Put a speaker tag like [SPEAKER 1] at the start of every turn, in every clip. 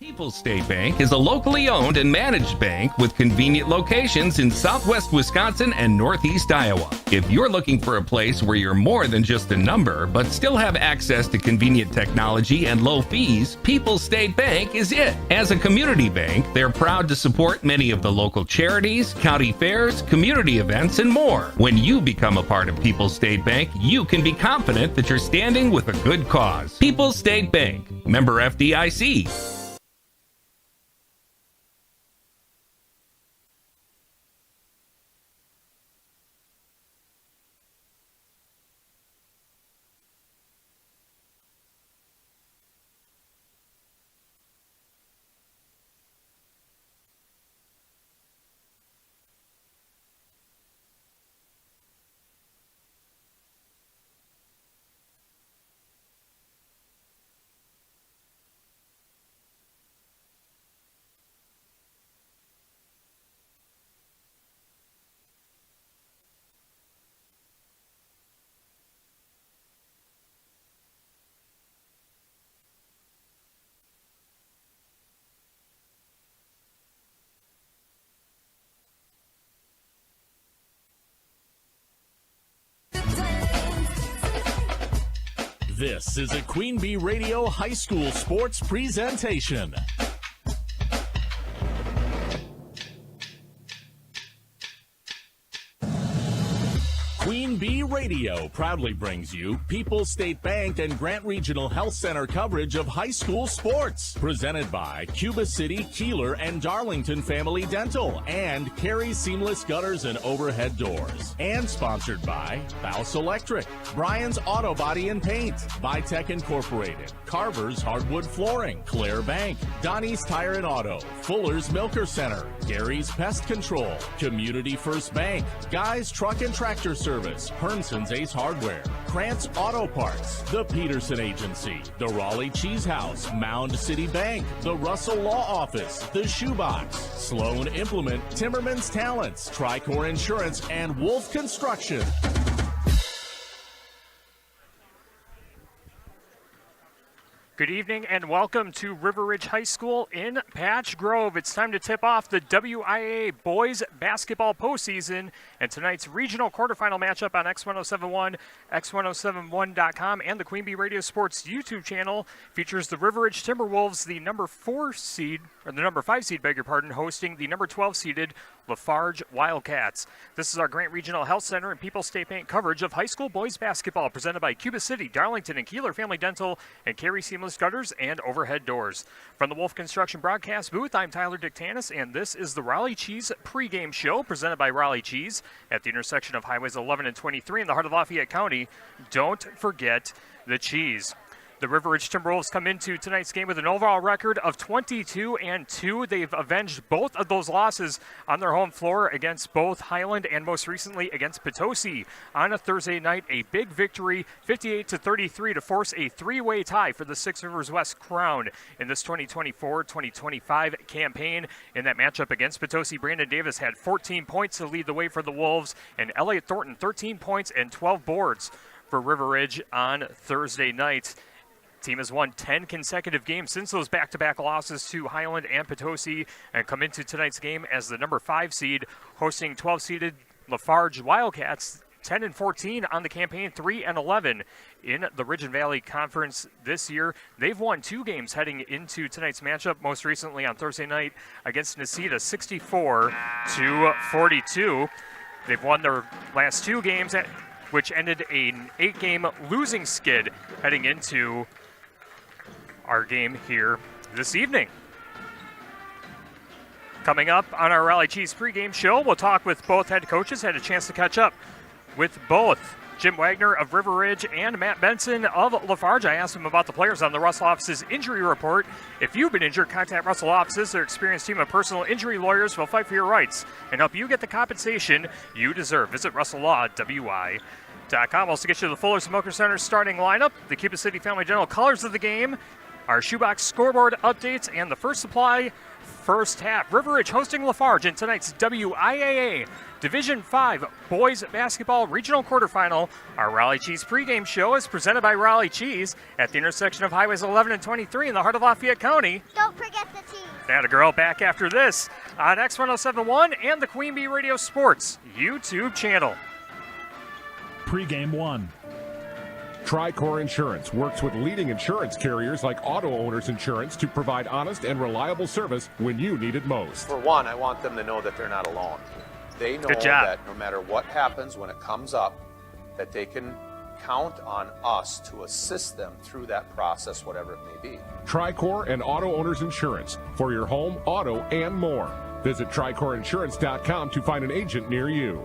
[SPEAKER 1] People's State Bank is a locally owned and managed bank with convenient locations in southwest Wisconsin and northeast Iowa. If you're looking for a place where you're more than just a number, but still have access to convenient technology and low fees, People's State Bank is it. As a community bank, they're proud to support many of the local charities, county fairs, community events, and more. When you become a part of People's State Bank, you can be confident that you're standing with a good cause. People's State Bank, member FDIC.
[SPEAKER 2] This is a Queen Bee Radio High School Sports presentation. Queen Bee Radio proudly brings you People's State Bank and Grant Regional Health Center coverage of high school sports. Presented by Cuba City, Kieler, and Darlington Family Dental, and Carey Seamless Gutters and Overhead Doors. And sponsored by Baus Electric, Brian's Auto Body and Paint, Vitech Incorporated, Carver's Hardwood Flooring, Claire Bank, Donnie's Tire and Auto, Fuller's Milker Center, Gary's Pest Control, Community First Bank, Guy's Truck and Tractor Service, Hernson's Ace Hardware, Krantz Auto Parts, the Peterson Agency, the Raleigh Cheese House, Mound City Bank, the Russell Law Office, the Shoebox, Sloan Implement, Timmerman's Talents, Tricor Insurance, and Wolf Construction.
[SPEAKER 3] Good evening and welcome to River Ridge High School in Patch Grove. It's time to tip off the WIAA boys basketball postseason and tonight's regional quarterfinal matchup on X1071, X1071.com, and the Queen Bee Radio Sports YouTube channel features the River Ridge Timberwolves, the number 5 seed, hosting the number 12 seeded Farge Wildcats. This is our Grant Regional Health Center and People's State Bank coverage of high school boys basketball presented by Cuba City, Darlington, and Kieler Family Dental, and Carey Seamless Gutters and Overhead Doors. From the Wolf Construction broadcast booth, I'm Tyler Dictanis, and this is the Raleigh Cheese pregame show presented by Raleigh Cheese at the intersection of Highways 11 and 23 in the heart of Lafayette County. Don't forget the cheese. The River Ridge Timberwolves come into tonight's game with an overall record of 22-2. They've avenged both of those losses on their home floor against both Highland and most recently against Potosi. On a Thursday night, a big victory, 58-33, to force a three-way tie for the Six Rivers West crown in this 2024-2025 campaign. In that matchup against Potosi, Brandon Davis had 14 points to lead the way for the Wolves, and Elliott Thornton 13 points and 12 boards for River Ridge on Thursday night. Team has won 10 consecutive games since those back-to-back losses to Highland and Potosi, and come into tonight's game as the number 5 seed hosting 12-seeded Lafarge Wildcats. 10-14 on the campaign, 3-11 in the Ridge and Valley Conference this year. They've won 2 games heading into tonight's matchup, most recently on Thursday night against Necedah, 64-42. They've won their last 2 games, which ended an 8-game losing skid heading into our game here this evening. Coming up on our Raleigh Cheese pregame show, we'll talk with both head coaches. Had a chance to catch up with both Jim Wagner of River Ridge and Matt Benson of Lafarge. I asked him about the players on the Russell Office's injury report. If you've been injured, contact Russell Offices. Their experienced team of personal injury lawyers will fight for your rights and help you get the compensation you deserve. Visit RussellLaw.wi.com. Also get you the Fuller Smoker Center starting lineup, the Cuba City Family Dental colors of the game, our shoebox scoreboard updates, and the First Supply first half. River Ridge hosting Lafarge in tonight's WIAA Division 5 Boys Basketball Regional Quarterfinal. Our Raleigh Cheese pregame show is presented by Raleigh Cheese at the intersection of Highways 11 and 23 in the heart of Lafayette County.
[SPEAKER 4] Don't forget the cheese.
[SPEAKER 3] And a girl back after this on X1071 and the Queen Bee Radio Sports YouTube channel.
[SPEAKER 2] Pregame 1. Tricor Insurance works with leading insurance carriers like Auto Owners Insurance to provide honest and reliable service when you need it most.
[SPEAKER 5] For one, I want them to know that they're not alone. They know that no matter what happens when it comes up, that they can count on us to assist them through that process, whatever it may be.
[SPEAKER 2] Tricor and Auto Owners Insurance for your home, auto, and more. Visit TricorInsurance.com to find an agent near you.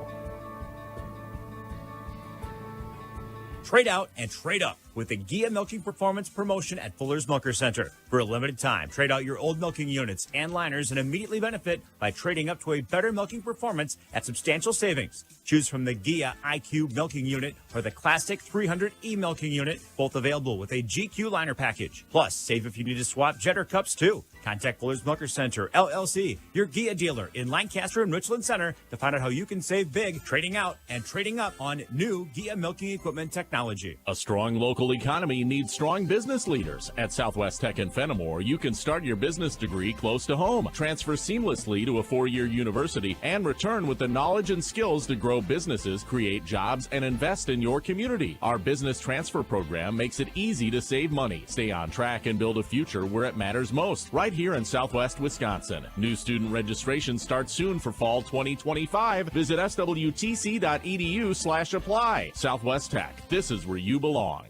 [SPEAKER 6] Trade out and trade up with the Gia Milking Performance promotion at Fuller's Milker Center. For a limited time, trade out your old milking units and liners and immediately benefit by trading up to a better milking performance at substantial savings. Choose from the Gia IQ milking unit or the classic 300E milking unit, both available with a GQ liner package. Plus, save if you need to swap Jetter cups too. Contact Fuller's Milker Center, LLC, your Gia dealer in Lancaster and Richland Center to find out how you can save big trading out and trading up on new Gia milking equipment technology.
[SPEAKER 2] A strong local economy needs strong business leaders. At Southwest Tech in Fenimore, you can start your business degree close to home, transfer seamlessly to a 4-year university, and return with the knowledge and skills to grow businesses, create jobs, and invest in your community. Our business transfer program makes it easy to save money, stay on track, and build a future where it matters most, right here in Southwest Wisconsin. New student registration starts soon for fall 2025. Visit swtc.edu/apply. Southwest Tech, this is where you belong.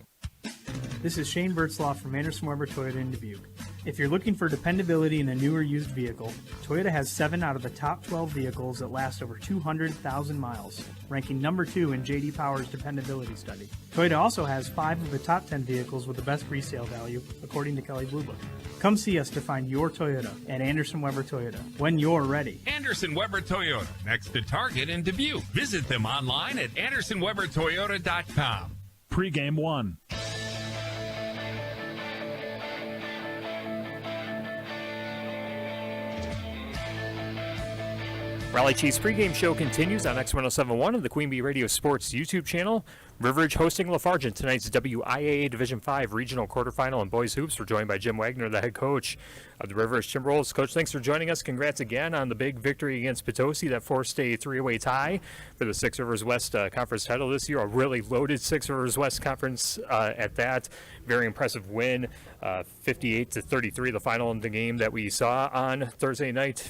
[SPEAKER 7] This is Shane Bertzlaff from Anderson Weber Toyota in Dubuque. If you're looking for dependability in a new or used vehicle, Toyota has 7 out of the top 12 vehicles that last over 200,000 miles, ranking number 2 in J.D. Power's dependability study. Toyota also has 5 of the top 10 vehicles with the best resale value, according to Kelley Blue Book. Come see us to find your Toyota at Anderson Weber Toyota when you're ready.
[SPEAKER 1] Anderson Weber Toyota, next to Target in Dubuque. Visit them online at AndersonWeberToyota.com.
[SPEAKER 2] Pregame 1.
[SPEAKER 3] Raleigh Cheese pregame show continues on X1071 and the Queen Bee Radio Sports YouTube channel. River Ridge hosting Lafarge in tonight's WIAA Division 5 Regional Quarterfinal in Boys Hoops. We're joined by Jim Wagner, the head coach of the River Ridge Timberwolves. Coach, thanks for joining us. Congrats again on the big victory against Potosi that forced a 3-way tie for the Six Rivers West Conference title this year. A really loaded Six Rivers West Conference at that. Very impressive win, 58-33, the final in the game that we saw on Thursday night.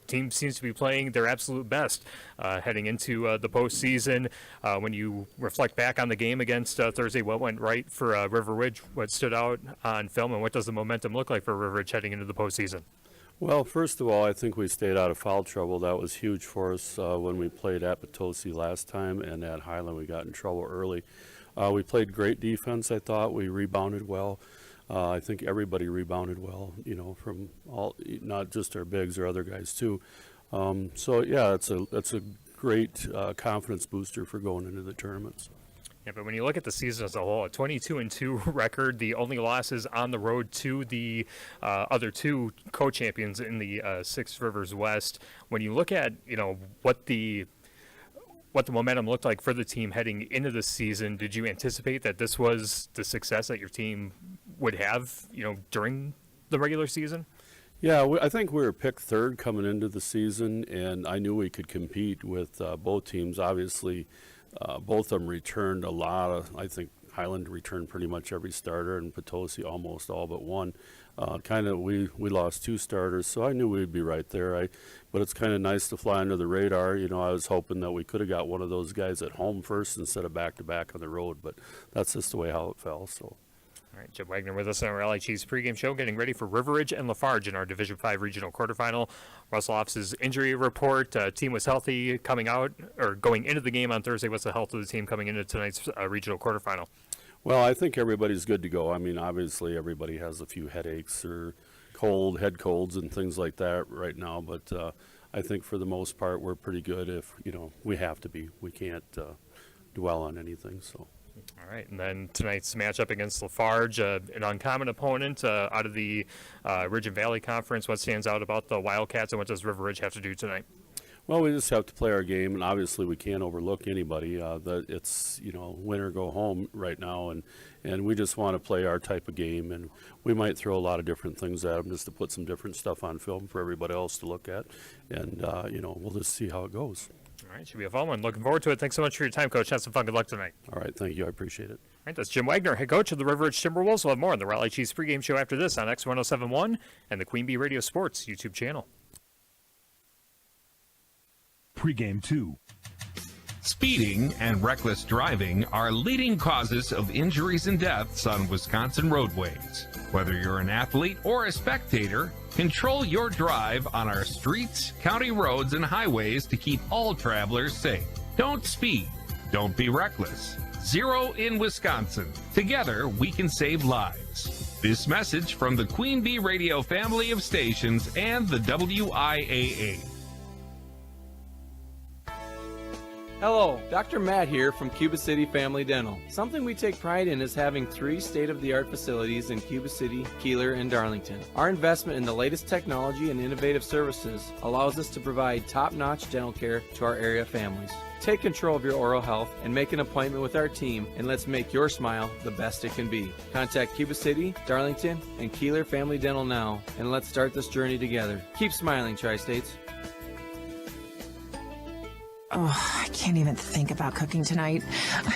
[SPEAKER 3] Team seems to be playing their absolute best heading into the postseason. When you reflect back on the game against Thursday, what went right for River Ridge? What stood out on film, and what does the momentum look like for River Ridge heading into the postseason?
[SPEAKER 8] Well, first of all, I think we stayed out of foul trouble. That was huge for us when we played at Potosi last time, and at Highland we got in trouble early. We played great defense, I thought. We rebounded well. I think everybody rebounded well, you know, from all, not just our bigs or other guys too. So yeah, that's a great confidence booster for going into the tournaments.
[SPEAKER 3] Yeah, but when you look at the season as a whole, a 22-2 record, the only losses on the road to the other two co-champions in the Six Rivers West. When you look at, you know, what the momentum looked like for the team heading into the season, did you anticipate that this was the success that your team would have, you know, during the regular season?
[SPEAKER 8] Yeah, I think we were picked third coming into the season, and I knew we could compete with both teams. Obviously, both of them returned a lot of, I think Highland returned pretty much every starter, and Potosi almost all but one. We lost 2 starters, so I knew we'd be right there. But it's kind of nice to fly under the radar. You know, I was hoping that we could have got one of those guys at home first instead of back-to-back on the road, but that's just the way how it fell. So.
[SPEAKER 3] All right, Jim Wagner with us on our Raleigh Cheese pregame show, getting ready for River Ridge and Lafarge in our Division 5 regional quarterfinal. Russell Offs' injury report, team was healthy coming out, or going into the game on Thursday. What's the health of the team coming into tonight's regional quarterfinal?
[SPEAKER 8] Well, I think everybody's good to go. I mean, obviously everybody has a few headaches or head colds and things like that right now, but I think for the most part we're pretty good if, you know, we have to be. We can't dwell on anything, so.
[SPEAKER 3] All right, and then tonight's matchup against Lafarge, an uncommon opponent out of the Ridge and Valley Conference. What stands out about the Wildcats, and what does River Ridge have to do tonight?
[SPEAKER 8] Well, we just have to play our game, and obviously we can't overlook anybody. It's win or go home right now, and we just want to play our type of game, and we might throw a lot of different things at them just to put some different stuff on film for everybody else to look at, and we'll just see how it goes.
[SPEAKER 3] All right, should be a fun one. Looking forward to it. Thanks so much for your time, Coach. Have some fun. Good luck tonight.
[SPEAKER 8] All right, thank you. I appreciate it.
[SPEAKER 3] All right, that's Jim Wagner, head coach of the River Ridge Timberwolves. We'll have more on the Raleigh Chiefs pregame show after this on X1071 and the Queen Bee Radio Sports YouTube channel.
[SPEAKER 2] Pregame 2.
[SPEAKER 1] Speeding and reckless driving are leading causes of injuries and deaths on Wisconsin roadways. Whether you're an athlete or a spectator, control your drive on our streets, county roads, and highways to keep all travelers safe. Don't speed. Don't be reckless. Zero in Wisconsin. Together, we can save lives. This message from the Queen Bee Radio family of stations and the WIAA.
[SPEAKER 4] Hello, Dr. Matt here from Cuba City Family Dental. Something we take pride in is having 3 state-of-the-art facilities in Cuba City, Kieler, and Darlington. Our investment in the latest technology and innovative services allows us to provide top-notch dental care to our area families. Take control of your oral health and make an appointment with our team, and let's make your smile the best it can be. Contact Cuba City, Darlington, and Kieler Family Dental now, and let's start this journey together. Keep smiling, Tri-States.
[SPEAKER 9] Oh, I can't even think about cooking tonight.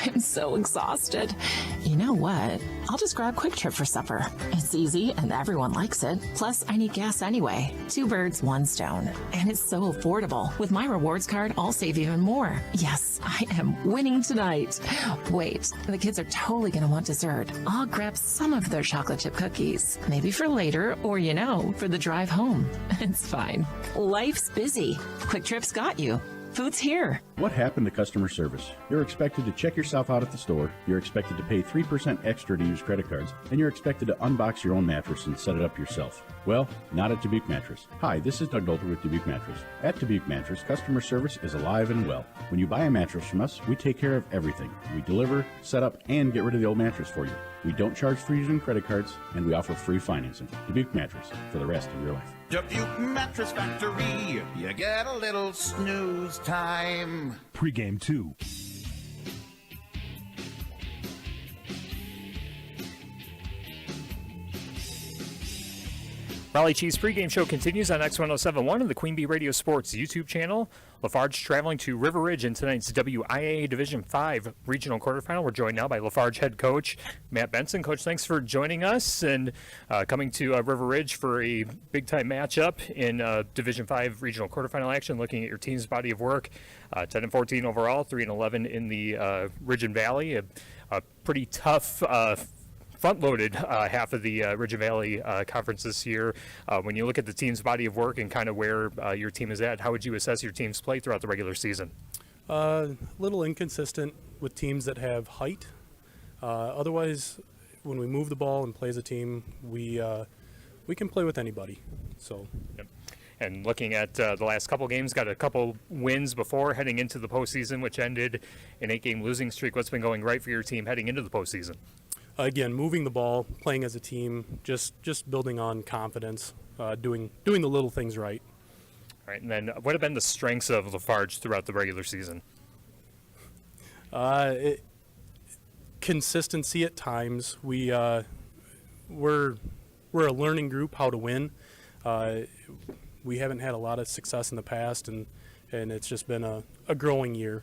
[SPEAKER 9] I'm so exhausted. You know what? I'll just grab Quick Trip for supper. It's easy and everyone likes it. Plus, I need gas anyway. 2 birds, 1 stone. And it's so affordable. With my rewards card, I'll save even more. Yes, I am winning tonight. Wait, the kids are totally going to want dessert. I'll grab some of their chocolate chip cookies. Maybe for later or, for the drive home. It's fine. Life's busy. Quick Trip's got you. Food's here.
[SPEAKER 10] What happened to customer service? You're expected to check yourself out at the store, you're expected to pay 3% extra to use credit cards, and you're expected to unbox your own mattress and set it up yourself. Well, not at Dubuque Mattress. Hi, this is Doug Dolter with Dubuque Mattress. At Dubuque Mattress, customer service is alive and well. When you buy a mattress from us, we take care of everything. We deliver, set up, and get rid of the old mattress for you. We don't charge for using credit cards, and we offer free financing. Dubuque Mattress, for the rest of your life.
[SPEAKER 11] Dubuque Mattress Factory, you get a little snooze time.
[SPEAKER 2] Pregame 2.
[SPEAKER 3] Raleigh Chiefs pregame show continues on X1071 and the Queen Bee Radio Sports YouTube channel. Lafarge traveling to River Ridge in tonight's WIAA Division 5 regional quarterfinal. We're joined now by Lafarge head coach Matt Benson. Coach, thanks for joining us and coming to River Ridge for a big-time matchup in Division 5 regional quarterfinal action, looking at your team's body of work. 10-14 overall, 3-11 in the Ridge and Valley. A pretty tough front-loaded half of the Ridge and Valley Conference this year. When you look at the team's body of work and kind of where your team is at, how would you assess your team's play throughout the regular season?
[SPEAKER 12] A little inconsistent with teams that have height. Otherwise, when we move the ball and play as a team, we can play with anybody. So.
[SPEAKER 3] Yep. And looking at the last couple games, got a couple wins before heading into the postseason, which ended an 8-game losing streak. What's been going right for your team heading into the postseason?
[SPEAKER 12] Again, moving the ball, playing as a team, just building on confidence, doing the little things right.
[SPEAKER 3] All right, and then what have been the strengths of Lafarge throughout the regular season?
[SPEAKER 12] Consistency at times. We're a learning group how to win. We haven't had a lot of success in the past, and it's just been a growing year.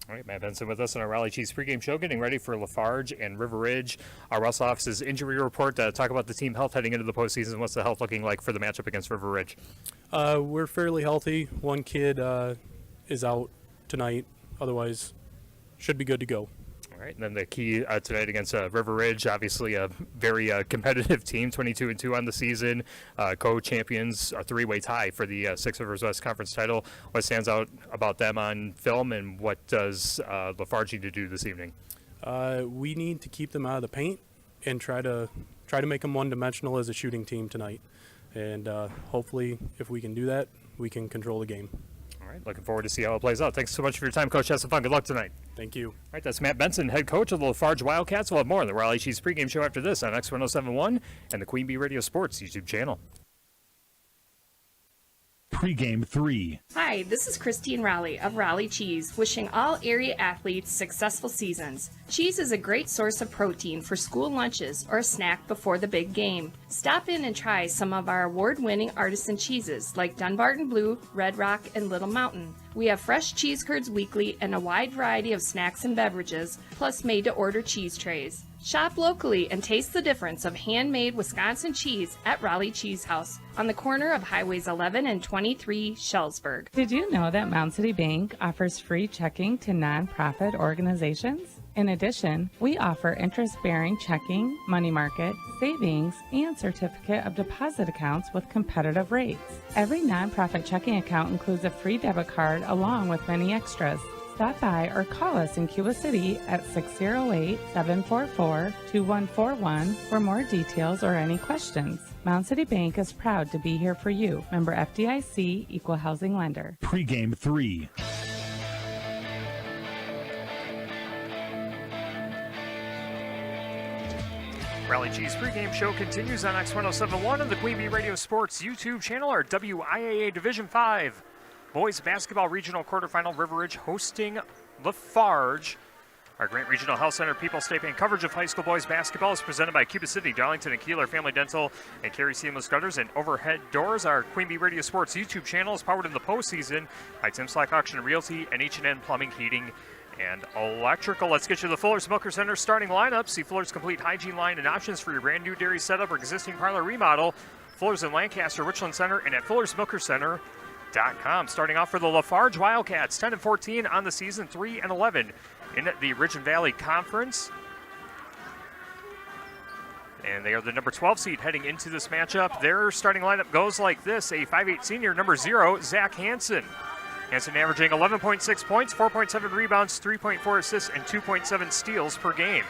[SPEAKER 3] All right, Matt Benson with us on our Raleigh Chiefs pregame show, getting ready for Lafarge and River Ridge. Our Russell office's injury report, talk about the team health heading into the postseason. What's the health looking like for the matchup against River Ridge?
[SPEAKER 12] We're fairly healthy. One kid is out tonight. Otherwise, should be good to go.
[SPEAKER 3] All right, and then the key tonight against River Ridge, obviously a very competitive team, 22-2 on the season, co-champions, a 3-way tie for the Six Rivers West Conference title. What stands out about them on film, and what does Lafarge need to do this evening?
[SPEAKER 12] We need to keep them out of the paint and try to make them one-dimensional as a shooting team tonight. And hopefully, if we can do that, we can control the game.
[SPEAKER 3] All right, looking forward to see how it plays out. Thanks so much for your time, Coach. Have some fun. Good luck tonight.
[SPEAKER 12] Thank you.
[SPEAKER 3] All right, that's Matt Benson, head coach of the Farge Wildcats. We'll have more on the Raleigh Cheese pregame show after this on X1071 and the Queen Bee Radio Sports YouTube channel.
[SPEAKER 2] Pregame 3.
[SPEAKER 13] Hi, this is Christine Raleigh of Raleigh Cheese, wishing all area athletes successful seasons. Cheese is a great source of protein for school lunches or a snack before the big game. Stop in and try some of our award-winning artisan cheeses like Dunbarton Blue, Red Rock, and Little Mountain. We have fresh cheese curds weekly and a wide variety of snacks and beverages, plus made-to-order cheese trays. Shop locally and taste the difference of handmade Wisconsin cheese at Raleigh Cheese House on the corner of Highways 11 and 23, Shellsburg.
[SPEAKER 14] Did you know that Mound City Bank offers free checking to nonprofit organizations? In addition, we offer interest-bearing checking, money market, savings, and certificate of deposit accounts with competitive rates. Every nonprofit checking account includes a free debit card along with many extras. Stop by or call us in Cuba City at 608-744-2141 for more details or any questions. Mound City Bank is proud to be here for you. Member FDIC, Equal Housing Lender.
[SPEAKER 2] Pregame 3.
[SPEAKER 3] Raleigh Cheese pregame show continues on X1071 and the Queen Bee Radio Sports YouTube channel. Our WIAA Division 5 Boys Basketball Regional Quarterfinal, River Ridge hosting the Farge. Our Grant Regional Health Center People State Bank coverage of high school boys basketball is presented by Cuba City, Darlington, and Kieler Family Dental, and Carey Seamless Gutters and Overhead Doors. Our Queen Bee Radio Sports YouTube channel is powered in the postseason by Tim Slack Auction and Realty and H&N Plumbing, Heating, and Electrical. Let's get you the Fuller's Milker Center starting lineup. See Fuller's complete hygiene line and options for your brand new dairy setup or existing parlor remodel. Fuller's in Lancaster, Richland Center, and at Fuller'sMilkerCenter.com. Starting off for the Lafarge Wildcats, 10-14 on the season, 3-11 in the Ridge and Valley Conference. And they are the number 12 seed heading into this matchup. Their starting lineup goes like this: a 5'8 senior, number 0, Zach Hansen. Hansen averaging 11.6 points, 4.7 rebounds, 3.4 assists, and 2.7 steals per game.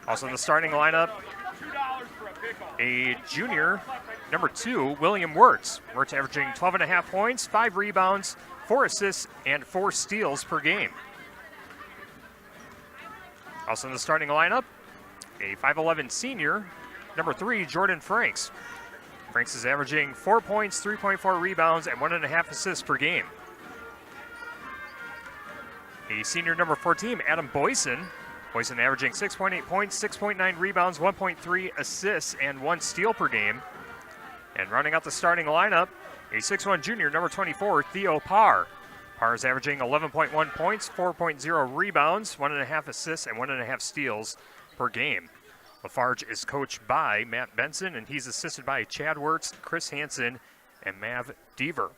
[SPEAKER 3] Also in the starting lineup, a junior, number 2, William Wirtz. Wirtz averaging 12.5 points, 5 rebounds, 4 assists, and 4 steals per game. Also in the starting lineup, a 5'11 senior, number 3, Jordan Franks. Franks is averaging 4 points, 3.4 rebounds, and 1.5 assists per game. A senior number 14, Adam Boyson. Boyson averaging 6.8 points, 6.9 rebounds, 1.3 assists, and 1 steal per game. And rounding out the starting lineup, a 6'1 junior, number 24, Theo Parr. Parr is averaging 11.1 points, 4.0 rebounds, 1.5 assists, and 1.5 steals per game. Lafarge is coached by Matt Benson, and he's assisted by Chad Wirtz, Chris Hansen, and Mav Deaver.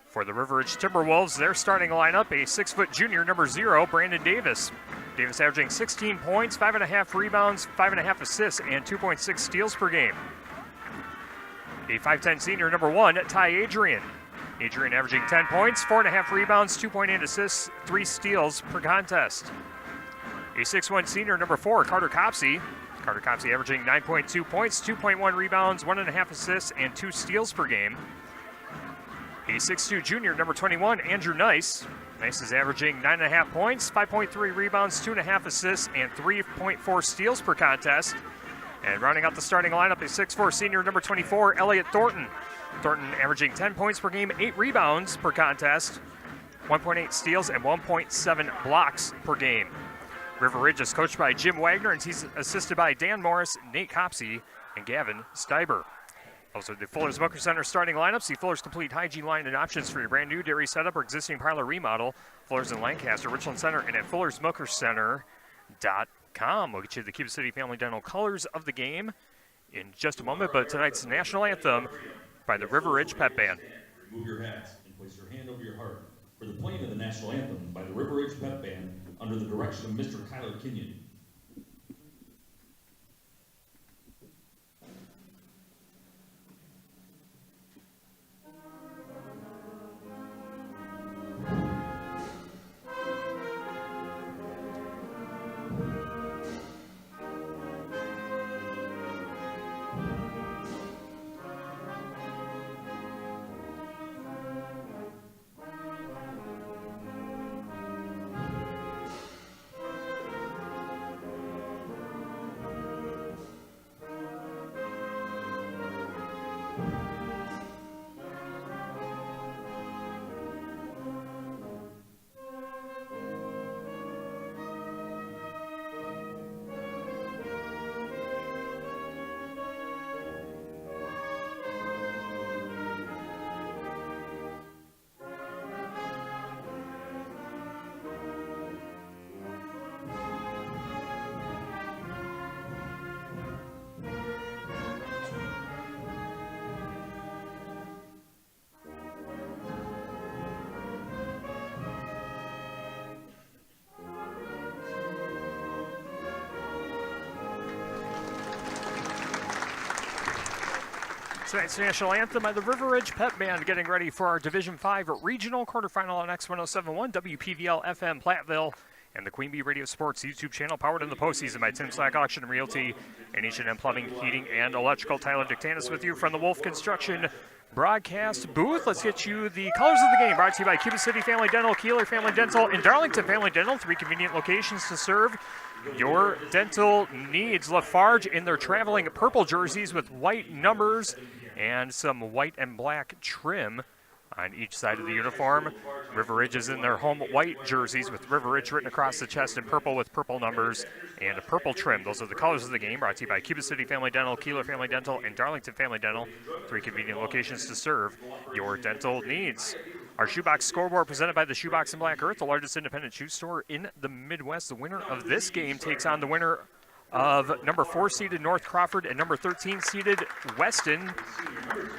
[SPEAKER 3] For the River Ridge Timberwolves, their starting lineup, a 6' junior, number 0, Brandon Davis. Davis averaging 16 points, 5.5 rebounds, 5.5 assists, and 2.6 steals per game. A 5'10 senior, number 1, Ty Adrian. Adrian averaging 10 points, 4.5 rebounds, 2.8 assists, 3 steals per contest. A 6'1 senior, number 4, Carter Copsey. Carter Copsey averaging 9.2 points, 2.1 rebounds, 1.5 assists, and 2 steals per game. A 6'2 junior, number 21, Andrew Nice. Nice is averaging 9.5 points, 5.3 rebounds, 2.5 assists, and 3.4 steals per contest. And rounding out the starting lineup, a 6'4 senior, number 24, Elliot Thornton. Thornton averaging 10 points per game, 8 rebounds per contest, 1.8 steals, and 1.7 blocks per game. River Ridge is coached by Jim Wagner, and he's assisted by Dan Morris, Nate Copsey, and Gavin Steiber. Also, the Fuller's Milker Center starting lineup. See Fuller's complete hygiene line and options for your brand new dairy setup or existing parlor remodel. Fuller's in Lancaster, Richland Center, and at Fuller'sMilkerCenter.com. We'll get you the Cuba City Family Dental colors of the game in just a moment, but tonight's national anthem by the River Ridge Pep Band.
[SPEAKER 15] Remove your hats and place your hand over your heart for the playing of the national anthem by the River Ridge Pep Band under the direction of Mr. Tyler Kenyon.
[SPEAKER 3] Tonight's national anthem by the River Ridge Pep Band, getting ready for our Division 5 regional quarterfinal on X1071 WPVL FM Platteville and the Queen Bee Radio Sports YouTube channel, powered in the postseason by Tim Slack Auction and Realty and H&M Plumbing, Heating, and Electrical. Tyler Dictanis with you from the Wolf Construction broadcast booth. Let's get you the colors of the game, brought to you by Cuba City Family Dental, Kieler Family Dental, and Darlington Family Dental. 3 convenient locations to serve your dental needs. Farge in their traveling purple jerseys with white numbers and some white and black trim on each side of the uniform. River Ridge is in their home white jerseys with River Ridge written across the chest in purple with purple numbers and a purple trim. Those are the colors of the game, brought to you by Cuba City Family Dental, Kieler Family Dental, and Darlington Family Dental. 3 convenient locations to serve your dental needs. Our shoebox scoreboard presented by the Shoebox in Black Earth, the largest independent shoe store in the Midwest. The winner of this game takes on the winner of number 4 seeded North Crawford and number 13 seeded Weston.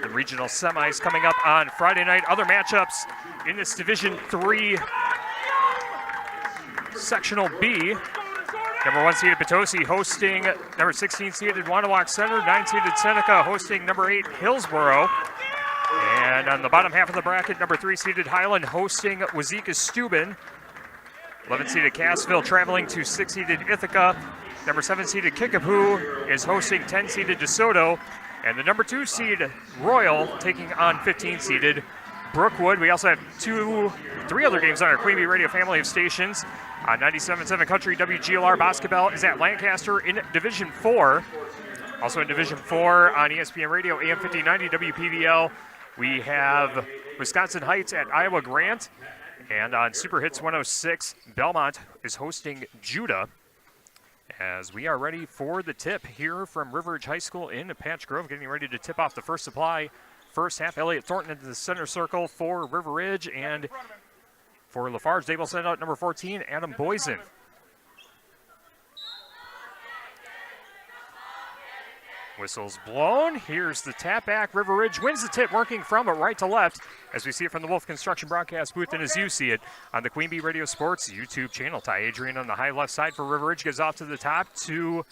[SPEAKER 3] The regional semis coming up on Friday night. Other matchups in this Division 3 Sectional B. Number 1 seeded Potosi hosting number 16 seeded Wanawak Center. 9 seeded Seneca hosting number 8 Hillsboro. And on the bottom half of the bracket, number 3 seeded Highland hosting Wazeeka Steuben. 11 seeded Cassville traveling to 6 seeded Ithaca. Number 7 seeded Kickapoo is hosting 10 seeded DeSoto. And the number 2 seed Royal taking on 15 seeded Brookwood. We also have 3 other games on our Queen Bee Radio family of stations. 97.7 Country WGLR basketball is at Lancaster in Division 4. Also in Division 4 on ESPN Radio AM 1590 WPVL, we have Wisconsin Heights at Iowa Grant. And on Super Hits 106, Belmont is hosting Judah. As we are ready for the tip here from River Ridge High School in Patch Grove, getting ready to tip off the first supply. First half, Elliott Thornton into the center circle for River Ridge, and for Lafarge, they will send out number 14, Adam Boysen. Whistles blown. Here's the tap back. River Ridge wins the tip, working from right to left, as we see it from the Wolf Construction broadcast booth, and as you see it on the Queen Bee Radio Sports YouTube channel. Ty Adrian on the high left side for River Ridge, gives off to the top to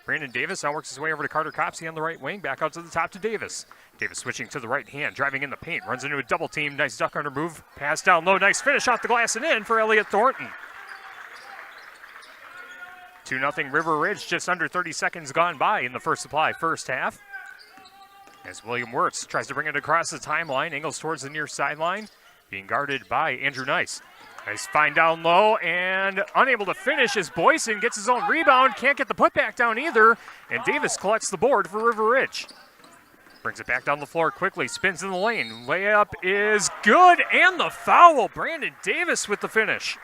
[SPEAKER 3] Brandon Davis. Now works his way over to Carter Copsey on the right wing. Back out to the top to Davis. Davis switching to the right hand, driving in the paint. Runs into a double team. Nice duck under move. Pass down low. Nice finish off the glass and in for Elliott Thornton. 2-0 River Ridge, just under 30 seconds gone by in the first supply, first half. As William Wirtz tries to bring it across the timeline, angles towards the near sideline, being guarded by Andrew Nice. Nice find down low and unable to finish as Boysen gets his own rebound, can't get the putback down either, and Davis collects the board for River Ridge. Brings it back down the floor quickly, spins in the lane, layup is good, and the foul. Brandon Davis with the finish.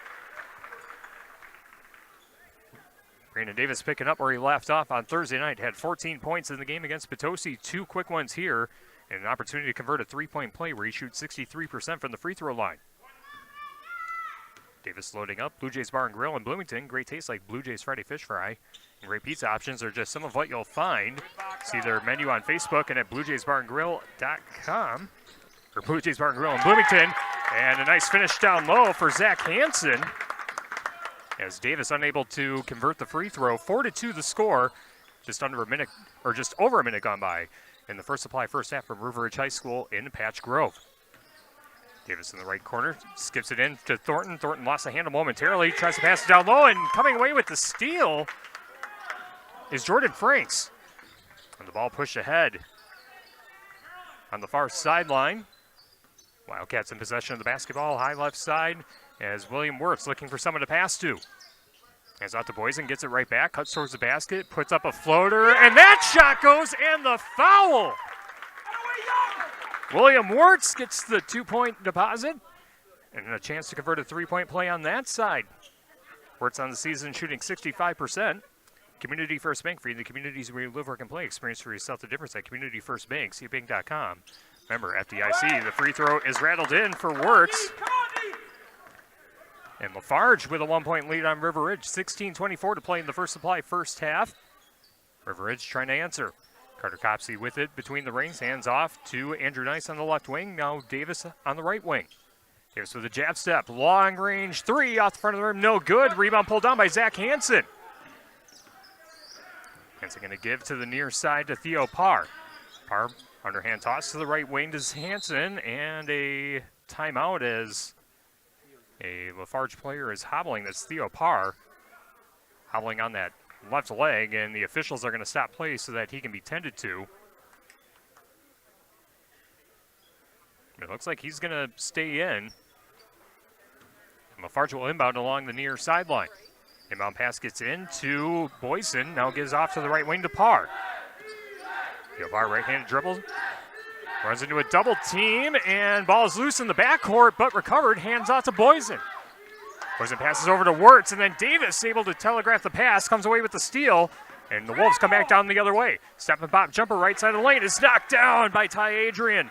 [SPEAKER 3] Brandon Davis picking up where he left off on Thursday night. Had 14 points in the game against Potosi. 2 quick ones here. And an opportunity to convert a 3-point play where he shoots 63% from the free throw line. Davis loading up. Blue Jays Bar and Grill in Bloomington. Great taste like Blue Jays Friday Fish Fry. And great pizza options are just some of what you'll find. See their menu on Facebook and at BlueJaysBarandGrill.com. Or Blue Jays Bar and Grill in Bloomington. And a nice finish down low for Zach Hansen. As Davis unable to convert the free throw. 4-2 the score. Just over a minute gone by in the first supply, first half from River Ridge High School in Patch Grove. Davis in the right corner, skips it in to Thornton. Thornton lost the handle momentarily, tries to pass it down low, and coming away with the steal is Jordan Franks. And the ball pushed ahead on the far sideline. Wildcats in possession of the basketball, high left side, as William Wirtz looking for someone to pass to. Hands out to Boysen, gets it right back, cuts towards the basket, puts up a floater, and that shot goes, and the foul! William Wirtz gets the 2-point deposit, and a chance to convert a 3-point play on that side. Wirtz on the season shooting 65%. Community First Bank, for you in the communities where you live, work, and play. Experience for yourself the difference at Community First Bank, cbank.com. Remember, FDIC, the free throw is rattled in for Wirtz. And Lafarge with a 1-point lead on River Ridge. 16:24 to play in the first supply, first half. River Ridge trying to answer. Carter Copsey with it between the rings. Hands off to Andrew Nice on the left wing. Now Davis on the right wing. Davis with a jab step. Long range 3 off the front of the rim. No good. Rebound pulled down by Zach Hansen. Hansen going to give to the near side to Theo Parr. Parr, underhand toss to the right wing to Hansen, and a timeout as a Lafarge player is hobbling. That's Theo Parr, hobbling on that left leg, and the officials are going to stop play so that he can be tended to. It looks like he's going to stay in. Lafarge will inbound along the near sideline. Inbound pass gets into Boyson, now gives off to the right wing to Parr. Theo Parr, right-handed dribble, runs into a double team, and ball is loose in the backcourt, but recovered, hands off to Boyson. Boyson passes over to Wirtz, and then Davis able to telegraph the pass, comes away with the steal, and the Wolves come back down the other way. Step and pop jumper right side of the lane is knocked down by Ty Adrian.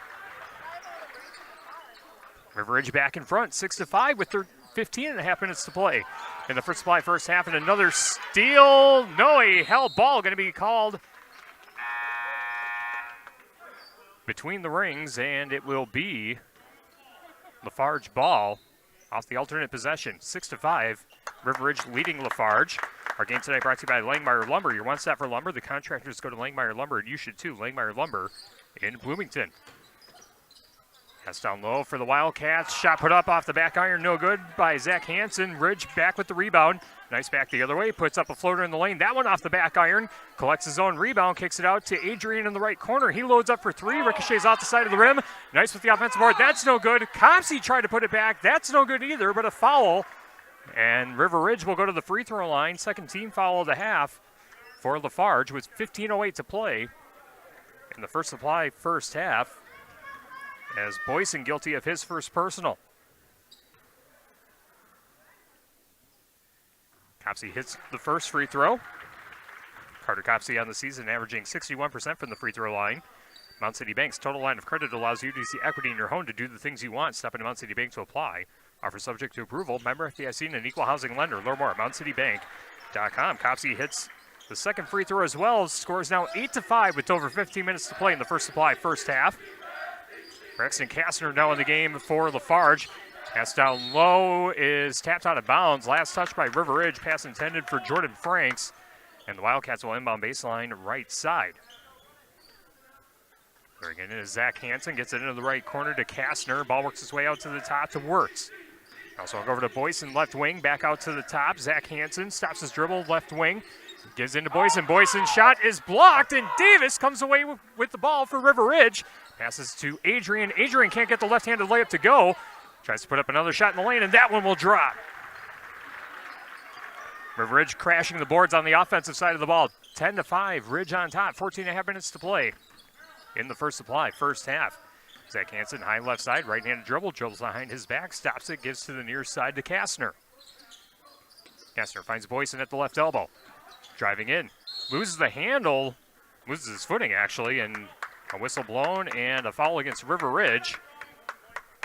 [SPEAKER 3] River Ridge back in front, 6-5 with 15 and a half minutes to play in the first supply first half, and another steal. No, a held ball going to be called between the rings, and it will be Lafarge ball off the alternate possession. 6-5, River Ridge leading Lafarge. Our game tonight brought to you by Langmeyer Lumber. Your one stop for lumber. The contractors go to Langmeyer Lumber, and you should too. Langmeyer Lumber in Bloomington. Pass down low for the Wildcats. Shot put up off the back iron. No good by Zach Hansen. Ridge back with the rebound. Nice back the other way. Puts up a floater in the lane. That one off the back iron. Collects his own rebound. Kicks it out to Adrian in the right corner. He loads up for three. Ricochets off the side of the rim. Nice with the offensive board. That's no good. Copsey tried to put it back. That's no good either, but a foul. And River Ridge will go to the free throw line. Second team foul of the half for Lafarge with 15:08 to play in the first supply first half, as Boyson guilty of his first personal. Copsey hits the first free throw. Carter Copsey on the season averaging 61% from the free throw line. Mount City Bank's total line of credit allows you to see equity in your home to do the things you want. Step into Mount City Bank to apply. Offer subject to approval. Member FDIC and an equal housing lender. Learn more at mountcitybank.com. Copsey hits the second free throw as well. Scores now 8-5 with over 15 minutes to play in the first supply first half. Braxton Kastner now in the game for Lafarge. Pass down low is tapped out of bounds. Last touch by River Ridge. Pass intended for Jordan Franks. And the Wildcats will inbound baseline right side. Bringing in is Zach Hansen. Gets it into the right corner to Kastner. Ball works its way out to the top to Wirtz. Also I'll go over to Boyson, left wing. Back out to the top. Zach Hansen stops his dribble, left wing. Gives into Boyson. Boyson's shot is blocked, and Davis comes away with the ball for River Ridge. Passes to Adrian. Adrian can't get the left-handed layup to go. Tries to put up another shot in the lane, and that one will drop. River Ridge crashing the boards on the offensive side of the ball. 10-5, Ridge on top. 14.5 minutes to play in the first supply, first half. Zach Hansen, high left side, right-handed dribble. Dribbles behind his back, stops it, gives to the near side to Kastner. Kastner finds Boyson at the left elbow. Driving in, loses the handle, loses his footing actually, and a whistle blown and a foul against River Ridge.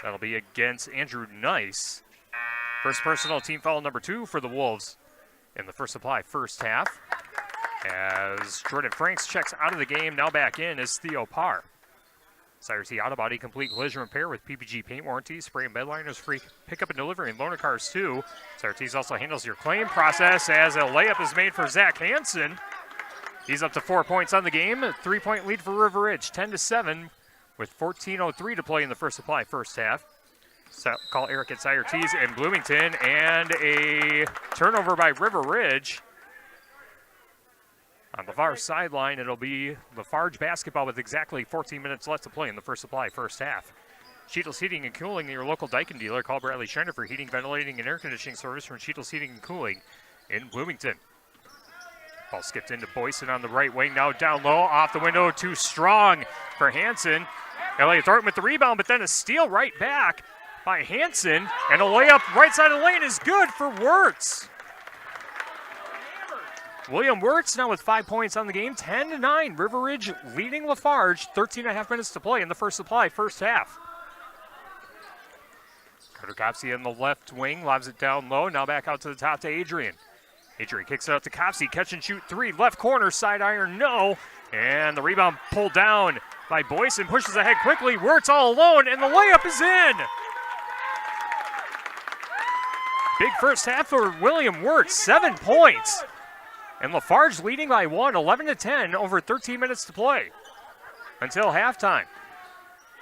[SPEAKER 3] That'll be against Andrew Nice. First personal, team foul number 2 for the Wolves in the first supply first half. As Jordan Franks checks out of the game, now back in is Theo Parr. Sire T Auto Body, complete collision repair with PPG paint warranty, spray and bed liners, free pickup and delivery, and loaner cars too. Sire T's also handles your claim process as a layup is made for Zach Hansen. He's up to 4 points on the game. A 3-point lead for River Ridge, 10-7 with 14:03 to play in the first supply first half. So call Eric at Sire T's in Bloomington, and a turnover by River Ridge. On the far sideline, it'll be Lafarge basketball with exactly 14 minutes left to play in the first supply first half. Sheetles Heating and Cooling, your local Daikin dealer. Call Bradley Schreiner for heating, ventilating, and air conditioning service from Sheetles Heating and Cooling in Bloomington. Ball skipped into Boyson on the right wing. Now down low, off the window, too strong for Hansen. Elliott Thornton with the rebound, but then a steal right back by Hansen. And a layup right side of the lane is good for Wirtz. William Wirtz now with 5 points on the game, 10-9. River Ridge leading Lafarge, 13.5 minutes to play in the first supply, first half. Carter Copsey in the left wing, lobs it down low, now back out to the top to Adrian. Adrian kicks it out to Copsey, catch and shoot three, left corner, side iron, no. And the rebound pulled down by Boyson, pushes ahead quickly, Wirtz all alone, and the layup is in. Big first half for William Wirtz, 7 points. And Lafarge leading by 1, 11-10, over 13 minutes to play. until halftime.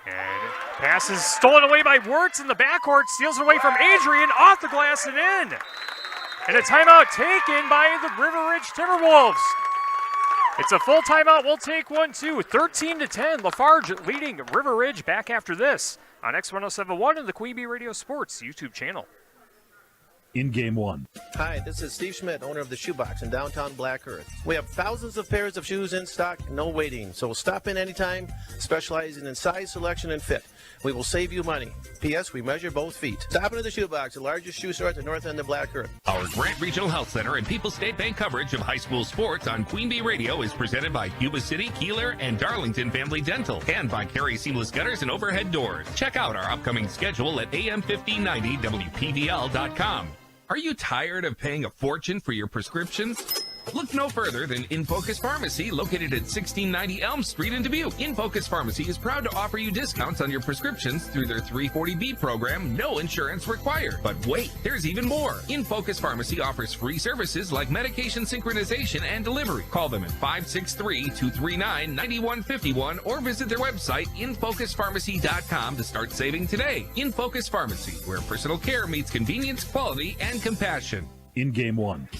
[SPEAKER 3] And pass is stolen away by Wirtz in the backcourt, steals it away from Adrian, off the glass and in. And a timeout taken by the River Ridge Timberwolves. It's a full timeout. We'll take one, too. 13-10. Lafarge leading River Ridge. Back after this on X1071 and the Queen Bee Radio Sports YouTube channel.
[SPEAKER 16] In game one.
[SPEAKER 17] Hi, this is Steve Schmidt, owner of the Shoebox in downtown Black Earth. We have thousands of pairs of shoes in stock, no waiting. So stop in anytime, specializing in size, selection, and fit. We will save you money. P.S. We measure both feet. Stop into the Shoebox, the largest shoe store at the north end of Black Earth.
[SPEAKER 1] Our Grant Regional Health Center and People's State Bank coverage of high school sports on Queen Bee Radio is presented by Cuba City, Kieler, and Darlington Family Dental, and by Carey Seamless Gutters and Overhead Doors. Check out our upcoming schedule at am1590wpvl.com. Are you tired of paying a fortune for your prescriptions? Look no further than In Focus Pharmacy, located at 1690 Elm Street in Dubuque. In Focus Pharmacy is proud to offer you discounts on your prescriptions through their 340B program, no insurance required. But wait, there's even more. In Focus Pharmacy offers free services like medication synchronization and delivery. Call them at 563-239-9151 or visit their website, infocuspharmacy.com, to start saving today. In Focus Pharmacy, where personal care meets convenience, quality, and compassion.
[SPEAKER 16] In game one.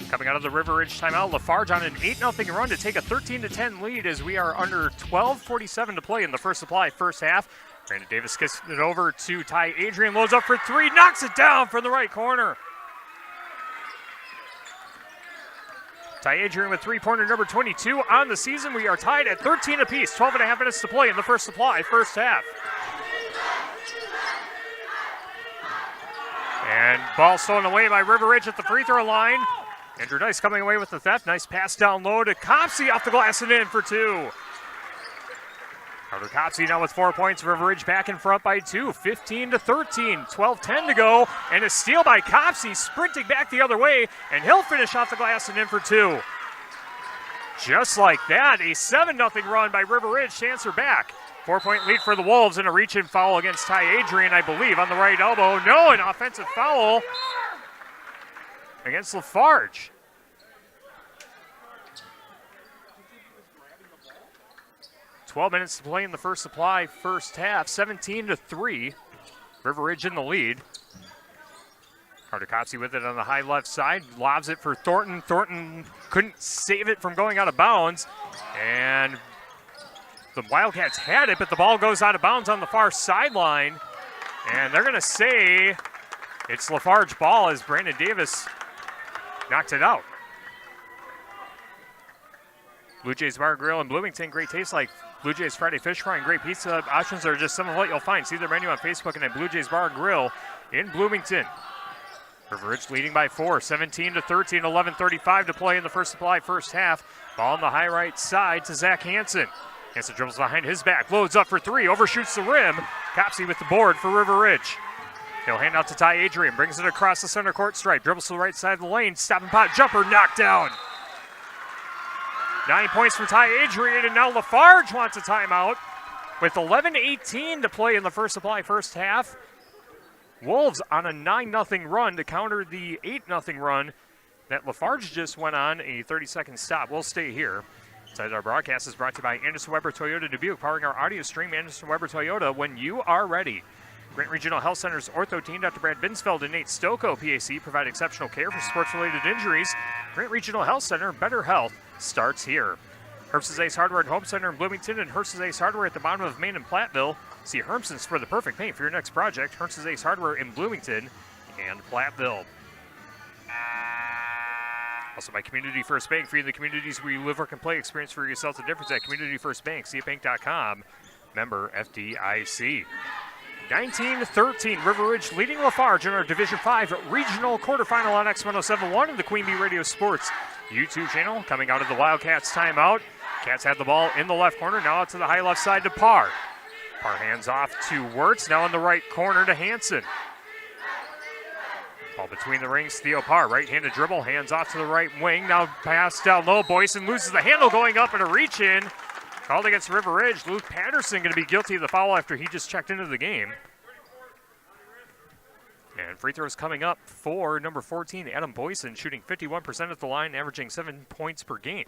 [SPEAKER 3] Coming out of the River Ridge timeout, Lafarge on an 8-0 run to take a 13-10 lead as we are under 12:47 to play in the first supply first half. Brandon Davis kicks it over to Ty Adrian, loads up for three, knocks it down from the right corner. Ty Adrian with three-pointer number 22 on the season. We are tied at 13 apiece, 12.5 minutes to play in the first supply first half. And ball stolen away by River Ridge at the free throw line. Andrew Dice coming away with the theft. Nice pass down low to Copsey off the glass and in for two. Carter Copsey now with 4 points. River Ridge back in front by two. 15-13. 12-10 to go. And a steal by Copsey, sprinting back the other way. And he'll finish off the glass and in for two. Just like that, a 7-0 run by River Ridge to answer back. 4-point lead for the Wolves, and a reach-in foul against Ty Adrian, I believe, on the right elbow. No, an offensive foul against Lafarge. .12 minutes to play in the first supply, first half, 17-3. River Ridge in the lead. Carter Copsey with it on the high left side, lobs it for Thornton. Thornton couldn't save it from going out of bounds, and the Wildcats had it, but the ball goes out of bounds on the far sideline, and they're going to say it's Lafarge ball as Brandon Davis knocked it out. Blue Jays Bar and Grill in Bloomington, great taste like Blue Jays Friday Fish Fry and great pizza options are just some of what you'll find. See their menu on Facebook and at Blue Jays Bar and Grill in Bloomington. River Ridge leading by 4, 17-13, 11:35 to play in the first supply first half. Ball on the high right side to Zach Hansen. Hansen dribbles behind his back, loads up for three, overshoots the rim. Copsey with the board for River Ridge. He'll hand out to Ty Adrian, brings it across the center court stripe, dribbles to the right side of the lane, stop and pop jumper, knocked down. 9 points from Ty Adrian, and now Lafarge wants a timeout with 11:18 to play in the first supply first half. Wolves on a 9-0 run to counter the 8-0 run that Lafarge just went on, a 30-second stop. We'll stay here. Our broadcast is brought to you by Anderson Weber Toyota Dubuque, powering our audio stream. Anderson Weber Toyota, when you are ready. Grant Regional Health Center's ortho team, Dr. Brad Binsfeld and Nate Stocco, PAC, provide exceptional care for sports-related injuries. Grant Regional Health Center, better health starts here. Herbst's Ace Hardware and Home Center in Bloomington and Herbst's Ace Hardware at the bottom of Main and Platteville. See Hermson's for the perfect paint for your next project. Herbst's Ace Hardware in Bloomington and Platteville. Also by Community First Bank, for you in the communities where you live, work, and play. Experience for yourself the difference at Community First Bank. See bank.com. Member FDIC. 19-13, River Ridge leading Lafarge in our Division 5 regional quarterfinal on X1071 and the Queen Bee Radio Sports YouTube channel. Coming out of the Wildcats timeout. Cats had the ball in the left corner, now out to the high left side to Parr. Parr hands off to Wirtz, now in the right corner to Hansen. Ball between the rings, Theo Parr, right-handed dribble, hands off to the right wing, now pass down low, Boyson loses the handle going up and a reach-in. Called against River Ridge. Luke Patterson going to be guilty of the foul after he just checked into the game. And And free throws coming up for number 14, Adam Boyson, shooting 51% at the line, averaging 7 points per game.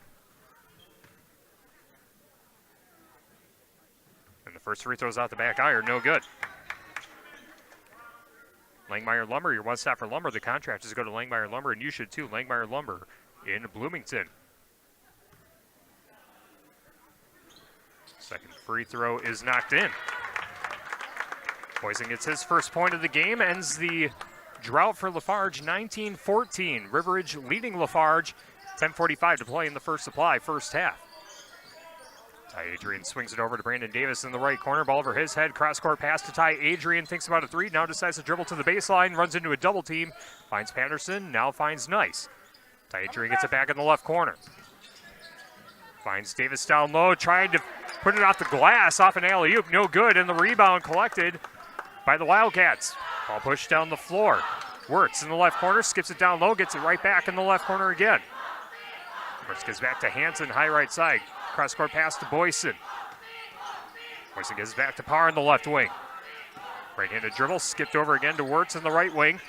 [SPEAKER 3] And the first free throws out the back iron, no good. Langmeyer Lumber, your one stop for lumber. The contract is to go to Langmeyer Lumber, and you should too. Langmeyer Lumber in Bloomington. Second free throw is knocked in. Boyson gets his first point of the game, ends the drought for Lafarge, 19-14. River Ridge leading Lafarge, 10:45 to play in the first supply, first half. Ty Adrian swings it over to Brandon Davis in the right corner. Ball over his head. Cross-court pass to Ty Adrian. Thinks about a three. Now decides to dribble to the baseline. Runs into a double team. Finds Patterson. Now finds Nice. Ty Adrian gets it back in the left corner. Finds Davis down low. Trying to put it off the glass. Off an alley-oop. No good. And the rebound collected by the Wildcats. Ball pushed down the floor. Wirtz in the left corner. Skips it down low. Gets it right back in the left corner again. Wirtz gets back to Hansen. High right side. Cross-court pass to Boyson. Boyson gets back to Parr in the left wing. Right-handed dribble, skipped over again to Wirtz in the right wing.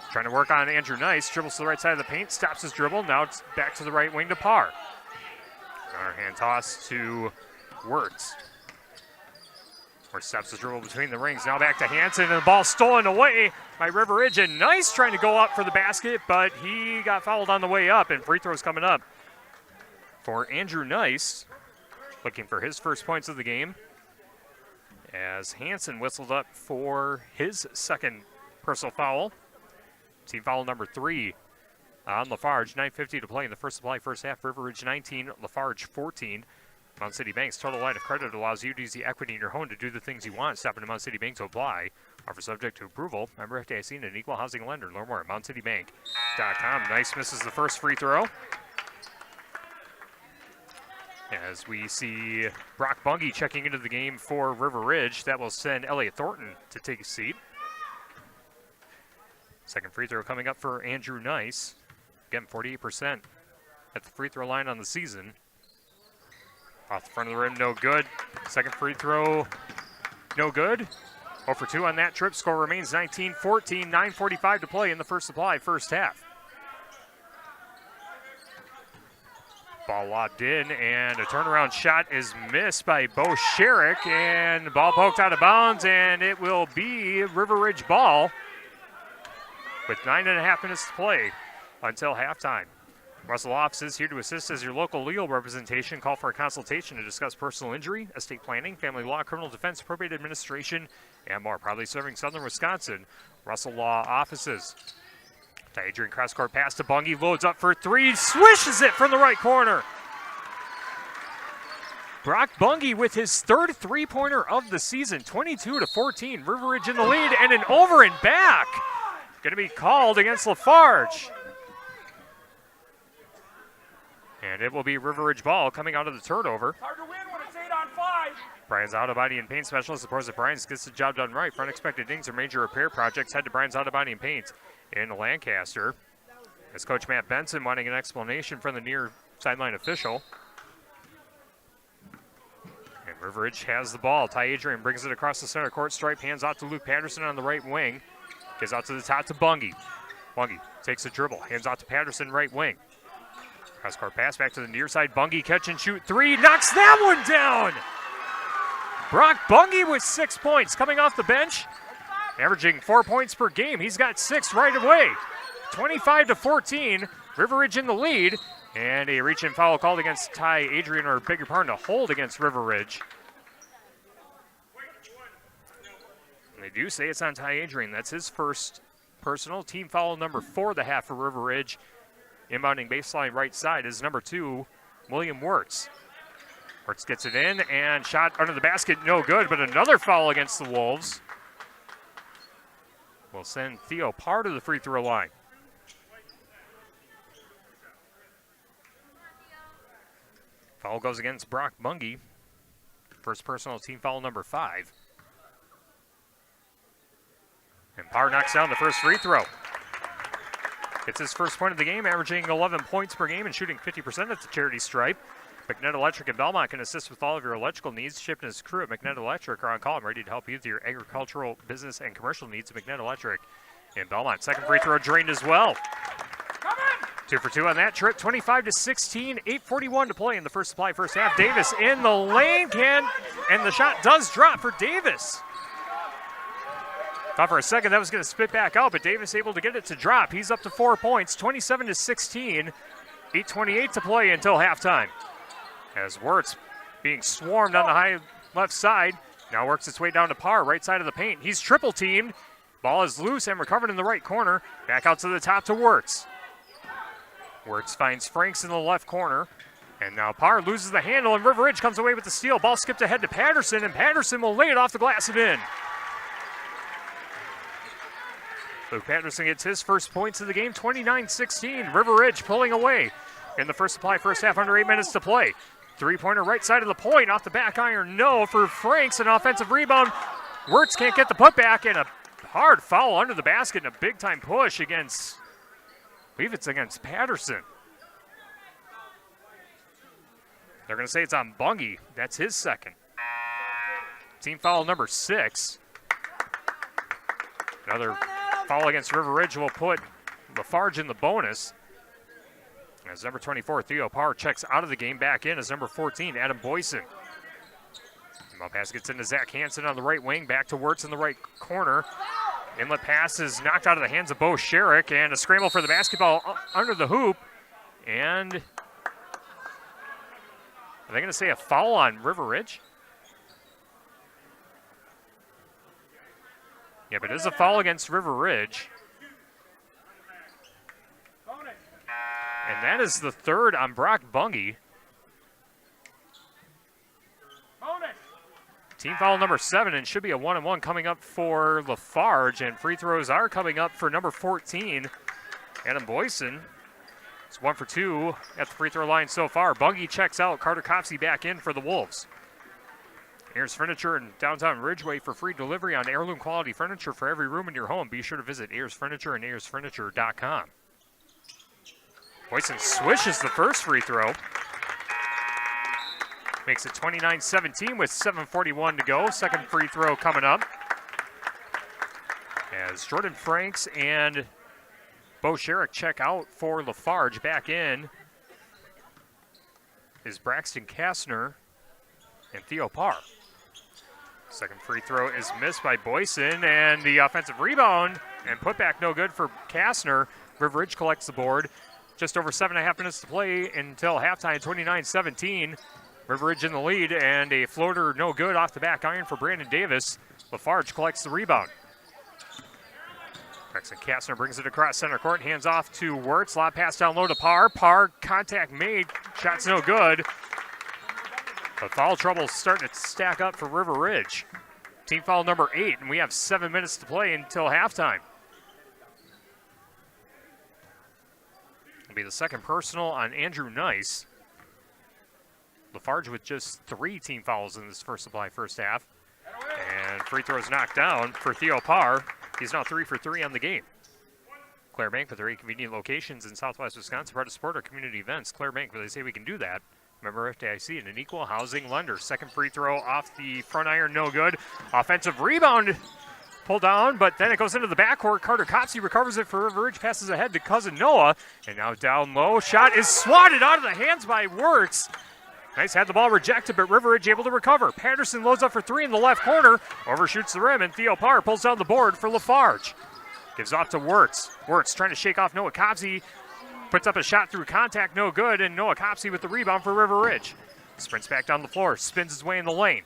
[SPEAKER 3] Trying to work on Andrew Nice. Dribbles to the right side of the paint, stops his dribble. Now it's back to the right wing to Parr. Hand toss to Wirtz. Wirtz stops his dribble between the rings. Now back to Hansen, and the ball stolen away by River Ridge. And Nice trying to go up for the basket, but he got fouled on the way up, and free throws coming up for Andrew Nice. Looking for his first points of the game, as Hansen whistled up for his second personal foul. Team foul number 3 on Lafarge. 9:50 to play in the first supply, first half. River Ridge 19, Lafarge 14. Mount City Bank's total line of credit allows you to use the equity in your home to do the things you want. Stop into Mount City Bank to apply. Offer subject to approval. Member FDIC and an equal housing lender. Learn more at mountcitybank.com. Nice misses the first free throw. As we see Brock Bungie checking into the game for River Ridge, that will send Elliott Thornton to take a seat. Second free throw coming up for Andrew Nice. Again, 48% at the free throw line on the season. Off the front of the rim, no good. Second free throw, no good. 0 for 2 on that trip. Score remains 19-14, 9:45 to play in the first supply, first half. Ball lobbed in, and a turnaround shot is missed by Bo Sherrick, and the ball poked out of bounds, and it will be River Ridge ball with 9.5 minutes to play until halftime. Russell Office is here to assist as your local legal representation. Call for a consultation to discuss personal injury, estate planning, family law, criminal defense, probate administration, and more. Proudly serving Southern Wisconsin. Russell Law Offices. Adrian cross-court pass to Bungie, loads up for three, swishes it from the right corner. Brock Bungie with his third three-pointer of the season, 22-14. River Ridge in the lead, and an over and back. Going to be called against Lafarge. And it will be River Ridge ball coming out of the turnover.
[SPEAKER 18] Hard to win when it's 8-on-5.
[SPEAKER 3] Brian's Auto Body and Paint Specialist supports that Brian gets the job done right. For unexpected dings or major repair projects, head to Brian's Auto Body and Paint in Lancaster. As Coach Matt Benson wanting an explanation from the near sideline official. And River Ridge has the ball. Ty Adrian brings it across the center court stripe, hands out to Luke Patterson on the right wing. Gives out to the top to Bungie. Bungie takes a dribble, hands out to Patterson right wing. Cross-court pass back to the near side. Bungie catch and shoot three, knocks that one down! Brock Bungie with 6 points coming off the bench. Averaging 4 points per game. He's got 6 right away. 25-14. River Ridge in the lead. And a reach-in foul called against Ty Adrian, or beg your pardon, a hold against River Ridge. And they do say it's on Ty Adrian. That's his first personal. Team foul number 4 of the half for River Ridge. Inbounding baseline right side is number 2, William Wirtz. Wirtz gets it in, and shot under the basket, no good, but another foul against the Wolves. Will send Theo Parr to the free throw line. Foul goes against Brock Bungie. First personal, team foul number 5. And Parr knocks down the first free throw. Gets his first point of the game, averaging 11 points per game and shooting 50% at the charity stripe. McNett Electric in Belmont can assist with all of your electrical needs. Chip and his crew at McNett Electric are on call and ready to help you with your agricultural, business, and commercial needs. McNett Electric in Belmont. Second free throw drained as well. 2 for 2 on that trip, 25-16, 8:41 to play in the first supply first half. Davis in the lane, and the shot does drop for Davis. Thought for a second that was going to spit back out, but Davis able to get it to drop. He's up to 4 points, 27-16, 8:28 to play until halftime. As Wirtz being swarmed on the high left side, now works its way down to Parr, right side of the paint. He's triple teamed. Ball is loose and recovered in the right corner. Back out to the top to Wirtz. Wirtz finds Franks in the left corner. And now Parr loses the handle, and River Ridge comes away with the steal. Ball skipped ahead to Patterson, and Patterson will lay it off the glass and in. Luke Patterson gets his first points of the game, 29-16. River Ridge pulling away in the first supply, first half, under 8 minutes to play. Three-pointer right side of the point, off the back iron, no for Franks, an offensive rebound. Wirtz can't get the putback, and a hard foul under the basket, and a big-time push against, I believe it's against Patterson. They're going to say it's on Bungie. That's his second. Team foul number 6. Another foul against River Ridge will put Farge in the bonus. As number 24, Theo Parr, checks out of the game. Back in as number 14, Adam Boyson. Ball pass gets into Zach Hansen on the right wing. Back to Wirtz in the right corner. Inlet pass is knocked out of the hands of Bo Sherrick, and a scramble for the basketball under the hoop. And are they going to say a foul on River Ridge? Yeah, but it is a foul against River Ridge. And that is the third on Brock Bungie. Team foul number 7, and should be a 1-and-1 coming up for Lafarge, and free throws are coming up for number 14, Adam Boyson. It's 1 for 2 at the free throw line so far. Bungie checks out. Carter Copsey back in for the Wolves. Ayers Furniture in downtown Ridgeway for free delivery on heirloom quality furniture for every room in your home. Be sure to visit Ayers Furniture and AyersFurniture.com. Boyson swishes the first free throw. Makes it 29-17 with 7:41 to go. Second free throw coming up. As Jordan Franks and Bo Sherrick check out for Lafarge. Back in is Braxton Kastner and Theo Parr. Second free throw is missed by Boyson, and the offensive rebound and putback no good for Kastner. River Ridge collects the board. Just over 7.5 minutes to play until halftime, 29-17. River Ridge in the lead, and a floater no good off the back iron for Brandon Davis. Lafarge collects the rebound. Braxton Kastner brings it across center court, hands off to Wirtz. Lob pass down low to Parr. Parr, contact made, shot's no good. But foul trouble starting to stack up for River Ridge. Team foul number 8, and we have 7 minutes to play until halftime. It'll be the second personal on Andrew Nice. Lafarge with just 3 team fouls in this first supply first half. And free throws knocked down for Theo Parr. He's now 3 for 3 on the game. Claire Bank with their 8 convenient locations in southwest Wisconsin, proud to support our community events. Claire Bank, where they say we can do that. Member FDIC and an equal housing lender. Second free throw off the front iron, no good. Offensive rebound pulled down, but then it goes into the backcourt. Carter Copsey recovers it for River Ridge, passes ahead to Cousin Noah, and now down low. Shot is swatted out of the hands by Wirtz. Nice had the ball rejected, but River Ridge able to recover. Patterson loads up for 3 in the left corner, overshoots the rim, and Theo Parr pulls down the board for Lafarge. Gives off to Wirtz. Wirtz trying to shake off Noah Copsey. Puts up a shot through contact, no good, and Noah Copsey with the rebound for River Ridge. Sprints back down the floor, spins his way in the lane.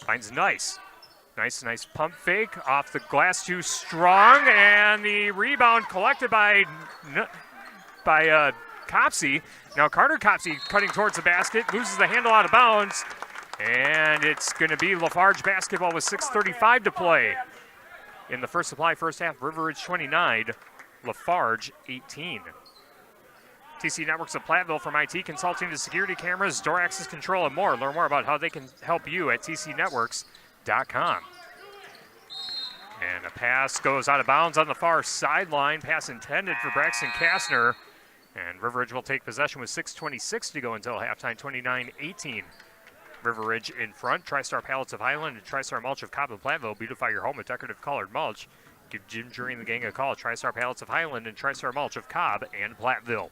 [SPEAKER 3] Finds Nice. Nice pump fake off the glass, too strong, and the rebound collected by Copsey. Now Carter Copsey cutting towards the basket, loses the handle out of bounds, and it's going to be Lafarge basketball with 6:35 to play. In the first supply, first half, River Ridge 29, Lafarge 18. TC Networks of Platteville, from IT consulting to security cameras, door access control, and more. Learn more about how they can help you at tcnetworks.com. And a pass goes out of bounds on the far sideline. Pass intended for Braxton Kastner. And River Ridge will take possession with 6:26 to go until halftime, 29-18. River Ridge in front. TriStar Pallets of Highland and TriStar Mulch of Cobb and Platteville. Beautify your home with decorative colored mulch. Give Jim Jury and the gang a call. TriStar Pallets of Highland and TriStar Mulch of Cobb and Platteville.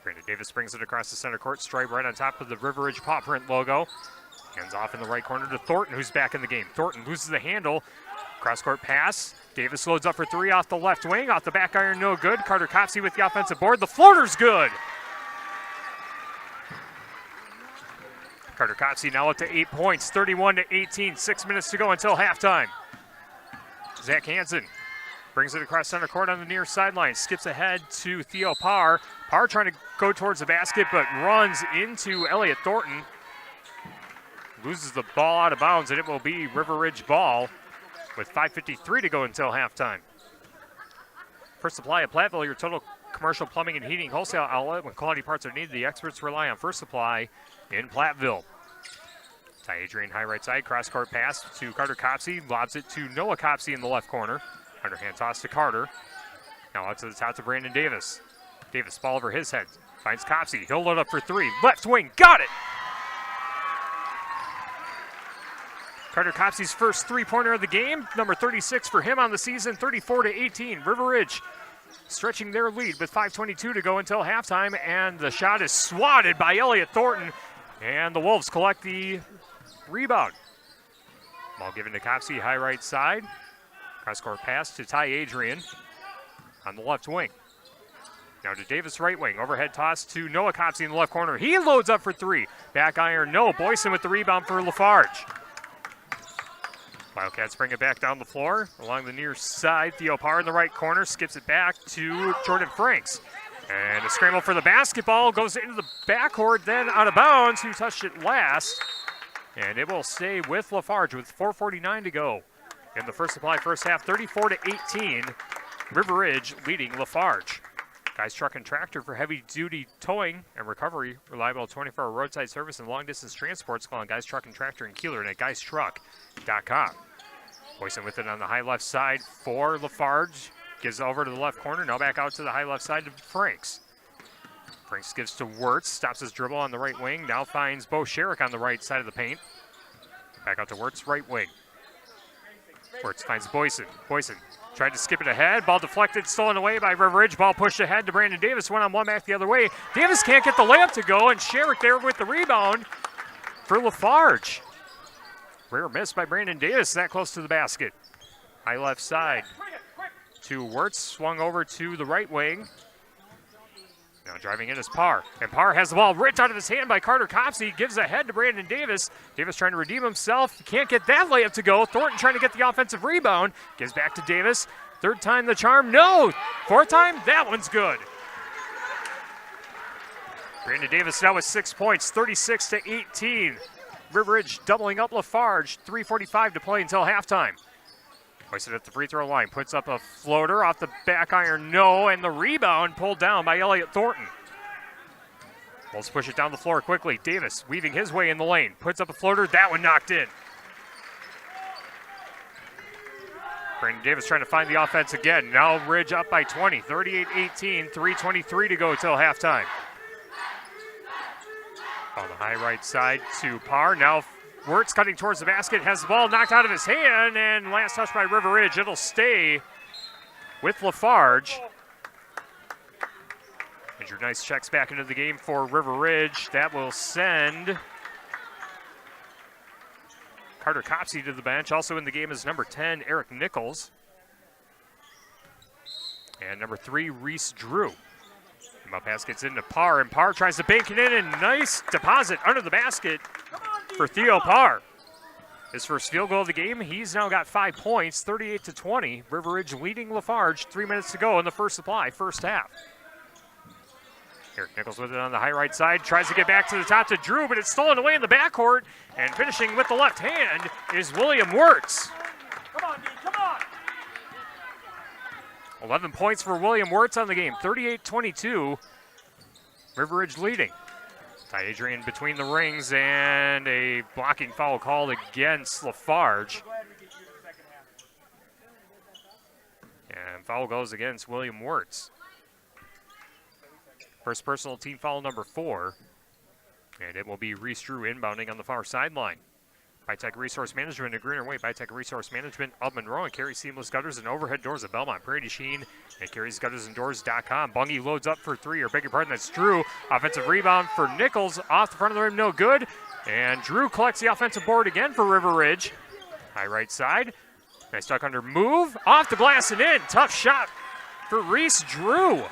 [SPEAKER 3] Brandon Davis brings it across the center court. Stripe right on top of the River Ridge paw print logo. Hands off in the right corner to Thornton, who's back in the game. Thornton loses the handle. Cross-court pass. Davis loads up for three off the left wing. Off the back iron, no good. Carter Copsey with the offensive board. The floater's good. Carter Copsey now up to 8 points, 31-18. 6 minutes to go until halftime. Zach Hansen brings it across center court on the near sideline. Skips ahead to Theo Parr. Parr trying to go towards the basket, but runs into Elliott Thornton. Loses the ball out of bounds, and it will be River Ridge ball with 5:53 to go until halftime. First Supply of Platteville, your total commercial plumbing and heating wholesale outlet. When quality parts are needed, the experts rely on First Supply in Platteville. Ty Adrian high right side, cross-court pass to Carter Copsey. Lobs it to Noah Copsey in the left corner. Underhand toss to Carter. Now out to the top to Brandon Davis. Davis ball over his head. Finds Copsey. He'll load up for three. Left wing. Got it! Carter Copsey's first three-pointer of the game. Number 36 for him on the season. 34-18. River Ridge stretching their lead with 5:22 to go until halftime. And the shot is swatted by Elliott Thornton. And the Wolves collect the rebound. Ball given to Copsey, high right side. Cross-court pass to Ty Adrian on the left wing. Now to Davis, right wing. Overhead toss to Noah Copsey in the left corner. He loads up for three. Back iron, no. Boyson with the rebound for Lafarge. Wildcats bring it back down the floor. Along the near side, Theo Parr in the right corner. Skips it back to Jordan Franks. And a scramble for the basketball. Goes into the backcourt, then out of bounds. Who touched it last? And it will stay with Lafarge with 4:49 to go. In the First Supply first half, 34-18. River Ridge leading Lafarge. Guys Truck and Tractor for heavy-duty towing and recovery. Reliable 24-hour roadside service and long-distance transports. Call on Guys Truck and Tractor in Kieler and at guystruck.com. Boyson with it on the high left side for Lafarge. Gives it over to the left corner. Now back out to the high left side to Franks. Franks gives to Wirtz. Stops his dribble on the right wing. Now finds Bo Sherrick on the right side of the paint. Back out to Wirtz, right wing. Wirtz finds Boyson. Boyson tried to skip it ahead. Ball deflected, stolen away by River Ridge. Ball pushed ahead to Brandon Davis. One-on-one back the other way. Davis can't get the layup to go, and Sherrick there with the rebound for Lafarge. Rare miss by Brandon Davis, that close to the basket. High left side to Wirtz, swung over to the right wing. Now driving in is Parr, and Parr has the ball ripped out of his hand by Carter Copsey. Gives ahead to Brandon Davis. Davis trying to redeem himself. Can't get that layup to go. Thornton trying to get the offensive rebound. Gives back to Davis. Third time the charm. No. Fourth time. That one's good. Brandon Davis now with 6 points, 36-18. River Ridge doubling up Lafarge. 3:45 to play until halftime. Hoisted at the free throw line, puts up a floater off the back iron, no, and the rebound pulled down by Elliott Thornton. Wolves push it down the floor quickly. Davis weaving his way in the lane, puts up a floater, that one knocked in. Brandon Davis trying to find the offense again. Now Ridge up by 20, 38-18, 3:23 to go till halftime. On the high right side to Parr, now Wirtz cutting towards the basket, has the ball knocked out of his hand, and last touch by River Ridge. It'll stay with Lafarge. Andrew Nice checks back into the game for River Ridge. That will send Carter Copsey to the bench. Also in the game is number 10, Eric Nichols. And number 3, Reese Drew. Inbound pass gets into Parr, and Parr tries to bank it in, and nice deposit under the basket for Theo Parr. His first field goal of the game. He's now got 5 points, 38-20. River Ridge leading Lafarge. 3 minutes to go in the First Supply, first half. Eric Nichols with it on the high right side. Tries to get back to the top to Drew, but it's stolen away in the backcourt. And finishing with the left hand is William Wirtz.
[SPEAKER 18] Come on, D, come on.
[SPEAKER 3] 11 points for William Wirtz on the game. 38-22. River Ridge leading. Ty Adrian between the rings, and a blocking foul called against Lafarge. And foul goes against William Wirtz. First personal team foul number 4. And it will be Reese Drew inbounding on the far sideline. Bytech Resource Management of Greener Way, Bytech Resource Management of Monroe, and Carey Seamless Gutters and Overhead Doors of Belmont. Brady Sheen and Carey's GuttersandDoors.com. Bungie loads up for three, or beg your pardon, that's Drew. Offensive rebound for Nichols, off the front of the rim, no good. And Drew collects the offensive board again for River Ridge. High right side. Nice duck under move, off the glass and in. Tough shot for Reese Drew.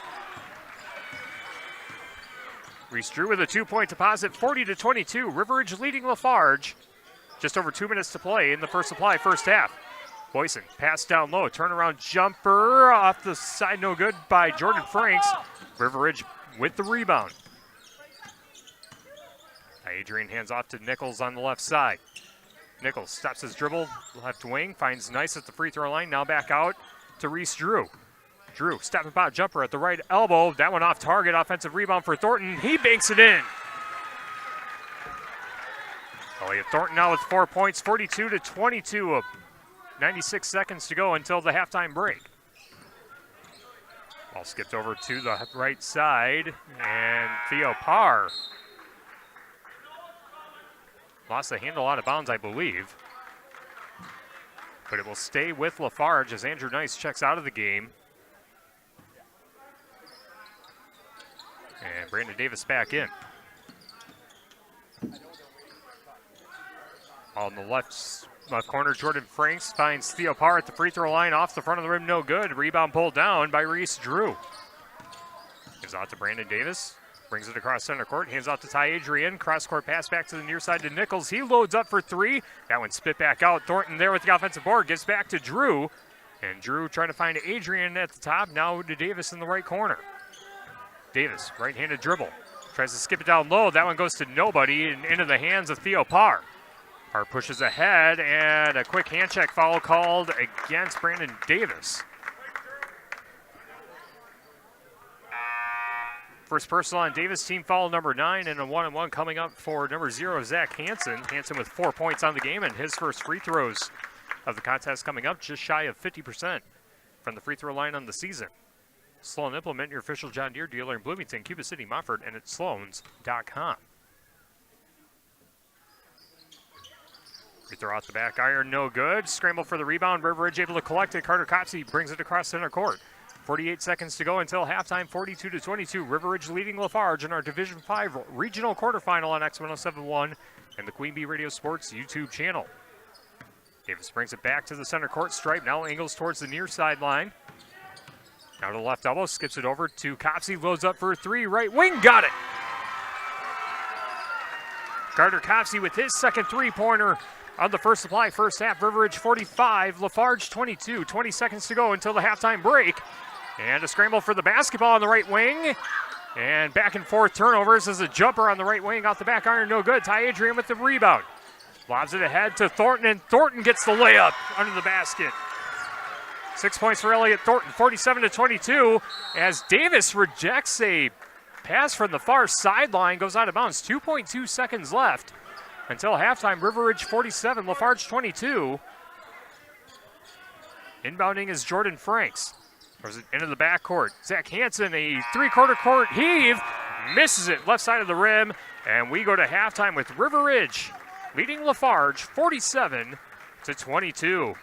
[SPEAKER 3] Reese Drew with a 2-point deposit, 40-22. River Ridge leading Lafarge. Just over 2 minutes to play in the first supply, first half. Boyson, pass down low, turnaround jumper off the side, no good by Jordan Franks. River Ridge with the rebound. Adrian hands off to Nichols on the left side. Nichols stops his dribble, left wing, finds Nice at the free throw line, now back out to Reese Drew. Drew, step and pop jumper at the right elbow. That one off target, offensive rebound for Thornton. He banks it in. Elliot Thornton now with 4 points, 42-22. 96 seconds to go until the halftime break. Ball skipped over to the right side, and Theo Parr lost the handle out of bounds, I believe. But it will stay with Lafarge as Andrew Nice checks out of the game. And Brandon Davis back in. On the left corner, Jordan Franks finds Theo Parr at the free throw line, off the front of the rim, no good. Rebound pulled down by Reese Drew. Gives out to Brandon Davis, brings it across center court, hands out to Ty Adrian. Cross court pass back to the near side to Nichols. He loads up for three. That one spit back out. Thornton there with the offensive board, gives back to Drew. And Drew trying to find Adrian at the top, now to Davis in the right corner. Davis, right-handed dribble, tries to skip it down low. That one goes to nobody and into the hands of Theo Parr. Parr pushes ahead, and a quick hand check foul called against Brandon Davis. First personal on Davis, team foul number 9, and a 1-on-1 coming up for number 0, Zach Hansen. Hansen with 4 points on the game, and his first free throws of the contest coming up, just shy of 50% from the free throw line on the season. Sloan Implement, your official John Deere dealer in Bloomington, Cuba City, Montford, and at sloans.com. Free throw out the back iron, no good. Scramble for the rebound. River Ridge able to collect it. Carter Copsey brings it across center court. 48 seconds to go until halftime, 42-22. River Ridge leading Lafarge in our Division 5 regional quarterfinal on X1071 and the Queen Bee Radio Sports YouTube channel. Davis brings it back to the center court stripe. Now angles towards the near sideline. Now to the left elbow, skips it over to Copsey, loads up for a three, right wing, got it! Carter Copsey with his second three-pointer on the first supply, first half. River Ridge 45, Lafarge 22. 20 seconds to go until the halftime break. And a scramble for the basketball on the right wing. And back and forth turnovers as a jumper on the right wing off the back iron, no good. Ty Adrian with the rebound. Lobs it ahead to Thornton, and Thornton gets the layup under the basket. 6 points for Elliot Thornton, 47-22, as Davis rejects a pass from the far sideline, goes out of bounds. 2.2 seconds left until halftime. River Ridge 47, Lafarge 22. Inbounding is Jordan Franks. Throws it into the backcourt. Zach Hansen, a three-quarter court heave, misses it left side of the rim, and we go to halftime with River Ridge leading Lafarge 47-22.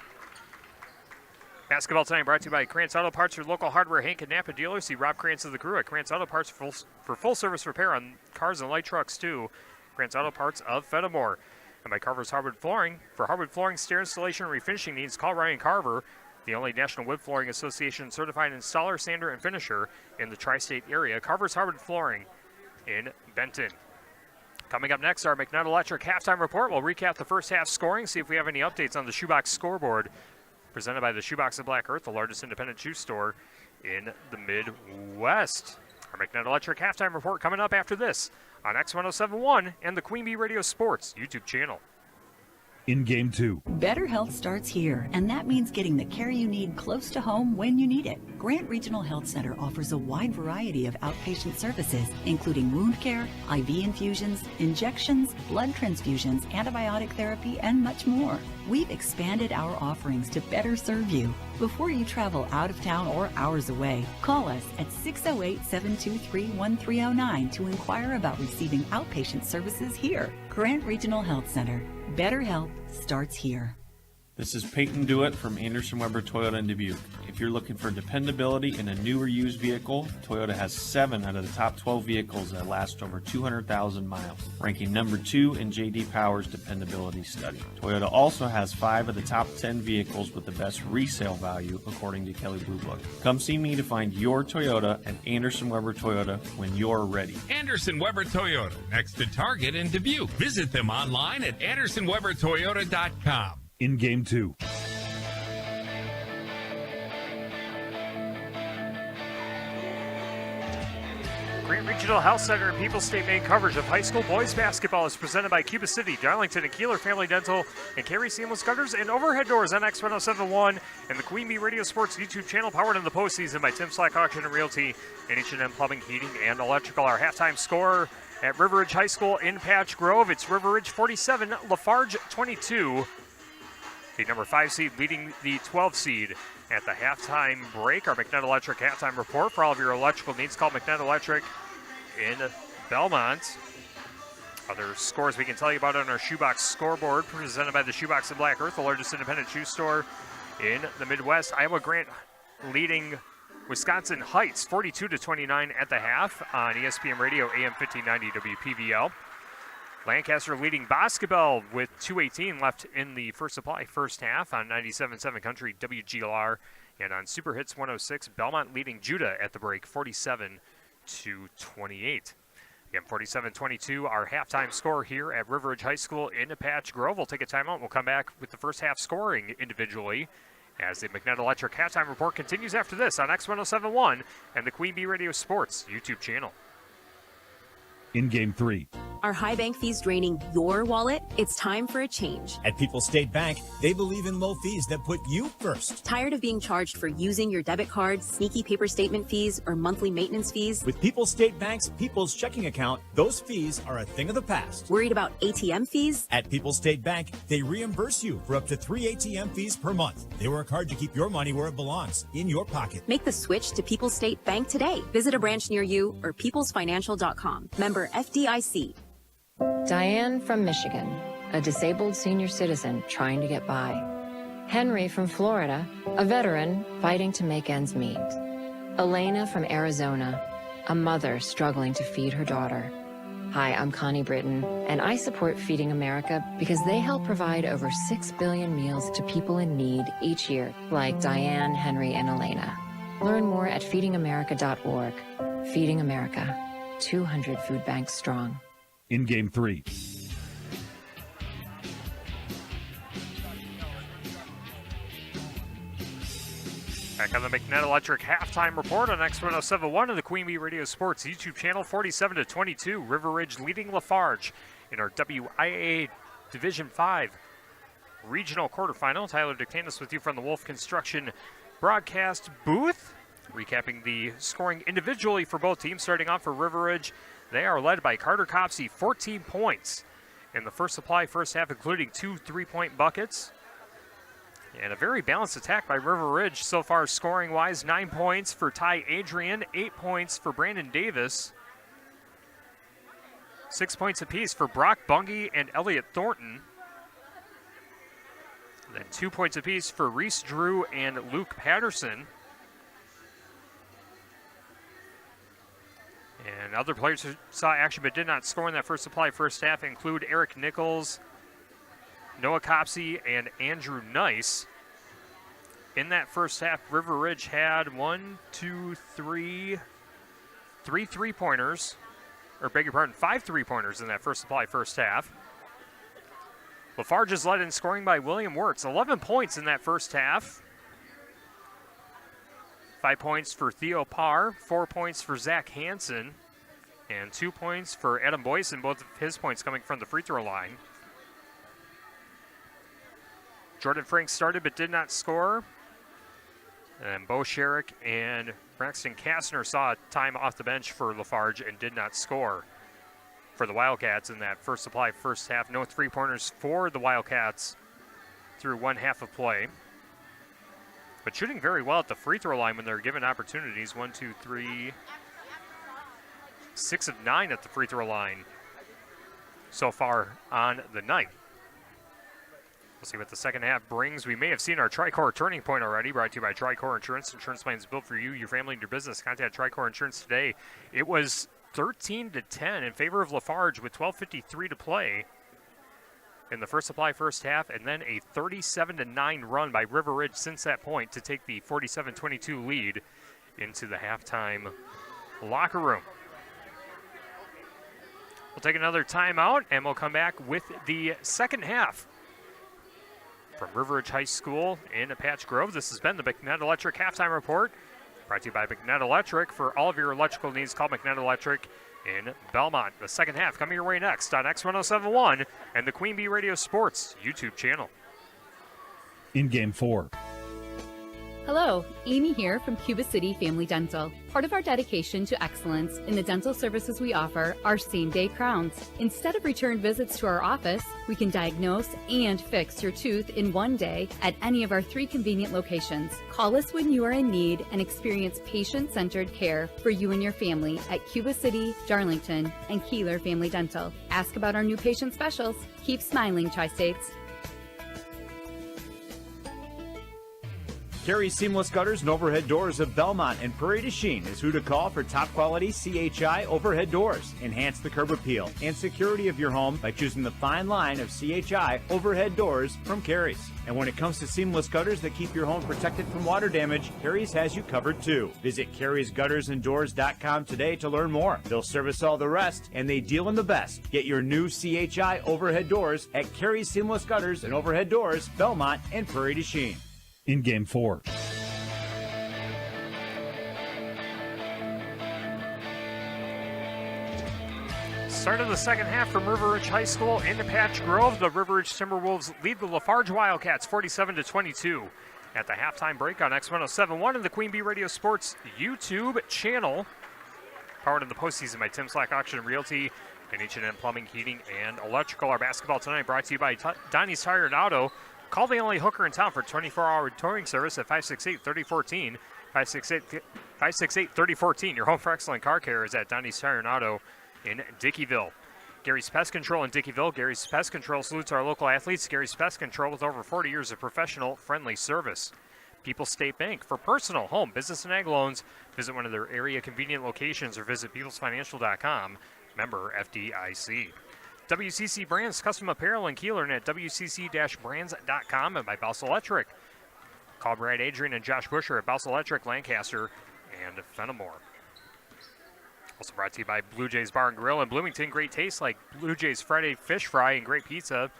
[SPEAKER 3] Basketball tonight brought to you by Krantz Auto Parts, your local hardware Hank and Napa dealer. See Rob Krantz of the crew at Krantz Auto Parts for full service repair on cars and light trucks too. Krantz Auto Parts of Fenimore. And by Carver's Hardwood Flooring. For hardwood flooring, stair installation, and refinishing needs, call Ryan Carver, the only National Wood Flooring Association certified installer, sander, and finisher in the tri-state area. Carver's Hardwood Flooring in Benton. Coming up next, our McNutt Electric halftime report. We'll recap the first half scoring, see if we have any updates on the Shoebox scoreboard. Presented by the Shoebox of Black Earth, the largest independent shoe store in the Midwest. Our McNutt Electric halftime report coming up after this on X1071 and the Queen Bee Radio Sports YouTube channel.
[SPEAKER 16] In Game 2.
[SPEAKER 19] Better health starts here, and that means getting the care you need close to home when you need it. Grant Regional Health Center offers a wide variety of outpatient services, including wound care, IV infusions, injections, blood transfusions, antibiotic therapy, and much more. We've expanded our offerings to better serve you. Before you travel out of town or hours away, call us at 608-723-1309 to inquire about receiving outpatient services here. Grant Regional Health Center. Better help starts here.
[SPEAKER 20] This is Peyton Dewitt from Anderson Weber Toyota in Dubuque. If you're looking for dependability in a new or used vehicle, Toyota has 7 out of the top 12 vehicles that last over 200,000 miles, ranking number 2 in J.D. Power's dependability study. Toyota also has 5 of the top 10 vehicles with the best resale value, according to Kelley Blue Book. Come see me to find your Toyota at Anderson Weber Toyota when you're ready.
[SPEAKER 1] Anderson Weber Toyota, next to Target in Dubuque. Visit them online at AndersonWeberToyota.com.
[SPEAKER 16] In Game 2.
[SPEAKER 3] Green Regional Health Center and People's State Bank coverage of high school boys basketball is presented by Cuba City, Darlington, and Kieler Family Dental, and Carey Seamless Gutters and Overhead Doors on X1071 and the Queen Bee Radio Sports YouTube channel, powered in the postseason by Tim Slack Auction and Realty and H&M Plumbing, Heating, and Electrical. Our halftime score at River Ridge High School in Patch Grove, it's River Ridge 47, Lafarge 22. The number 5 seed leading the 12 seed at the halftime break. Our McNutt Electric halftime report. For all of your electrical needs, call McNutt Electric in Belmont. Other scores we can tell you about on our Shoebox scoreboard, presented by the Shoebox in Black Earth, the largest independent shoe store in the Midwest. Iowa Grant leading Wisconsin Heights 42-29 at the half on ESPN Radio AM 1590 WPVL. Lancaster leading basketball with 2:18 left in the first supply first half on 97.7 Country WGLR, and on Super Hits 106, Belmont leading Judah at the break 47-28. Again, 47-22, our halftime score here at River Ridge High School in Patch Grove. We'll take a timeout and we'll come back with the first half scoring individually as the McNutt Electric halftime report continues after this on X1071 and the Queen Bee Radio Sports YouTube channel.
[SPEAKER 16] In Game 3.
[SPEAKER 21] Are high bank fees draining your wallet? It's time for a change.
[SPEAKER 6] At People's State Bank, they believe in low fees that put you first.
[SPEAKER 21] Tired of being charged for using your debit card, sneaky paper statement fees, or monthly maintenance fees?
[SPEAKER 6] With People's State Bank's People's Checking Account, those fees are a thing of the past.
[SPEAKER 21] Worried about ATM fees?
[SPEAKER 6] At People's State Bank, they reimburse you for up to 3 ATM fees per month. They work hard to keep your money where it belongs, in your pocket.
[SPEAKER 21] Make the switch to People's State Bank today. Visit a branch near you or peoplesfinancial.com. Member FDIC.
[SPEAKER 22] Diane from Michigan, a disabled senior citizen trying to get by. Henry from Florida, a veteran fighting to make ends meet. Elena from Arizona, a mother struggling to feed her daughter. Hi, I'm Connie Britton, and I support Feeding America because they help provide over 6 billion meals to people in need each year, like Diane, Henry, and Elena. Learn more at feedingamerica.org. Feeding America, 200 food banks strong.
[SPEAKER 16] In Game 3.
[SPEAKER 3] Back on the McNutt Electric halftime report on X1071 and the Queen Bee Radio Sports YouTube channel, 47-22. River Ridge leading Lafarge in our WIAA Division 5 regional quarterfinal. Tyler Dictanis with you from the Wolf Construction broadcast booth. Recapping the scoring individually for both teams, starting off for River Ridge. They are led by Carter Copsey, 14 points in the first supply, first half, including 2 3-point buckets. And a very balanced attack by River Ridge so far, scoring-wise. 9 points for Ty Adrian, 8 points for Brandon Davis, 6 points apiece for Brock Bungie and Elliott Thornton. Then 2 points apiece for Reese Drew and Luke Patterson. And other players who saw action but did not score in that first supply first half include Eric Nichols, Noah Copsey, and Andrew Nice. In that first half, River Ridge had 3 3-pointers, or beg your pardon, 5 3-pointers in that first supply first half. Lafarge is led in scoring by William Wirtz, 11 points in that first half. 5 points for Theo Parr, 4 points for Zach Hansen, and 2 points for Adam Boyson, both of his points coming from the free throw line. Jordan Frank started but did not score. And Bo Sherrick and Braxton Kastner saw time off the bench for Lafarge and did not score for the Wildcats in that first supply first half. No 3-pointers for the Wildcats through one half of play. But shooting very well at the free throw line when they're given opportunities. 1, 2, 3, 6 of 9 at the free throw line so far on the night. We'll see what the second half brings. We may have seen our Tricor turning point already, brought to you by Tricor Insurance. Insurance plans built for you, your family, and your business. Contact Tricor Insurance today. It was 13-10 in favor of Lafarge with 12:53 to play in the first supply first half, and then a 37-9 run by River Ridge since that point to take the 47-22 lead into the halftime locker room. We'll take another timeout, and we'll come back with the second half from River Ridge High School in Patch Grove. This has been the McNett Electric Halftime Report, brought to you by McNett Electric. For all of your electrical needs, call McNett Electric in Belmont. The second half coming your way next on X1071 and the Queen Bee Radio Sports YouTube channel.
[SPEAKER 16] In Game 4.
[SPEAKER 5] Hello, Amy here from Cuba City Family Dental. Part of our dedication to excellence in the dental services we offer are same-day crowns. Instead of return visits to our office, we can diagnose and fix your tooth in one day at any of our 3 convenient locations. Call us when you are in need and experience patient-centered care for you and your family at Cuba City, Darlington, and Kieler Family Dental. Ask about our new patient specials. Keep smiling, Tri-States.
[SPEAKER 6] Carey's Seamless Gutters and Overhead Doors of Belmont and Prairie du Chien is who to call for top quality CHI overhead doors. Enhance the curb appeal and security of your home by choosing the fine line of CHI overhead doors from Carey's. And when it comes to seamless gutters that keep your home protected from water damage, Carey's has you covered too. Visit Carey'sGuttersandDoors.com today to learn more. They'll service all the rest, and they deal in the best. Get your new CHI overhead doors at Carey's Seamless Gutters and Overhead Doors, Belmont and Prairie du Chien.
[SPEAKER 16] In Game 4.
[SPEAKER 3] Start of the second half from River Ridge High School into Patch Grove. The River Ridge Timberwolves lead the Lafarge Wildcats 47-22 at the halftime break on X1071 and the Queen Bee Radio Sports YouTube channel. Powered in the postseason by Tim Slack Auction and Realty and H&M Plumbing, Heating, and Electrical. Our basketball tonight brought to you by Donnie's Tire and Auto. Call the only hooker in town for 24-hour towing service at 568-3014. 568-3014. Your home for excellent car care is at Donnie's Tire and Auto in Dickeyville. Gary's Pest Control in Dickeyville. Gary's Pest Control salutes our local athletes. Gary's Pest Control with over 40 years of professional, friendly service. People's State Bank. For personal, home, business, and ag loans, visit one of their area convenient locations or visit peoplesfinancial.com. Member FDIC. WCC Brands Custom Apparel in Kieler and at WCC-brands.com and by Bouse Electric. Call Brad Adrian and Josh Busher at Bouse Electric, Lancaster, and Fenimore. Also brought to you by Blue Jays Bar and Grill in Bloomington. Great taste like Blue Jays Friday Fish Fry and great pizza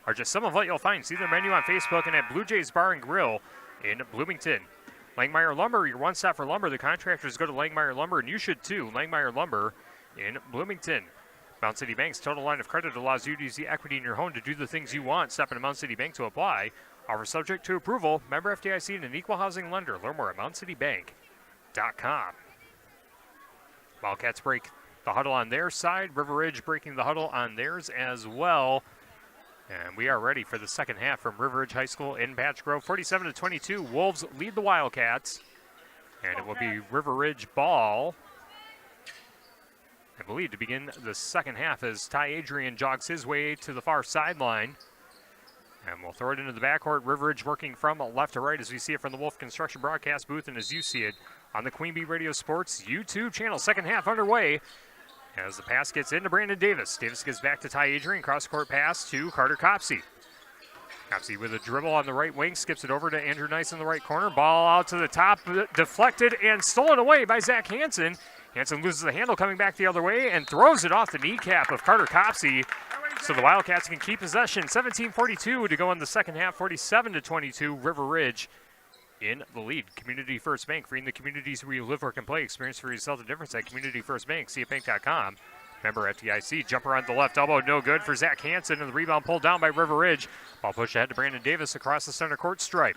[SPEAKER 3] are just some of what you'll find. See their menu on Facebook and at Blue Jays Bar and Grill in Bloomington. Langmeyer Lumber, your one-stop for lumber. The contractors go to Langmeyer Lumber, and you should too. Langmeyer Lumber in Bloomington. Mount City Bank's total line of credit allows you to use the equity in your home to do the things you want. Step into Mount City Bank to apply. Offer subject to approval. Member FDIC and an equal housing lender. Learn more at mountcitybank.com. Wildcats break the huddle on their side. River Ridge breaking the huddle on theirs as well. And we are ready for the second half from River Ridge High School in Patch Grove. 47-22. Wolves lead the Wildcats. And it will be River Ridge ball, I believe, to begin the second half as Ty Adrian jogs his way to the far sideline. And we'll throw it into the backcourt. River Ridge working from left to right as we see it from the Wolf Construction broadcast booth and as you see it on the Queen Bee Radio Sports YouTube channel. Second half underway as the pass gets into Brandon Davis. Davis gives back to Ty Adrian. Cross-court pass to Carter Copsey. Copsey with a dribble on the right wing. Skips it over to Andrew Nice in the right corner. Ball out to the top. Deflected and stolen away by Zach Hansen. Hansen loses the handle coming back the other way and throws it off the kneecap of Carter Copsey. So the Wildcats can keep possession. 17:42 to go in the second half. 47-22. River Ridge in the lead. Community First Bank, freeing the communities where you live, work, and play. Experience for yourself the difference at Community First Bank. CFBank.com. Member FDIC. Jumper on the left elbow. No good for Zach Hansen. And the rebound pulled down by River Ridge. Ball pushed ahead to Brandon Davis across the center court stripe.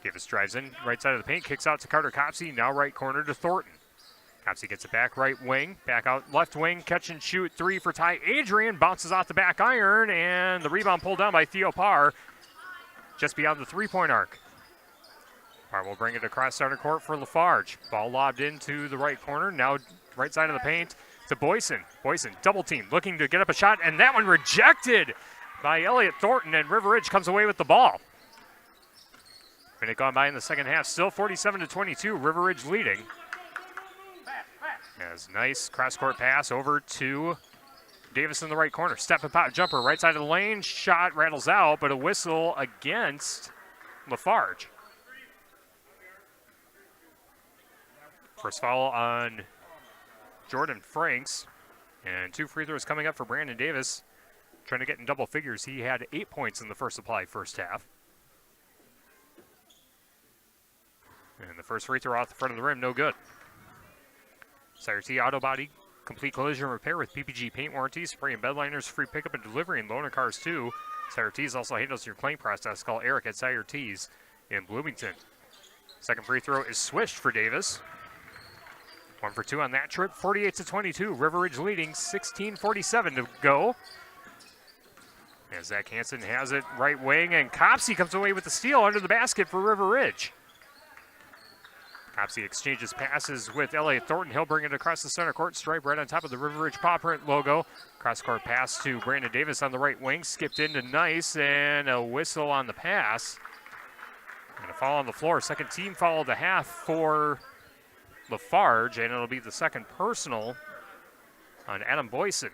[SPEAKER 3] Davis drives in. Right side of the paint. Kicks out to Carter Copsey. Now right corner to Thornton. Copsey gets it back right wing, back out left wing, catch and shoot three for Ty Adrian, bounces off the back iron, and the rebound pulled down by Theo Parr just beyond the three-point arc. Parr will bring it across center court for Lafarge. Ball lobbed into the right corner, now right side of the paint to Boyson. Boyson, double team, looking to get up a shot, and that one rejected by Elliott Thornton, and River Ridge comes away with the ball. Minute gone by in the second half, still 47-22, River Ridge leading. As nice cross-court pass over to Davis in the right corner. Step and pop jumper, right side of the lane. Shot rattles out, but a whistle against Lafarge. First foul on Jordan Franks. And 2 free throws coming up for Brandon Davis. Trying to get in double figures. He had 8 points in the first supply first half. And the first free throw off the front of the rim, no good. Sire T Auto Body, complete collision repair with PPG paint warranties, spray and bed liners, free pickup and delivery, and loaner cars too. Sire T's also handles your claim process. Call Eric at Sire T's in Bloomington. Second free throw is swished for Davis. 1 for 2 on that trip, 48-22. River Ridge leading, 16:47 to go. As Zach Hansen has it right wing, and Copsey comes away with the steal under the basket for River Ridge. Copsey exchanges passes with Elliott Thornton. He'll bring it across the center court stripe right on top of the River Ridge paw print logo. Cross-court pass to Brandon Davis on the right wing. Skipped into Nice, and a whistle on the pass. And a foul on the floor. Second team foul of the half for Lafarge, and it'll be the second personal on Adam Boyson.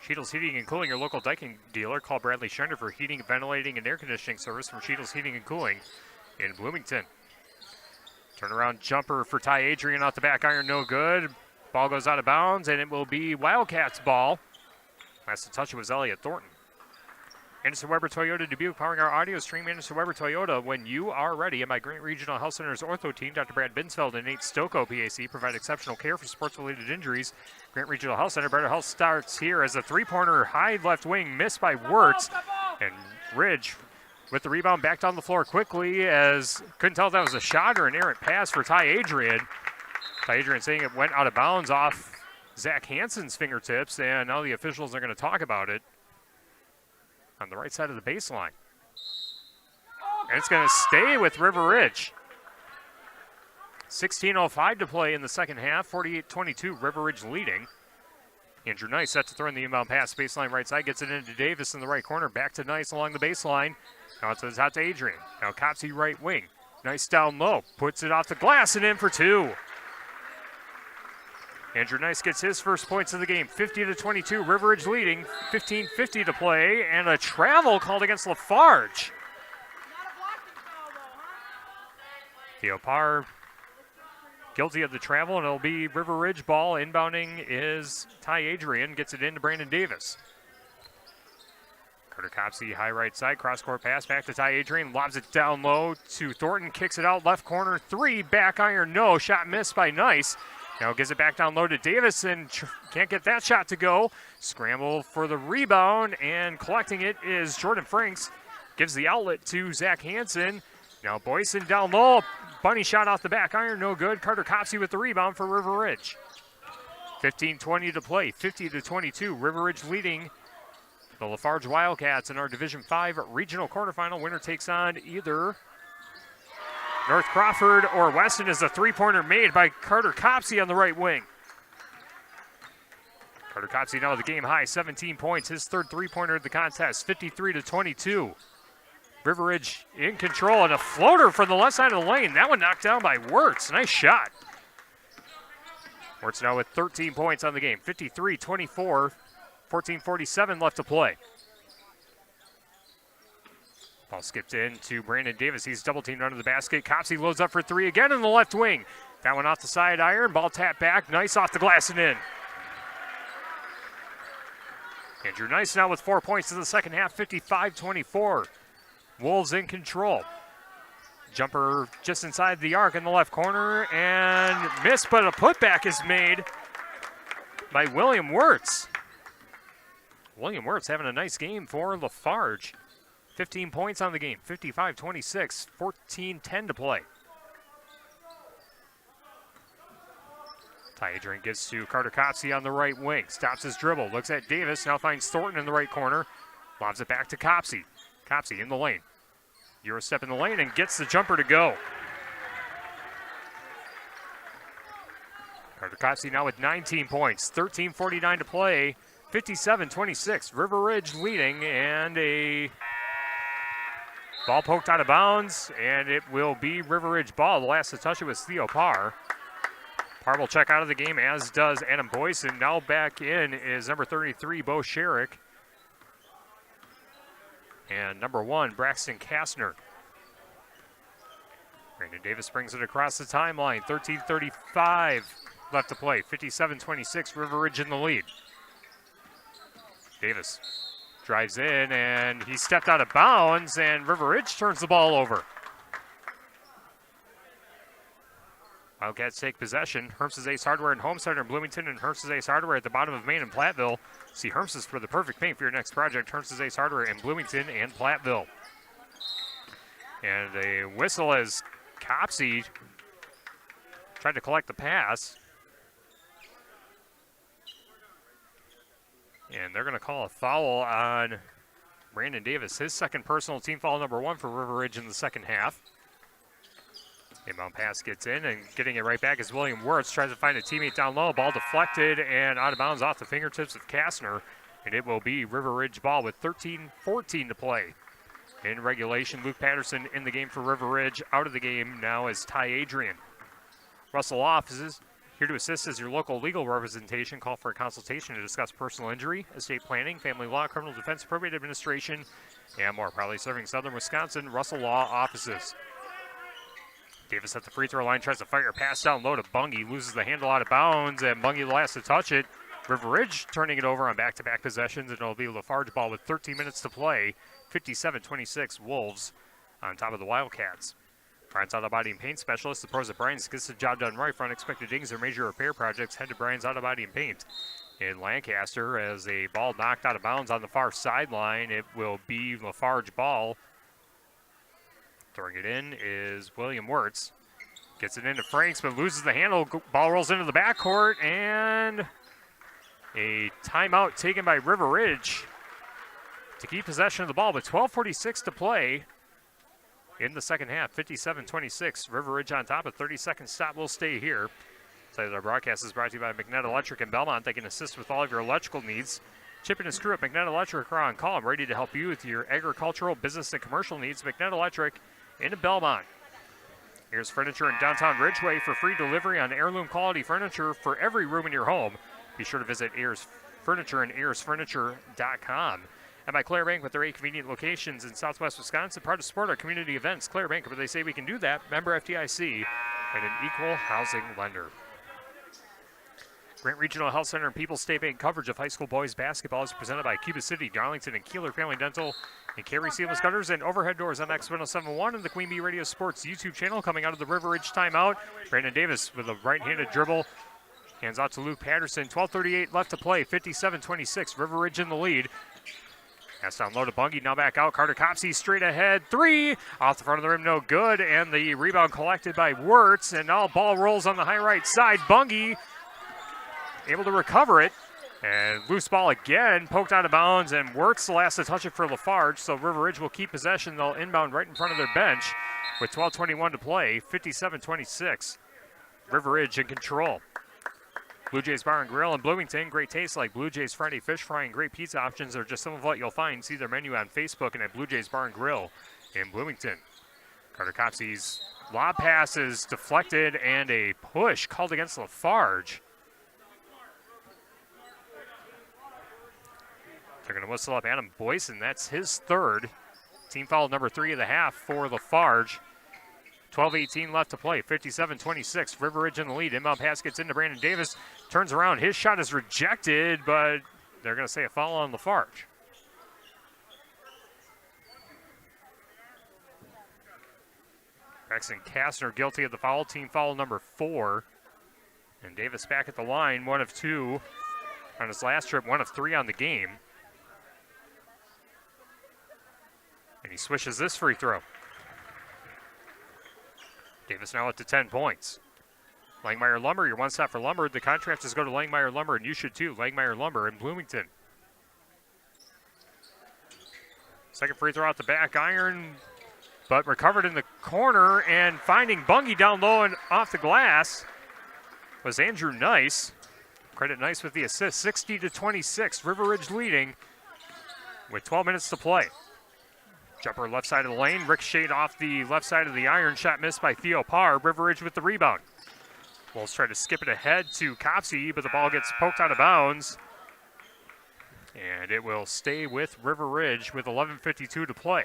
[SPEAKER 3] Sheetles Heating and Cooling, your local Daikin dealer. Call Bradley Schender for heating, ventilating, and air conditioning service from Sheetles Heating and Cooling in Bloomington. Turnaround jumper for Ty Adrian off the back iron, no good. Ball goes out of bounds, and it will be Wildcats ball. Last to touch it was Elliott Thornton. Anderson Weber Toyota Dubuque, powering our audio stream. Anderson Weber Toyota, when you are ready. And my Grant Regional Health Center's ortho team, Dr. Brad Binsfeld and Nate Stocco, PAC, provide exceptional care for sports-related injuries. Grant Regional Health Center, better health starts here as a three-pointer high left wing missed by Wirtz. And Ridge with the rebound back down the floor quickly, as couldn't tell if that was a shot or an errant pass for Ty Adrian. Ty Adrian saying it went out of bounds off Zach Hansen's fingertips, and now the officials are going to talk about it on the right side of the baseline. And it's going to stay with River Ridge. 16:05 to play in the second half, 48-22, River Ridge leading. Andrew Nice set to throw in the inbound pass, baseline right side, gets it into Davis in the right corner, back to Nice along the baseline. Now it's out to Adrian. Now Copsey right wing. Nice down low, puts it off the glass and in for 2. Andrew Nice gets his first points of the game, 50-22, River Ridge leading, 15:50 to play, and a travel called against Lafarge. Theo Parr guilty of the travel, and it'll be River Ridge ball. Inbounding is Ty Adrian, gets it into Brandon Davis. Carter Copsey, high right side, cross-court pass back to Ty Adrian, lobs it down low to Thornton, kicks it out, left corner, 3, back iron, no, shot missed by Nice. Now gives it back down low to Davis, and can't get that shot to go. Scramble for the rebound, and collecting it is Jordan Franks. Gives the outlet to Zach Hansen. Now Boyson down low. Bunny shot off the back iron, no good. Carter Copsey with the rebound for River Ridge. 15:20 to play, 50-22. River Ridge leading the Lafarge Wildcats in our Division 5 regional quarterfinal. Winner takes on either North Crawford or Weston, is a three-pointer made by Carter Copsey on the right wing. Carter Copsey now with the game high, 17 points, his third three-pointer of the contest, 53-22. River Ridge in control, and a floater from the left side of the lane. That one knocked down by Wirtz. Nice shot. Wirtz now with 13 points on the game, 53-24, 14:47 left to play. Ball skipped in to Brandon Davis. He's double teamed under the basket. Copsey loads up for 3 again in the left wing. That one off the side iron. Ball tapped back. Nice off the glass and in. Andrew Nice now with 4 points in the second half, 55-24. Wolves in control. Jumper just inside the arc in the left corner and missed, but a putback is made by William Wirtz. William Wirtz having a nice game for Lafarge. 15 points on the game, 55-26, 14:10 to play. Ty Adrian gives to Carter Copsey on the right wing. Stops his dribble, looks at Davis, now finds Thornton in the right corner. Lobs it back to Copsey. Copsey in the lane. Euro step in the lane and gets the jumper to go. Carter Copsey now with 19 points, 13:49 to play, 57-26. River Ridge leading, and a ball poked out of bounds, and it will be River Ridge ball. The last to touch it was Theo Parr. Parr will check out of the game, as does Adam Boyson. Now back in is number 33, Bo Sherrick. And number 1, Braxton Kastner. Brandon Davis brings it across the timeline. 13:35 left to play. 57-26, River Ridge in the lead. Davis drives in, and he stepped out of bounds, and River Ridge turns the ball over. Wildcats take possession. Herms's Ace Hardware and Home Center in Bloomington, and Herms's Ace Hardware at the bottom of Main and Platteville. See Herms's for the perfect paint for your next project. Herms's Ace Hardware in Bloomington and Platteville. And a whistle as Copsey tried to collect the pass. And they're going to call a foul on Brandon Davis. His second personal, team foul number 1 for River Ridge in the second half. Inbound pass gets in, and getting it right back is William Wirtz. Tries to find a teammate down low. Ball deflected and out of bounds off the fingertips of Kastner. And it will be River Ridge ball with 13:14 to play. In regulation, Luke Patterson in the game for River Ridge. Out of the game now is Ty Adrian. Russell Offices here to assist as your local legal representation. Call for a consultation to discuss personal injury, estate planning, family law, criminal defense, probate administration, and more. Proudly serving Southern Wisconsin, Russell Law Offices. Davis at the free throw line, tries to fire a pass down low to Bungie, loses the handle out of bounds, and Bungie the last to touch it. River Ridge turning it over on back-to-back possessions, and it'll be LaFarge ball with 13 minutes to play. 57-26 Wolves on top of the Wildcats. Brian's Auto Body and Paint Specialist, the pros at Brian's, gets the job done right for unexpected dings or major repair projects. Head to Brian's Auto Body and Paint in Lancaster. As a ball knocked out of bounds on the far sideline, it will be LaFarge ball. Throwing it in is William Wirtz. Gets it into Franks, but loses the handle. Ball rolls into the backcourt, and a timeout taken by River Ridge to keep possession of the ball, with 12:46 to play in the second half. 57-26, River Ridge on top. A 30-second stop will stay here. So our broadcast is brought to you by McNett Electric in Belmont. They can assist with all of your electrical needs. Chip and screw up. McNett Electric are on call. I'm ready to help you with your agricultural, business, and commercial needs. McNett Electric in Belmont. Here's Furniture in downtown Ridgeway for free delivery on heirloom quality furniture for every room in your home. Be sure to visit Ayers Furniture and AyersFurniture.com. And by Claire Bank with their 8 convenient locations in southwest Wisconsin, proud to support our community events. Claire Bank, where they say we can do that. Member FDIC and an equal housing lender. Grant Regional Health Center and People's State Bank coverage of high school boys basketball is presented by Cuba City, Darlington, and Kieler Family Dental, and Carey Seamless Gutters and Overhead Doors on X1071 and the Queen Bee Radio Sports YouTube channel. Coming out of the River Ridge timeout, Brandon Davis with a right-handed dribble. Hands out to Luke Patterson. 12:38 left to play. 57-26. River Ridge in the lead. Pass down low to Bungie. Now back out. Carter Copsey straight ahead. 3 off the front of the rim. No good. And the rebound collected by Wirtz. And now ball rolls on the high right side. Bungie able to recover it. And loose ball again. Poked out of bounds. And Wirtz the last to touch it for LaFarge. So River Ridge will keep possession. They'll inbound right in front of their bench with 12:21 to play. 57-26. River Ridge in control. Blue Jays Bar and Grill in Bloomington. Great taste like Blue Jays Friday fish fry and great pizza options are just some of what you'll find. See their menu on Facebook and at Blue Jays Bar and Grill in Bloomington. Carter Copsey's lob pass is deflected and a push called against LaFarge. They're going to whistle up Adam Boyson. That's his third. Team foul number 3 of the half for LaFarge. 12:18 left to play. 57-26. River Ridge in the lead. Inbound pass gets into Brandon Davis. Turns around. His shot is rejected, but they're going to say a foul on LaFarge. Braxton Kastner guilty of the foul. Team foul number 4. And Davis back at the line. 1 of 2 on his last trip. 1 of 3 on the game. And he swishes this free throw. Davis now up to 10 points. Langmeyer Lumber, your one stop for lumber. The contractors go to Langmeyer Lumber, and you should too. Langmeyer Lumber in Bloomington. Second free throw out the back iron, but recovered in the corner, and finding Bungie down low and off the glass was Andrew Nice. Credit Nice with the assist, 60-26. River Ridge leading with 12 minutes to play. Jumper left side of the lane, ricocheted off the left side of the iron, shot missed by Theo Parr. River Ridge with the rebound. Wolves try to skip it ahead to Copsey, but the ball gets poked out of bounds. And it will stay with River Ridge with 11:52 to play.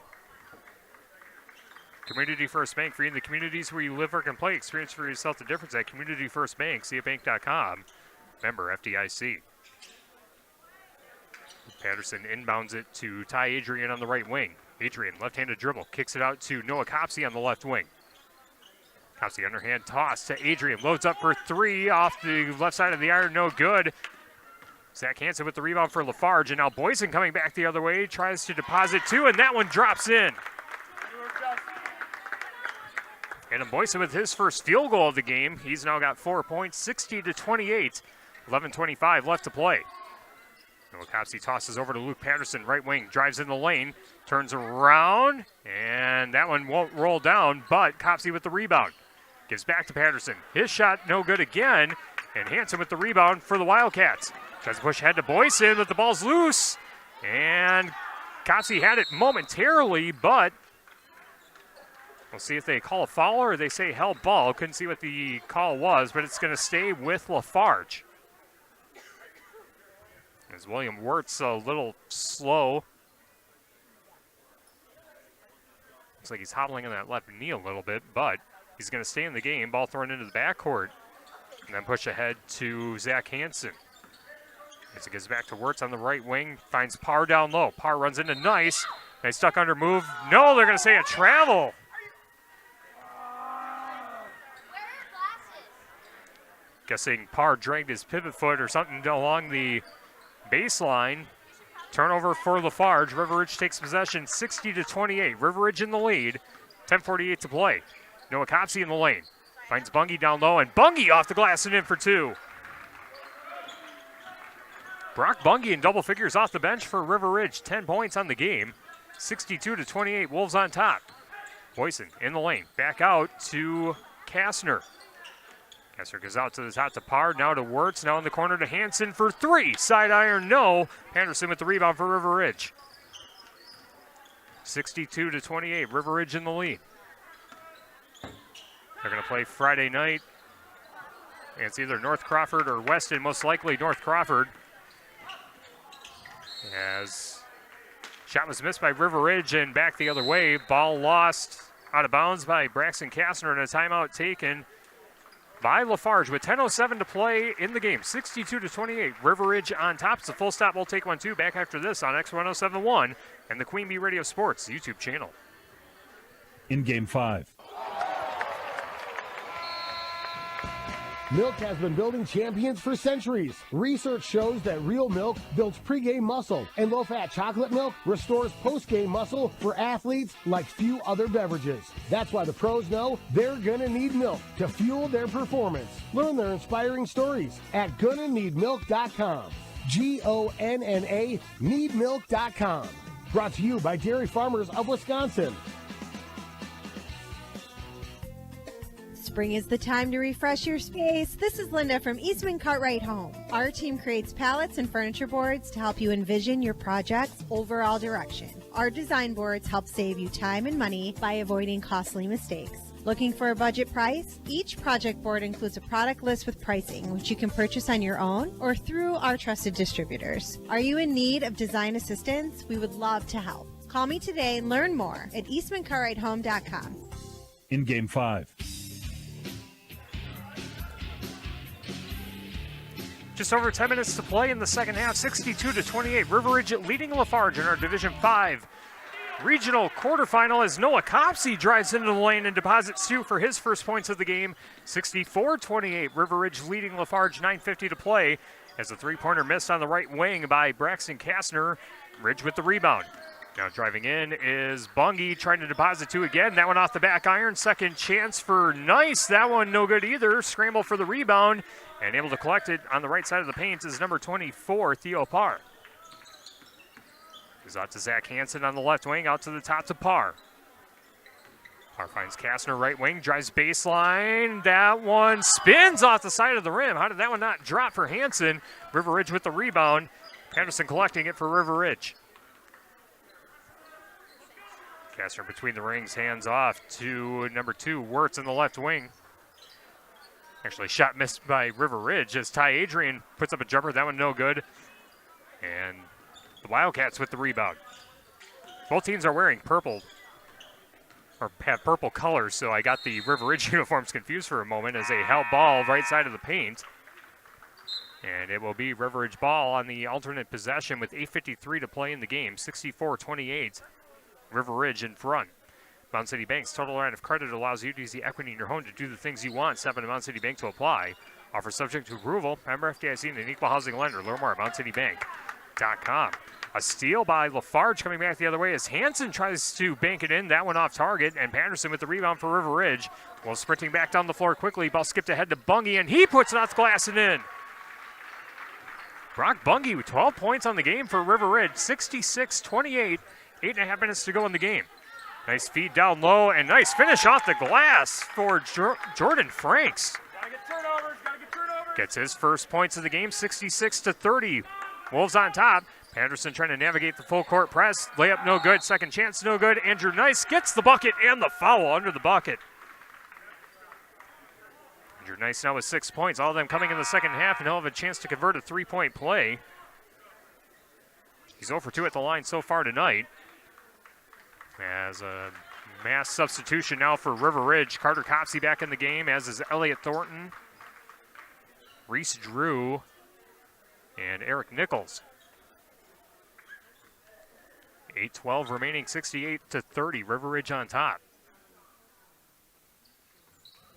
[SPEAKER 3] Community First Bank, for you in the communities where you live or can play. Experience for yourself the difference at Community First Bank, cfbank.com. Member FDIC. Patterson inbounds it to Ty Adrian on the right wing. Adrian, left-handed dribble, kicks it out to Noah Copsey on the left wing. Copsey underhand toss to Adrian, loads up for three off the left side of the iron, no good. Zach Hansen with the rebound for Lafarge, and now Boyson coming back the other way, tries to deposit two, and that one drops in. And Boyson with his first field goal of the game. He's now got 4 points, 60-28, 11:25 left to play. Noah Copsey tosses over to Luke Patterson, right wing, drives in the lane, turns around, and that one won't roll down, but Copsey with the rebound. Gives back to Patterson. His shot no good again, and Hansen with the rebound for the Wildcats. Tries to push ahead to Boyson, but the ball's loose, and Copsey had it momentarily, but we'll see if they call a foul or they say held ball. Couldn't see what the call was, but it's going to stay with Lafarge. As William Wirtz a little slow. Looks like he's hobbling on that left knee a little bit, but he's going to stay in the game. Ball thrown into the backcourt. And then push ahead to Zach Hansen. As it gets back to Wirtz on the right wing, finds Parr down low. Parr runs into Nice. Nice stuck under move. No, they're going to say a travel. Guessing Parr dragged his pivot foot or something along the baseline. Turnover for Lafarge. River Ridge takes possession, 60-28. River Ridge in the lead, 10:48 to play. Noah Copsey in the lane. Finds Bungie down low, and Bungie off the glass and in for two. Brock Bungie in double figures off the bench for River Ridge. 10 points on the game. 62-28, Wolves on top. Boyson in the lane. Back out to Kastner. Kastner goes out to the top to Parr, now to Wirtz, now in the corner to Hansen for three. Side iron, no. Anderson with the rebound for River Ridge. 62-28, River Ridge in the lead. They're going to play Friday night. And it's either North Crawford or Weston, most likely North Crawford. As shot was missed by River Ridge and back the other way. Ball lost out of bounds by Braxton Kastner and a timeout taken by Lafarge with 10:07 to play in the game. 62-28, River Ridge on top. It's a full stop. We'll take 1-2 back after this on X1071 and the Queen Bee Radio Sports YouTube channel.
[SPEAKER 16] In Game 5.
[SPEAKER 7] Milk has been building champions for centuries. Research shows that real milk builds pregame muscle, and low-fat chocolate milk restores postgame muscle for athletes like few other beverages. That's why the pros know they're gonna need milk to fuel their performance. Learn their inspiring stories at GonnaNeedMilk.com. GONNA needmilk.com. Brought to you by Dairy Farmers of Wisconsin.
[SPEAKER 8] Spring is the time to refresh your space. This is Linda from Eastman Cartwright Home. Our team creates pallets and furniture boards to help you envision your project's overall direction. Our design boards help save you time and money by avoiding costly mistakes. Looking for a budget price? Each project board includes a product list with pricing, which you can purchase on your own or through our trusted distributors. Are you in need of design assistance? We would love to help. Call me today and learn more at EastmanCartwrightHome.com.
[SPEAKER 16] In Game 5.
[SPEAKER 3] Just over 10 minutes to play in the second half, 62-28. River Ridge leading Lafarge in our Division 5 regional quarterfinal as Noah Copsey drives into the lane and deposits two for his first points of the game. 64-28. River Ridge leading Lafarge, 9:50 to play as a three-pointer missed on the right wing by Braxton Kastner. Ridge with the rebound. Now driving in is Bungie trying to deposit two again. That one off the back iron. Second chance for Nice. That one no good either. Scramble for the rebound. And able to collect it on the right side of the paint is number 24, Theo Parr. Goes out to Zach Hansen on the left wing, out to the top to Parr. Carr finds Kastner, right wing, drives baseline. That one spins off the side of the rim. How did that one not drop for Hansen? River Ridge with the rebound. Patterson collecting it for River Ridge. Kastner between the rings, hands off to number 2, Wirtz in the left wing. Actually, shot missed by River Ridge as Ty Adrian puts up a jumper. That one no good. And the Wildcats with the rebound. Both teams are wearing purple, or have purple colors, so I got the River Ridge uniforms confused for a moment as they held ball right side of the paint. And it will be River Ridge ball on the alternate possession with 8:53 to play in the game. 64-28, River Ridge in front. Mountain City Bank's total line of credit allows you to use the equity in your home to do the things you want. Step into Mountain City Bank to apply. Offer subject to approval. Member FDIC and an equal housing lender. Learn more at MountainCityBank.com. A steal by Lafarge coming back the other way as Hansen tries to bank it in. That one off target, and Patterson with the rebound for River Ridge. While sprinting back down the floor quickly, ball skipped ahead to Bungie, and he puts it off the glass and in. Brock Bungie with 12 points on the game for River Ridge. 66-28, 8.5 minutes to go in the game. Nice feed down low, and nice finish off the glass for Jordan Franks.
[SPEAKER 18] Gotta get turnovers.
[SPEAKER 3] Gets his first points of the game, 66-30. Wolves on top. Patterson trying to navigate the full court press. Layup no good. Second chance no good. Andrew Nice gets the bucket and the foul under the bucket. Andrew Nice now with 6 points. All of them coming in the second half, and he'll have a chance to convert a three-point play. He's 0 for 2 at the line so far tonight. As a mass substitution now for River Ridge. Carter Copsey back in the game, as is Elliott Thornton, Reese Drew, and Eric Nichols. 8:12 remaining, 68-30. River Ridge on top.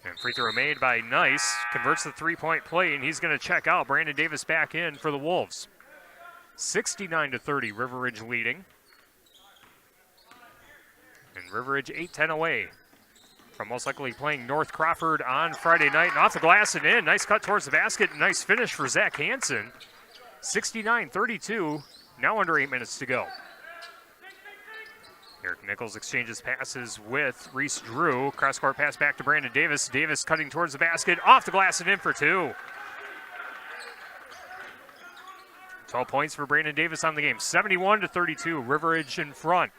[SPEAKER 3] And free throw made by Nice. Converts the three-point play, and he's going to check out. Brandon Davis back in for the Wolves. 69-30, River Ridge leading. And River Ridge 8-10 away from most likely playing North Crawford on Friday night. And off the glass and in. Nice cut towards the basket. Nice finish for Zach Hansen. 69-32. Now under 8 minutes to go. Eric Nichols exchanges passes with Reese Drew. Cross-court pass back to Brandon Davis. Davis cutting towards the basket. Off the glass and in for 2. 12 points for Brandon Davis on the game. 71-32. River Ridge in front.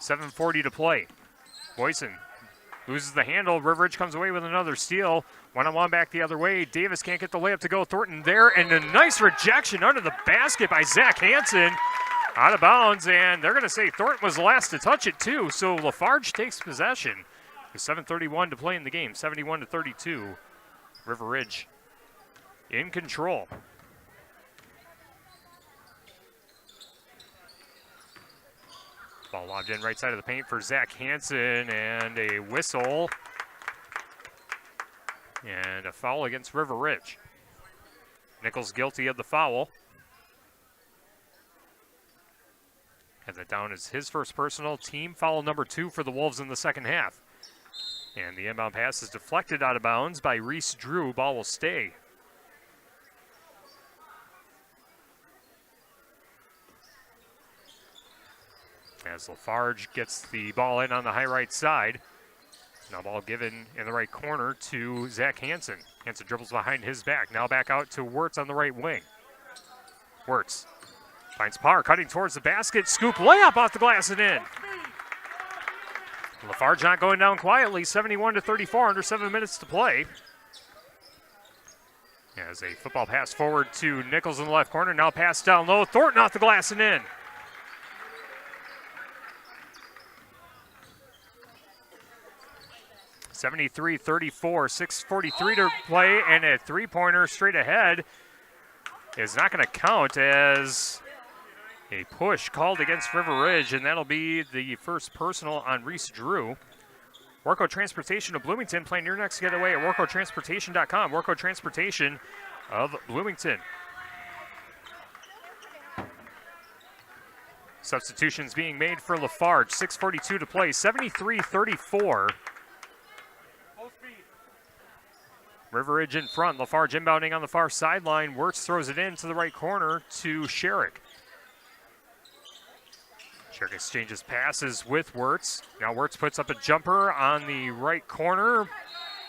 [SPEAKER 3] 7:40 to play. Boyson loses the handle. River Ridge comes away with another steal. One-on-one back the other way. Davis can't get the layup to go. Thornton there, and a nice rejection under the basket by Zach Hansen. Out of bounds, and they're going to say Thornton was the last to touch it too. So Lafarge takes possession with 7:31 to play in the game. 71-32. River Ridge in control. Ball lobbed in right side of the paint for Zach Hansen, and a whistle. And a foul against River Ridge. Nichols guilty of the foul. Has it down as his first personal, team foul number 2 for the Wolves in the second half. And the inbound pass is deflected out of bounds by Reese Drew. Ball will stay. As Lafarge gets the ball in on the high right side. Now ball given in the right corner to Zach Hansen. Hansen dribbles behind his back. Now back out to Wirtz on the right wing. Wirtz finds Parr cutting towards the basket. Scoop layup off the glass and in. Lafarge not going down quietly. 71-34, under 7 minutes to play. As a football pass forward to Nichols in the left corner. Now pass down low. Thornton off the glass and in. (73-34), 6:43 to play, and a three-pointer straight ahead is not going to count as a push called against River Ridge, and that'll be the first personal on Reese Drew. Worco Transportation of Bloomington, playing your next getaway at worcotransportation.com. Worco Transportation of Bloomington. Substitutions being made for Lafarge. 6:42 to play, 73-34. River Ridge in front. Lafarge inbounding on the far sideline. Wirtz throws it in to the right corner to Sherrick. Sherk exchanges passes with Wirtz. Now Wirtz puts up a jumper on the right corner.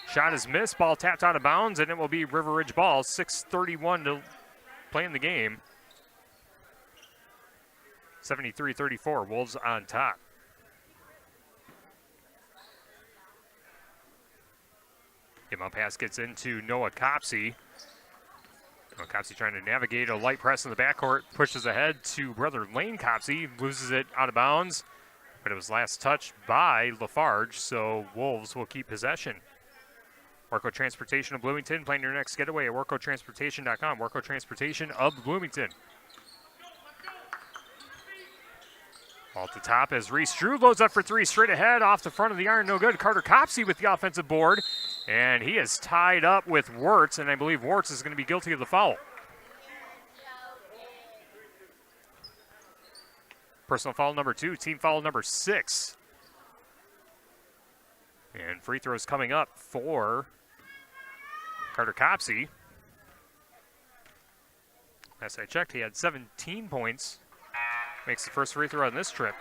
[SPEAKER 3] Shot is missed. Ball tapped out of bounds, and it will be River Ridge ball. 6:31 to play in the game. 73-34. Wolves on top. Inbound pass gets into Noah Copsey. Noah Copsey trying to navigate a light press in the backcourt. Pushes ahead to brother Lane Copsey. Loses it out of bounds. But it was last touched by Lafarge, so Wolves will keep possession. Worco Transportation of Bloomington. Plan your next getaway at worcotransportation.com. Worco Transportation of Bloomington. Ball at the top as Reese Drew loads up for three straight ahead off the front of the iron. No good. Carter Copsey with the offensive board. And he is tied up with Wirtz, and I believe Wirtz is going to be guilty of the foul. Personal foul number 2, team foul number 6. And free throws coming up for Carter Copsey. Last I checked, he had 17 points. Makes the first free throw on this trip.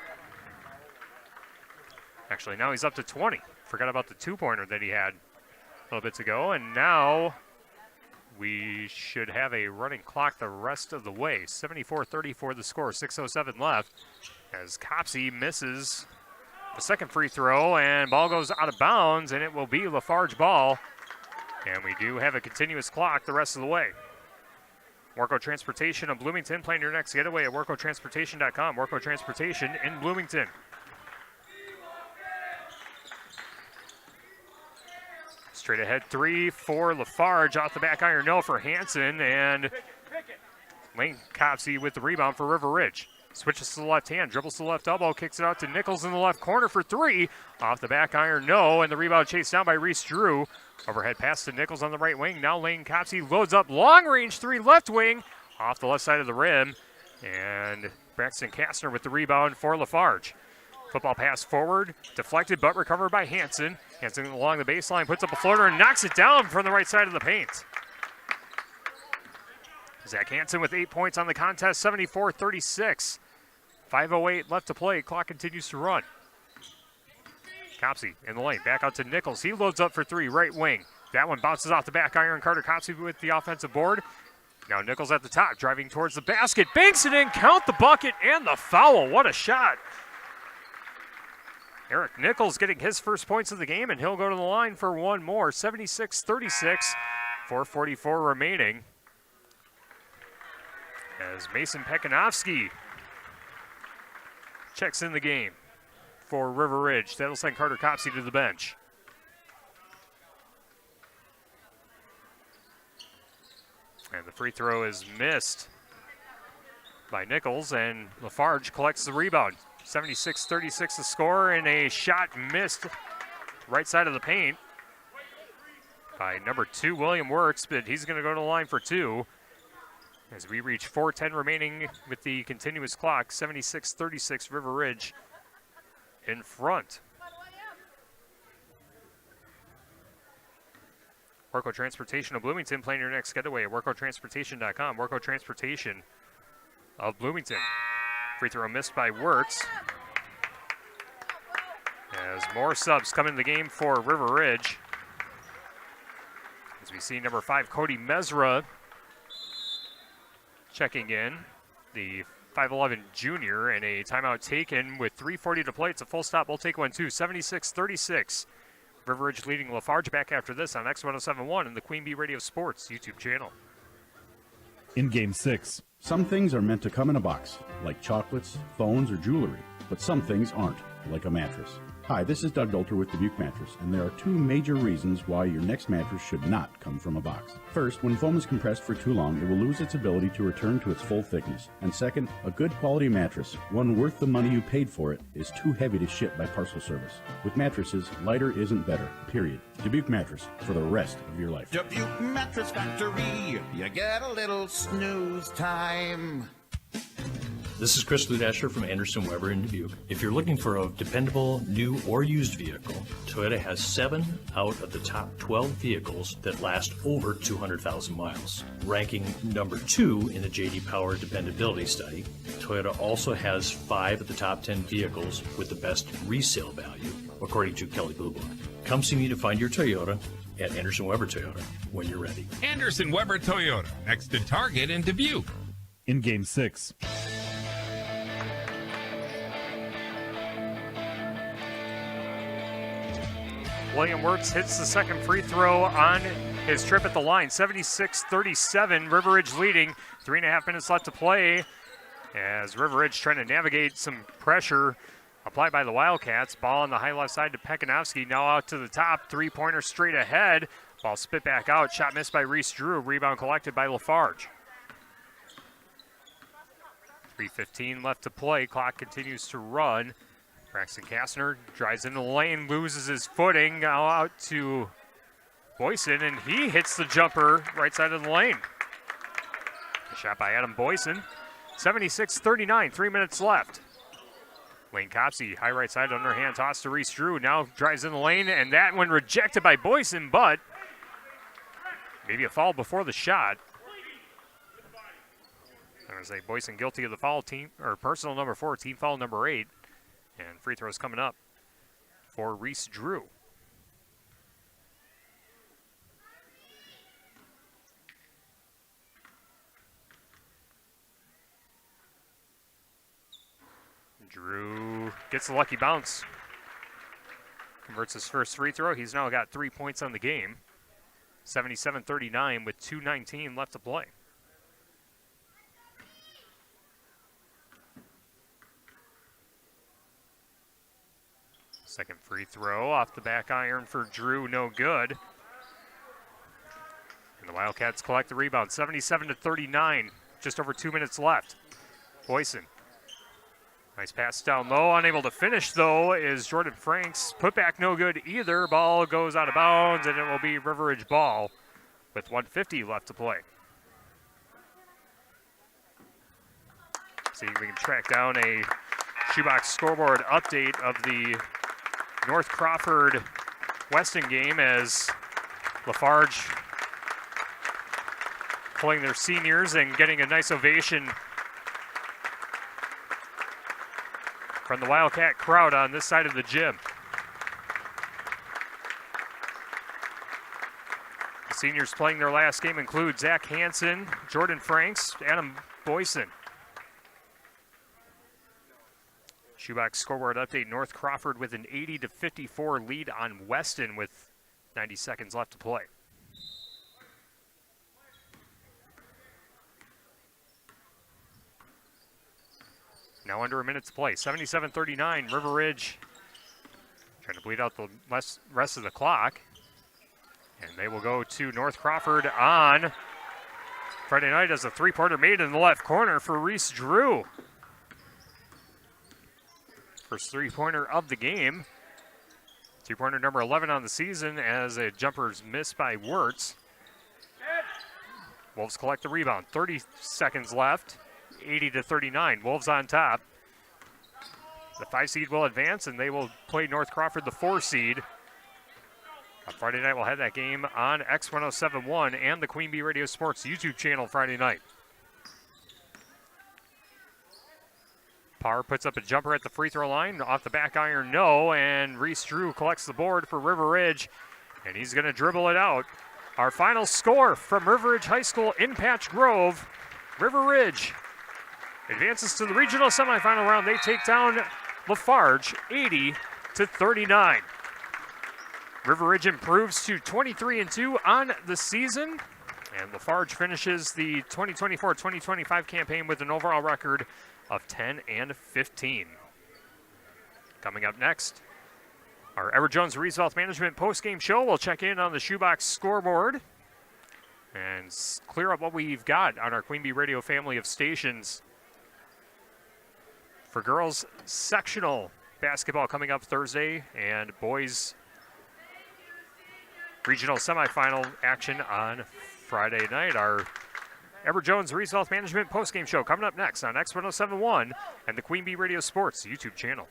[SPEAKER 3] Actually, now he's up to 20. Forgot about the two-pointer that he had a little bit ago. And now we should have a running clock the rest of the way. 74-34 the score, 6:07 left. As Copsey misses the second free throw, and ball goes out of bounds, and it will be Lafarge ball. And we do have a continuous clock the rest of the way. Worco Transportation of Bloomington. Plan your next getaway at worcotransportation.com. Worco Transportation in Bloomington. Straight ahead three for Lafarge. Off the back iron, no for Hansen. And Lane Copsey with the rebound for River Ridge. Switches to the left hand, dribbles to the left elbow, kicks it out to Nichols in the left corner for three. Off the back iron, no. And the rebound chased down by Reese Drew. Overhead pass to Nichols on the right wing. Now Lane Copsey loads up long range three left wing off the left side of the rim. And Braxton Kastner with the rebound for Lafarge. Football pass forward, deflected but recovered by Hansen. Hansen along the baseline, puts up a floater and knocks it down from the right side of the paint. Zach Hansen with 8 points on the contest, 74-36. 5:08 left to play, clock continues to run. Copsey in the lane, back out to Nichols. He loads up for three, right wing. That one bounces off the back iron. Carter Copsey with the offensive board. Now Nichols at the top, driving towards the basket. Banks it in, count the bucket and the foul. What a shot. Eric Nichols getting his first points of the game, and he'll go to the line for one more. 76-36, 4:44 remaining. As Mason Pekanowski checks in the game for River Ridge. That'll send Carter Copsey to the bench. And the free throw is missed by Nichols, and Lafarge collects the rebound. 76-36 the score, and a shot missed right side of the paint by number 2, William Wirtz, but he's going to go to the line for two. As we reach 4:10 remaining with the continuous clock, 76-36 River Ridge in front. Worco Transportation of Bloomington. Plan your next getaway at worcotransportation.com. Worco Transportation of Bloomington. Free throw missed by Wirtz. As more subs come in the game for River Ridge. As we see number 5, Cody Mesra checking in, the 5'11 junior, and a timeout taken with 3:40 to play. It's a full stop. We'll take one too. 76-36. River Ridge leading Lafarge. Back after this on X1071 and the Queen Bee Radio Sports YouTube channel.
[SPEAKER 16] In Game 6.
[SPEAKER 10] Some things are meant to come in a box, like chocolates, phones, or jewelry, but some things aren't, like a mattress. Hi, this is Doug Dolter with Dubuque Mattress, and there are two major reasons why your next mattress should not come from a box. First, when foam is compressed for too long, it will lose its ability to return to its full thickness. And second, a good quality mattress, one worth the money you paid for it, is too heavy to ship by parcel service. With mattresses, lighter isn't better, period. Dubuque Mattress, for the rest of your life.
[SPEAKER 11] Dubuque Mattress Factory, you get a little snooze time.
[SPEAKER 4] This is Chris Ludasher from Anderson Weber in Dubuque. If you're looking for a dependable new or used vehicle, Toyota has 7 out of the top 12 vehicles that last over 200,000 miles. Ranking number 2 in the J.D. Power Dependability Study, Toyota also has 5 of the top 10 vehicles with the best resale value, according to Kelley Blue Book. Come see me to find your Toyota at Anderson Weber Toyota when you're ready.
[SPEAKER 1] Anderson Weber Toyota, next to Target in Dubuque.
[SPEAKER 16] In Game 6.
[SPEAKER 3] William Wirtz hits the second free throw on his trip at the line. 76-37, River Ridge leading. 3.5 minutes left to play as River Ridge trying to navigate some pressure applied by the Wildcats. Ball on the high left side to Pekanowski. Now out to the top. Three-pointer straight ahead. Ball spit back out. Shot missed by Reese Drew. Rebound collected by Lafarge. 3:15 left to play. Clock continues to run. Braxton Kastner drives into the lane, loses his footing. Now out to Boyson, and he hits the jumper right side of the lane. A shot by Adam Boyson. 76-39, 3 minutes left. Lane Copsey, high right side, underhand toss to Reese Drew. Now drives in the lane, and that one rejected by Boyson, but maybe a foul before the shot. I'm going to say Boyson guilty of the foul, team or personal number 4, team foul number 8. And free throws coming up for Reese Drew. Drew gets a lucky bounce. Converts his first free throw. He's now got 3 points on the game. 77-39 with 2:19 left to play. Second free throw off the back iron for Drew, no good. And the Wildcats collect the rebound, 77-39, just over 2 minutes left. Boyson, nice pass down low, unable to finish though is Jordan Franks. Putback no good either, ball goes out of bounds and it will be River Ridge ball with 1:50 left to play. See if we can track down a shoebox scoreboard update of the North Crawford Weston game as Lafarge pulling their seniors and getting a nice ovation from the Wildcat crowd on this side of the gym. The seniors playing their last game include Zach Hansen, Jordan Franks, Adam Boyson. Shoebox scoreboard update, North Crawford with an 80-54 lead on Weston with 90 seconds left to play. Now under a minute to play, 77-39, River Ridge trying to bleed out the rest of the clock. And they will go to North Crawford on Friday night as a three-pointer made in the left corner for Reese Drew. First three-pointer of the game. Three-pointer number 11 on the season as a jumper's missed by Wirtz. Wolves collect the rebound. 30 seconds left. 80-39. Wolves on top. The 5 seed will advance and they will play North Crawford, the 4 seed. On Friday night, we'll have that game on X1071 and the Queen Bee Radio Sports YouTube channel Friday night. Parr puts up a jumper at the free throw line. Off the back iron, no. And Reese Drew collects the board for River Ridge. And he's going to dribble it out. Our final score from River Ridge High School in Patch Grove. River Ridge advances to the regional semifinal round. They take down Lafarge 80-39. River Ridge improves to 23-2 on the season. And Lafarge finishes the 2024-2025 campaign with an overall record of 10-15. Coming up next, our Edward Jones Reese Wealth Management post-game show. We'll check in on the shoebox scoreboard and clear up what we've got on our Queen Bee Radio family of stations. For girls sectional basketball coming up Thursday and boys regional semifinal action on Friday night. Our Edward Jones Reese Wealth Management postgame show coming up next on X1071 and the Queen Bee Radio Sports YouTube channel.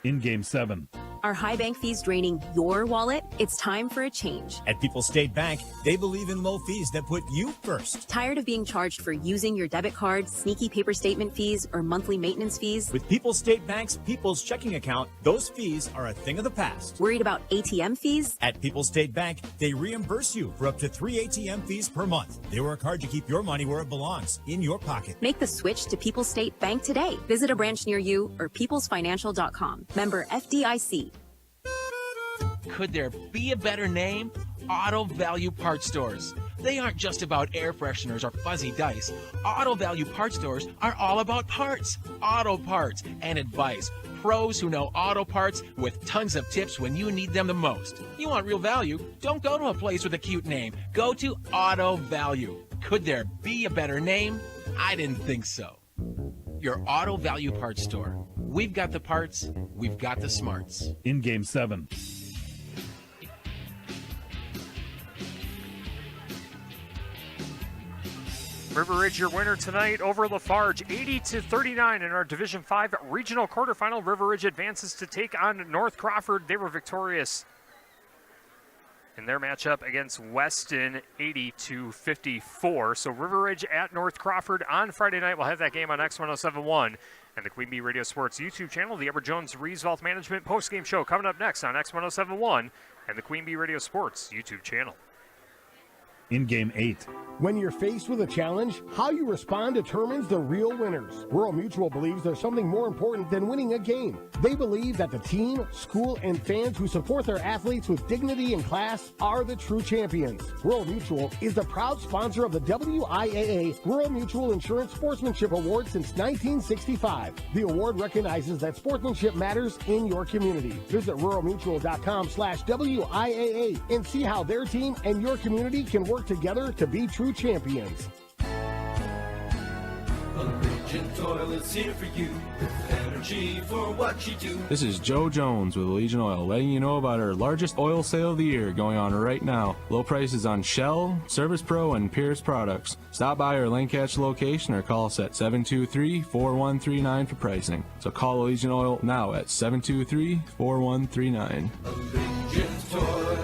[SPEAKER 16] In Game 7.
[SPEAKER 21] Are high bank fees draining your wallet? It's time for a change.
[SPEAKER 6] At People's State Bank, they believe in low fees that put you first.
[SPEAKER 21] Tired of being charged for using your debit card, sneaky paper statement fees, or monthly maintenance fees?
[SPEAKER 6] With People's State Bank's People's Checking Account, those fees are a thing of the past.
[SPEAKER 21] Worried about ATM fees?
[SPEAKER 6] At People's State Bank, they reimburse you for up to 3 ATM fees per month. They work hard to keep your money where it belongs, in your pocket.
[SPEAKER 21] Make the switch to People's State Bank today. Visit a branch near you or peoplesfinancial.com. Member FDIC.
[SPEAKER 9] Could there be a better name? Auto Value Parts Stores. They aren't just about air fresheners or fuzzy dice. Auto Value Parts Stores are all about parts, auto parts, and advice. Pros who know auto parts with tons of tips when you need them the most. You want real value? Don't go to a place with a cute name. Go to Auto Value. Could there be a better name? I didn't think so. Your Auto Value Parts Store. We've got the parts, we've got the smarts.
[SPEAKER 16] In Game 7.
[SPEAKER 3] River Ridge, your winner tonight over Lafarge, 80-39 in our Division 5 regional quarterfinal. River Ridge advances to take on North Crawford. They were victorious in their matchup against Weston, 80-54. So River Ridge at North Crawford on Friday night. We'll have that game on X1071 and the Queen Bee Radio Sports YouTube channel. The Edward Jones Reese Wealth Management postgame show coming up next on X1071 and the Queen Bee Radio Sports YouTube channel.
[SPEAKER 16] In Game 8.
[SPEAKER 7] When you're faced with a challenge, how you respond determines the real winners. Rural Mutual believes there's something more important than winning a game. They believe that the team, school, and fans who support their athletes with dignity and class are the true champions. Rural Mutual is the proud sponsor of the WIAA Rural Mutual Insurance Sportsmanship Award since 1965. The award recognizes that sportsmanship matters in your community. Visit ruralmutual.com/WIAA and see how their team and your community can work together to be true champions.
[SPEAKER 12] Legion Toilets here for you, with energy for what you do.
[SPEAKER 23] This is Joe Jones with Legion Oil, letting you know about our largest oil sale of the year going on right now. Low prices on Shell, Service Pro, and Pierce products. Stop by our Lancaster location or call us at 723-4139 for pricing. So call Legion Oil now at 723-4139.
[SPEAKER 12] Legion's Toil,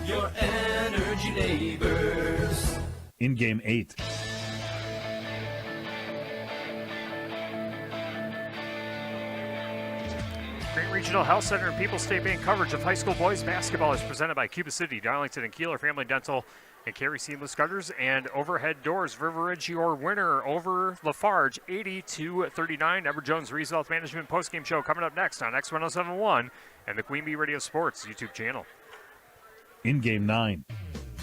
[SPEAKER 12] your energy neighbors.
[SPEAKER 16] In Game 8.
[SPEAKER 3] Great Regional Health Center and People's State Bank coverage of high school boys basketball is presented by Cuba City, Darlington, and Kieler Family Dental, and Carey Seamless Gutters and Overhead Doors. River Ridge, your winner over Lafarge, 80-39. Edward Jones Reese Wealth Management postgame show coming up next on X1071 and the Queen Bee Radio Sports YouTube channel.
[SPEAKER 16] In Game 9.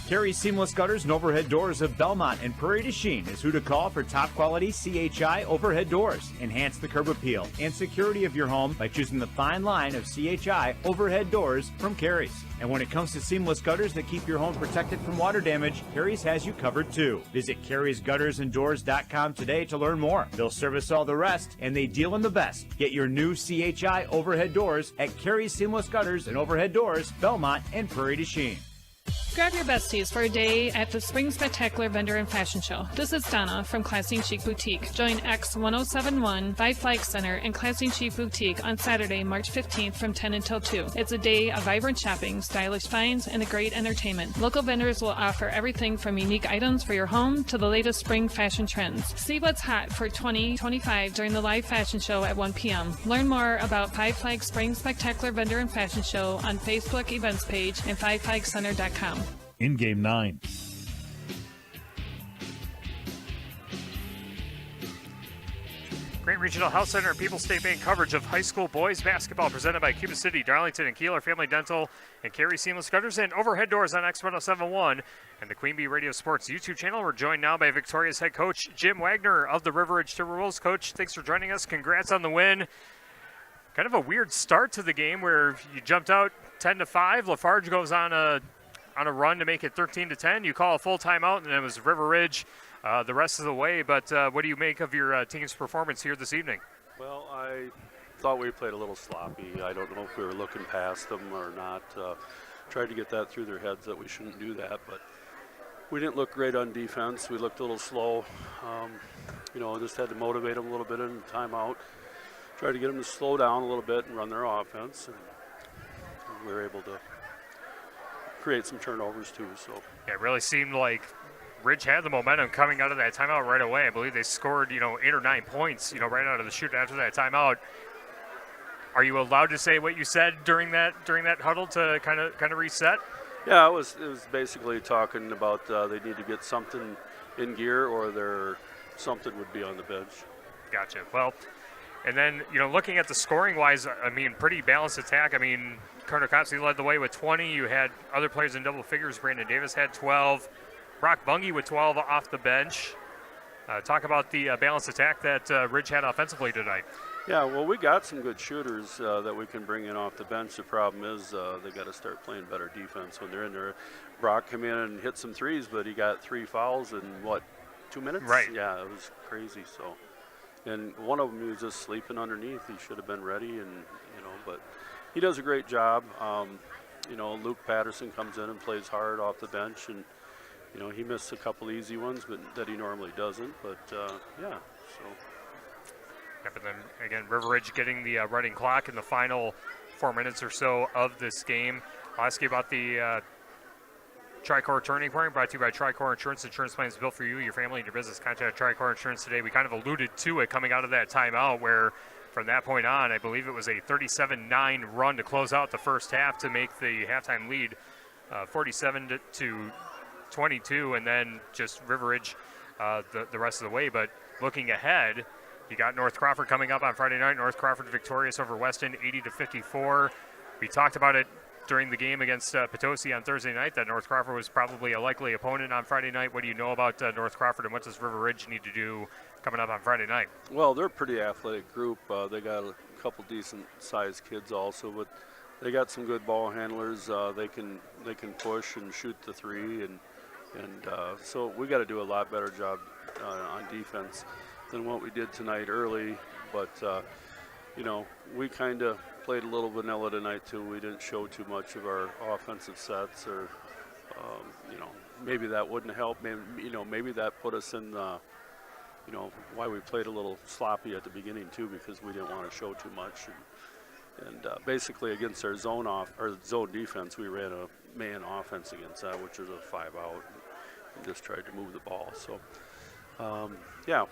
[SPEAKER 6] Carey Seamless Gutters and Overhead Doors of Belmont and Prairie du Chien is who to call for top quality CHI overhead doors. Enhance the curb appeal and security of your home by choosing the fine line of CHI overhead doors from Carey's. And when it comes to seamless gutters that keep your home protected from water damage, Carey's has you covered too. Visit Carey'sGuttersandDoors.com today to learn more. They'll service all the rest, and they deal in the best. Get your new CHI overhead doors at Carey's Seamless Gutters and Overhead Doors, Belmont and Prairie du Chien.
[SPEAKER 24] Grab your besties for a day at the Spring Spectacular Vendor and Fashion Show. This is Donna from Classy and Chic Boutique. Join X1071 Five Flags Center and Classy and Chic Boutique on Saturday, March 15th from 10 until 2. It's a day of vibrant shopping, stylish finds, and a great entertainment. Local vendors will offer everything from unique items for your home to the latest spring fashion trends. See what's hot for 2025 during the live fashion show at 1 p.m. Learn more about Five Flags Spring Spectacular Vendor and Fashion Show on Facebook events page and fiveflagscenter.com.
[SPEAKER 16] In Game 9.
[SPEAKER 3] Great Regional Health Center and People's State Bank coverage of high school boys basketball presented by Cuba City, Darlington, and Kieler Family Dental, and Carey Seamless Gutters and Overhead Doors on X1071 and the Queen Bee Radio Sports YouTube channel. We're joined now by Victoria's head coach Jim Wagner of the River Ridge Timberwolves. Coach, thanks for joining us. Congrats on the win. Kind of a weird start to the game where you jumped out 10-5. Lafarge goes on a run to make it 13-10. You call a full timeout, and it was River Ridge the rest of the way. But what do you make of your team's performance here this evening?
[SPEAKER 25] Well, I thought we played a little sloppy. I don't know if we were looking past them or not. Tried to get that through their heads that we shouldn't do that. But we didn't look great on defense. We looked a little slow. Just had to motivate them a little bit in the timeout. Tried to get them to slow down a little bit and run their offense. And we were able to create some turnovers too. So
[SPEAKER 3] yeah, it really seemed like Ridge had the momentum coming out of that timeout right away. I believe they scored, 8 or 9 points, right out of the chute after that timeout. Are you allowed to say what you said during that huddle to kind of reset?
[SPEAKER 25] Yeah, it was basically talking about they need to get something in gear or something would be on the bench.
[SPEAKER 3] Gotcha. Well, and then, looking at the scoring-wise, pretty balanced attack. Carter Copsey led the way with 20. You had other players in double figures. Brandon Davis had 12. Brock Bungie with 12 off the bench. Talk about the balanced attack that Ridge had offensively tonight.
[SPEAKER 25] Yeah, well, we got some good shooters that we can bring in off the bench. The problem is they got to start playing better defense when they're in there. Brock came in and hit some threes, but he got 3 fouls in, 2 minutes?
[SPEAKER 3] Right.
[SPEAKER 25] Yeah, it was crazy. So, and one of them, he was just sleeping underneath. He should have been ready, and but he does a great job. Luke Patterson comes in and plays hard off the bench, and he missed a couple easy ones, but that he normally doesn't. But yeah, so.
[SPEAKER 3] Yep, and then again, River Ridge getting the running clock in the final 4 minutes or so of this game. I'll ask you about the Tricor Turning Point, brought to you by Tricor Insurance. Insurance plans built for you, your family, and your business. Contact Tricor Insurance today. We kind of alluded to it coming out of that timeout where from that point on, I believe it was a 37-9 run to close out the first half to make the halftime lead 47 to 22, and then just River Ridge the rest of the way. But looking ahead, you got North Crawford coming up on Friday night. North Crawford victorious over Weston, 80-54. We talked about it during the game against Potosi on Thursday night, that North Crawford was probably a likely opponent on Friday night. What do you know about North Crawford, and what does River Ridge need to do coming up on Friday night?
[SPEAKER 25] Well, they're a pretty athletic group. They got a couple decent-sized kids also, but they got some good ball handlers. They can push and shoot the three, and so we got to do a lot better job on defense than what we did tonight early. But we kind of played a little vanilla tonight too. We didn't show too much of our offensive sets, or maybe that wouldn't help. Maybe that put us in why we played a little sloppy at the beginning too, because we didn't want to show too much. And basically against our zone defense, we ran a man offense against that, which was a 5-out, and just tried to move the ball. So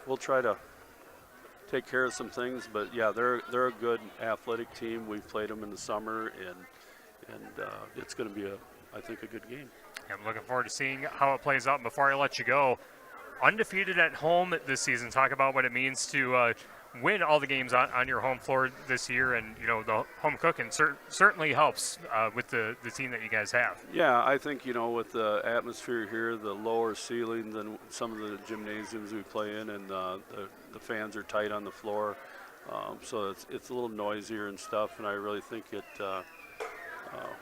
[SPEAKER 25] we'll try to take care of some things, but yeah, they're a good athletic team. We've played them in the summer, and it's going to be I think a good game.
[SPEAKER 3] I'm looking forward to seeing how it plays out. And before I let you go, undefeated at home this season. Talk about what it means to win all the games on your home floor this year, and the home cooking certainly helps with the team that you guys have.
[SPEAKER 25] Yeah, I think with the atmosphere here, the lower ceiling than some of the gymnasiums we play in, and the fans are tight on the floor, so it's a little noisier and stuff, and I really think it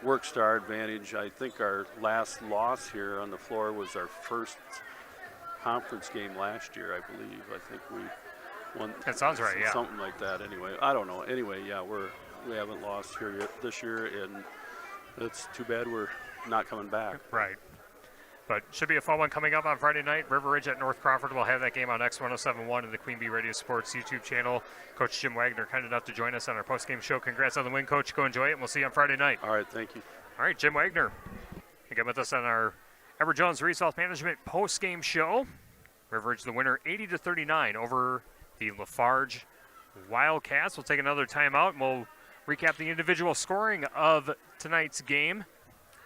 [SPEAKER 25] works to our advantage. I think our last loss here on the floor was our first conference game last year, I believe. I think we won.
[SPEAKER 3] That sounds right, yeah.
[SPEAKER 25] Something like that, anyway. I don't know. Anyway, yeah, we haven't lost here yet this year, and it's too bad we're not coming back.
[SPEAKER 3] Right. But should be a fun one coming up on Friday night. River Ridge at North Crawford. We'll have that game on X1071 and the Queen Bee Radio Sports YouTube channel. Coach Jim Wagner, kind enough to join us on our post-game show. Congrats on the win, Coach. Go enjoy it, and we'll see you on Friday night.
[SPEAKER 25] All right, thank you.
[SPEAKER 3] All right, Jim Wagner. Again with us on our Edward Jones Resource Management post-game show. River Ridge the winner, 80-39 over the Lafarge Wildcats. We'll take another timeout, and we'll recap the individual scoring of tonight's game.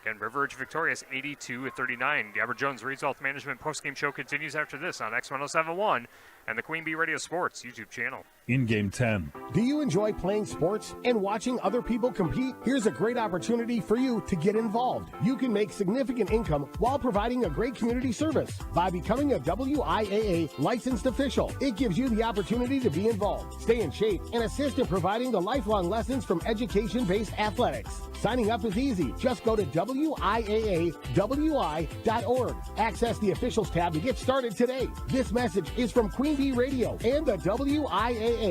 [SPEAKER 3] Again, River Ridge victorious, 82-39. The Edward Jones Results Management postgame show continues after this on X1071 and the Queen Bee Radio Sports YouTube channel.
[SPEAKER 16] In Game 10.
[SPEAKER 7] Do you enjoy playing sports and watching other people compete? Here's a great opportunity for you to get involved. You can make significant income while providing a great community service by becoming a WIAA licensed official. It gives you the opportunity to be involved, stay in shape, and assist in providing the lifelong lessons from education-based athletics. Signing up is easy. Just go to WIAAWI.org. Access the officials tab to get started today. This message is from Queen Bee Radio and the WIAA.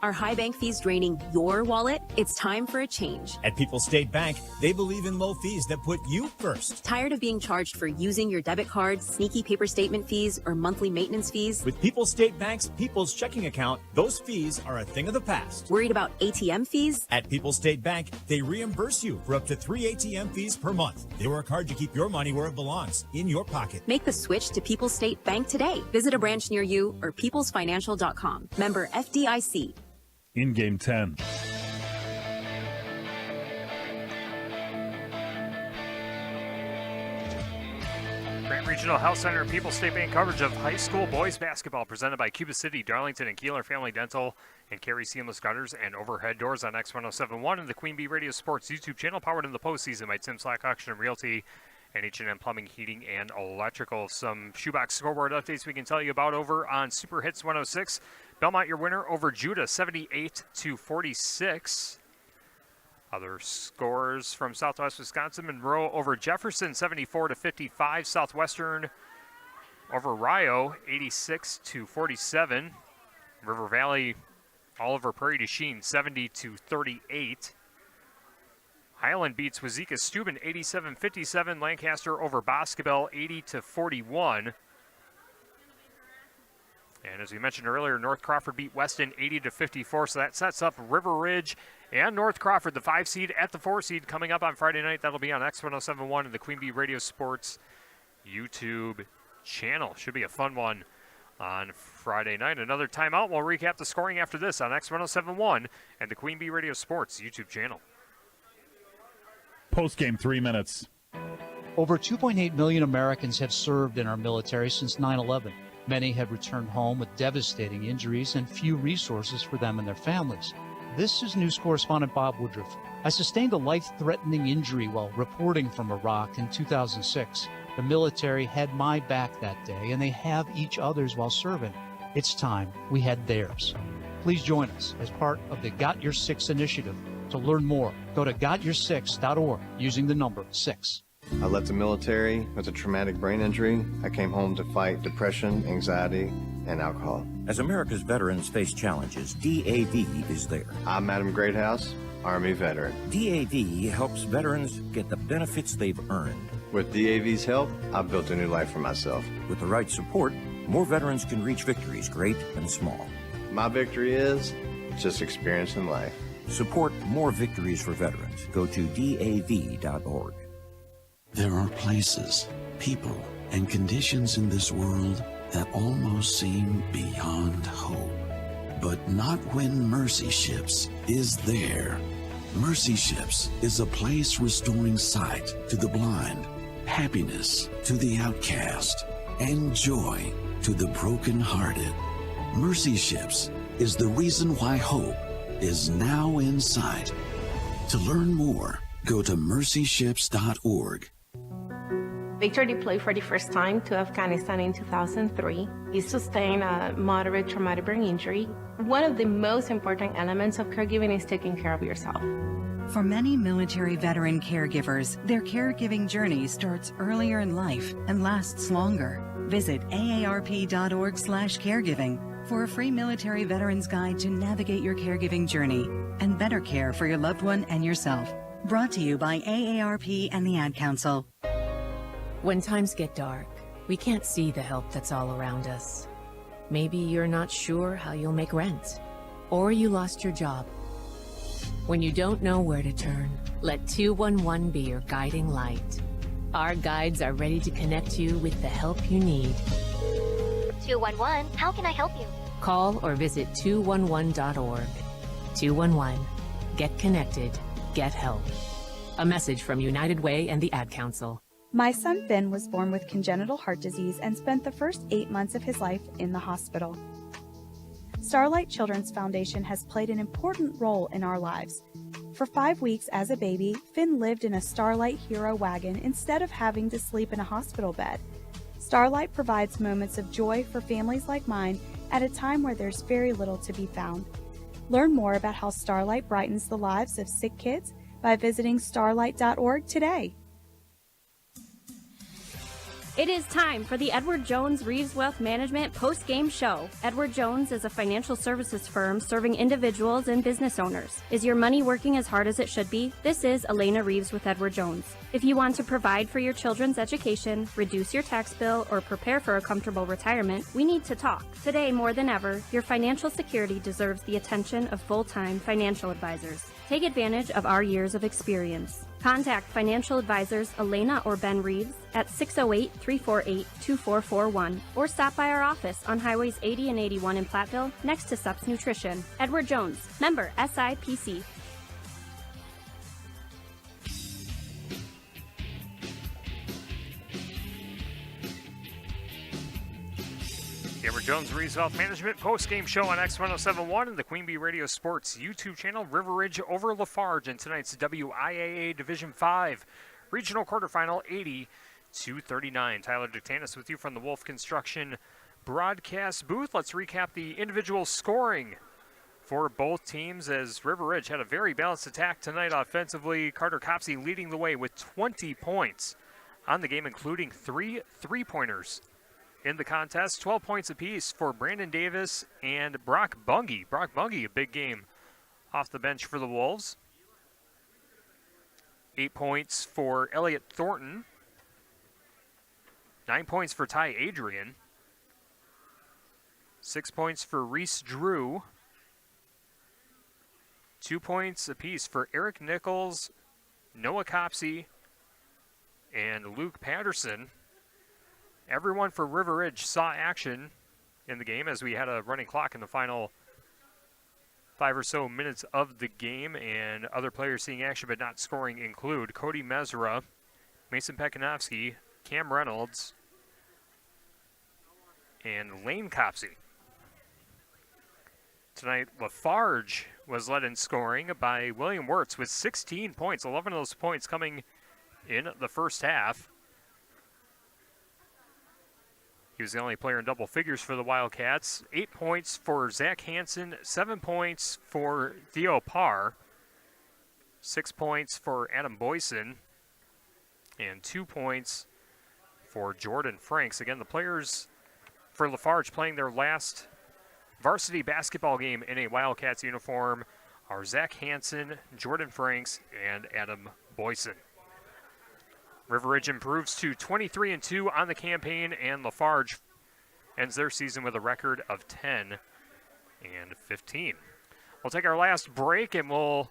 [SPEAKER 21] Are high bank fees draining your wallet? It's time for a change.
[SPEAKER 6] At People's State Bank, they believe in low fees that put you first.
[SPEAKER 21] Tired of being charged for using your debit card, sneaky paper statement fees, or monthly maintenance fees?
[SPEAKER 6] With People's State Bank's People's Checking Account, those fees are a thing of the past.
[SPEAKER 21] Worried about ATM fees?
[SPEAKER 6] At People's State Bank, they reimburse you for up to 3 ATM fees per month. They work hard to keep your money where it belongs, in your pocket.
[SPEAKER 21] Make the switch to People's State Bank today. Visit a branch near you or peoplesfinancial.com. Member FDIC.
[SPEAKER 16] In game 10.
[SPEAKER 3] Grant Regional Health Center People's State Bank coverage of high school boys basketball presented by Cuba City, Darlington, and Kieler Family Dental, and Carey Seamless Gutters and Overhead Doors on X1071 and the Queen Bee Radio Sports YouTube channel, powered in the postseason by Tim Slack Auction and Realty and H&M Plumbing, Heating, and Electrical. Some shoebox scoreboard updates we can tell you about over on Super Hits 106. Belmont, your winner over Judah, 78-46. Other scores from Southwest Wisconsin: Monroe over Jefferson, 74-55. Southwestern over Rio, 86-47. River Valley, Oliver Prairie to Sheen, 70-38. Highland beats Wazeeka Steuben, 87-57. Lancaster over Boscobel, 80-41. And as we mentioned earlier, North Crawford beat Weston 80-54, so that sets up River Ridge and North Crawford, the 5 seed at the 4 seed, coming up on Friday night. That'll be on X1071 and the Queen Bee Radio Sports YouTube channel. Should be a fun one on Friday night. Another timeout. We'll recap the scoring after this on X1071 and the Queen Bee Radio Sports YouTube channel.
[SPEAKER 16] Postgame 3 minutes.
[SPEAKER 2] Over 2.8 million Americans have served in our military since 9/11. Many have returned home with devastating injuries and few resources for them and their families. This is news correspondent Bob Woodruff. I sustained a life-threatening injury while reporting from Iraq in 2006. The military had my back that day, and they have each other's while serving. It's time we had theirs. Please join us as part of the Got Your Six initiative. To learn more, go to gotyoursix.org using the number 6.
[SPEAKER 13] I left the military with a traumatic brain injury. I came home to fight depression, anxiety, and alcohol.
[SPEAKER 14] As America's veterans face challenges, DAV is there.
[SPEAKER 13] I'm Adam Greathouse, Army veteran.
[SPEAKER 14] DAV helps veterans get the benefits they've earned.
[SPEAKER 13] With DAV's help, I've built a new life for myself.
[SPEAKER 14] With the right support, more veterans can reach victories, great and small.
[SPEAKER 13] My victory is just experiencing life.
[SPEAKER 14] Support more victories for veterans. Go to DAV.org.
[SPEAKER 15] There are places, people, and conditions in this world that almost seem beyond hope. But not when Mercy Ships is there. Mercy Ships is a place restoring sight to the blind, happiness to the outcast, and joy to the brokenhearted. Mercy Ships is the reason why hope is now in sight. To learn more, go to mercyships.org.
[SPEAKER 17] Victor deployed for the first time to Afghanistan in 2003. He sustained a moderate traumatic brain injury. One of the most important elements of caregiving is taking care of yourself.
[SPEAKER 26] For many military veteran caregivers, their caregiving journey starts earlier in life and lasts longer. Visit aarp.org/caregiving for a free military veterans guide to navigate your caregiving journey and better care for your loved one and yourself. Brought to you by AARP and the Ad Council.
[SPEAKER 27] When times get dark, we can't see the help that's all around us. Maybe you're not sure how you'll make rent, or you lost your job. When you don't know where to turn, let 211 be your guiding light. Our guides are ready to connect you with the help you need.
[SPEAKER 28] 211, how can I help you?
[SPEAKER 27] Call or visit 211.org. 211. Get connected. Get help. A message from United Way and the Ad Council.
[SPEAKER 29] My son Finn was born with congenital heart disease and spent the first 8 months of his life in the hospital. Starlight Children's Foundation has played an important role in our lives. For 5 weeks as a baby, Finn lived in a Starlight Hero wagon instead of having to sleep in a hospital bed. Starlight provides moments of joy for families like mine at a time where there's very little to be found. Learn more about how Starlight brightens the lives of sick kids by visiting starlight.org today.
[SPEAKER 4] It is time for the Edward Jones Reeves Wealth Management post-game show. Edward Jones is a financial services firm serving individuals and business owners. Is your money working as hard as it should be? This is Elena Reeves with Edward Jones. If you want to provide for your children's education, reduce your tax bill, or prepare for a comfortable retirement, we need to talk. Today, more than ever, your financial security deserves the attention of full-time financial advisors. Take advantage of our years of experience. Contact financial advisors Elena or Ben Reeves at 608-348-2441 or stop by our office on Highways 80 and 81 in Platteville next to Sups Nutrition. Edward Jones, member SIPC.
[SPEAKER 3] Edward Jones Reeves Wealth Management post-game show on X1071 and the Queen Bee Radio Sports YouTube channel. River Ridge over Lafarge in tonight's WIAA Division 5 Regional Quarterfinal 80-39. Tyler Dictanis with you from the Wolf Construction broadcast booth. Let's recap the individual scoring for both teams as River Ridge had a very balanced attack tonight offensively. Carter Copsey leading the way with 20 points on the game, including 3 3-pointers. In the contest, 12 points apiece for Brandon Davis and Brock Bungie. Brock Bungie, a big game off the bench for the Wolves. 8 points for Elliott Thornton. 9 points for Ty Adrian. 6 points for Reese Drew. 2 points apiece for Eric Nichols, Noah Copsey, and Luke Patterson. Everyone for River Ridge saw action in the game as we had a running clock in the final 5 or so minutes of the game, and other players seeing action but not scoring include Cody Mesra, Mason Pekanowski, Cam Reynolds, and Lane Copsey. Tonight, Lafarge was led in scoring by William Wirtz with 16 points, 11 of those points coming in the first half. He was the only player in double figures for the Wildcats. 8 points for Zach Hansen, 7 points for Theo Parr, 6 points for Adam Boyson, and 2 points for Jordan Franks. Again, the players for Lafarge playing their last varsity basketball game in a Wildcats uniform are Zach Hansen, Jordan Franks, and Adam Boyson. River Ridge improves to 23-2 on the campaign, and Lafarge ends their season with a record of 10-15. We'll take our last break, and we'll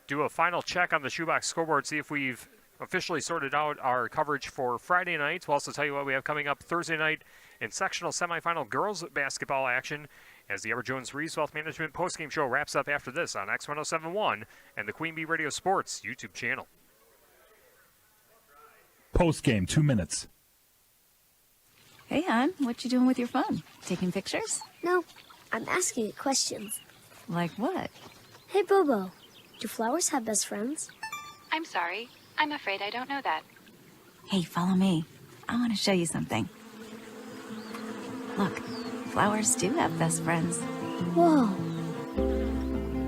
[SPEAKER 3] do a final check on the shoebox scoreboard, see if we've officially sorted out our coverage for Friday night. We'll also tell you what we have coming up Thursday night in sectional semifinal girls basketball action as the Edward Jones Reeves Wealth Management postgame show wraps up after this on X1071 and the Queen Bee Radio Sports YouTube channel.
[SPEAKER 16] Post-game, 2 minutes.
[SPEAKER 5] Hey, hon, what you doing with your phone? Taking pictures?
[SPEAKER 8] No, I'm asking it questions.
[SPEAKER 5] Like what?
[SPEAKER 8] Hey, Bobo, do flowers have best friends?
[SPEAKER 5] I'm sorry. I'm afraid I don't know that. Hey, follow me. I want to show you something. Look, flowers do have best friends.
[SPEAKER 8] Whoa.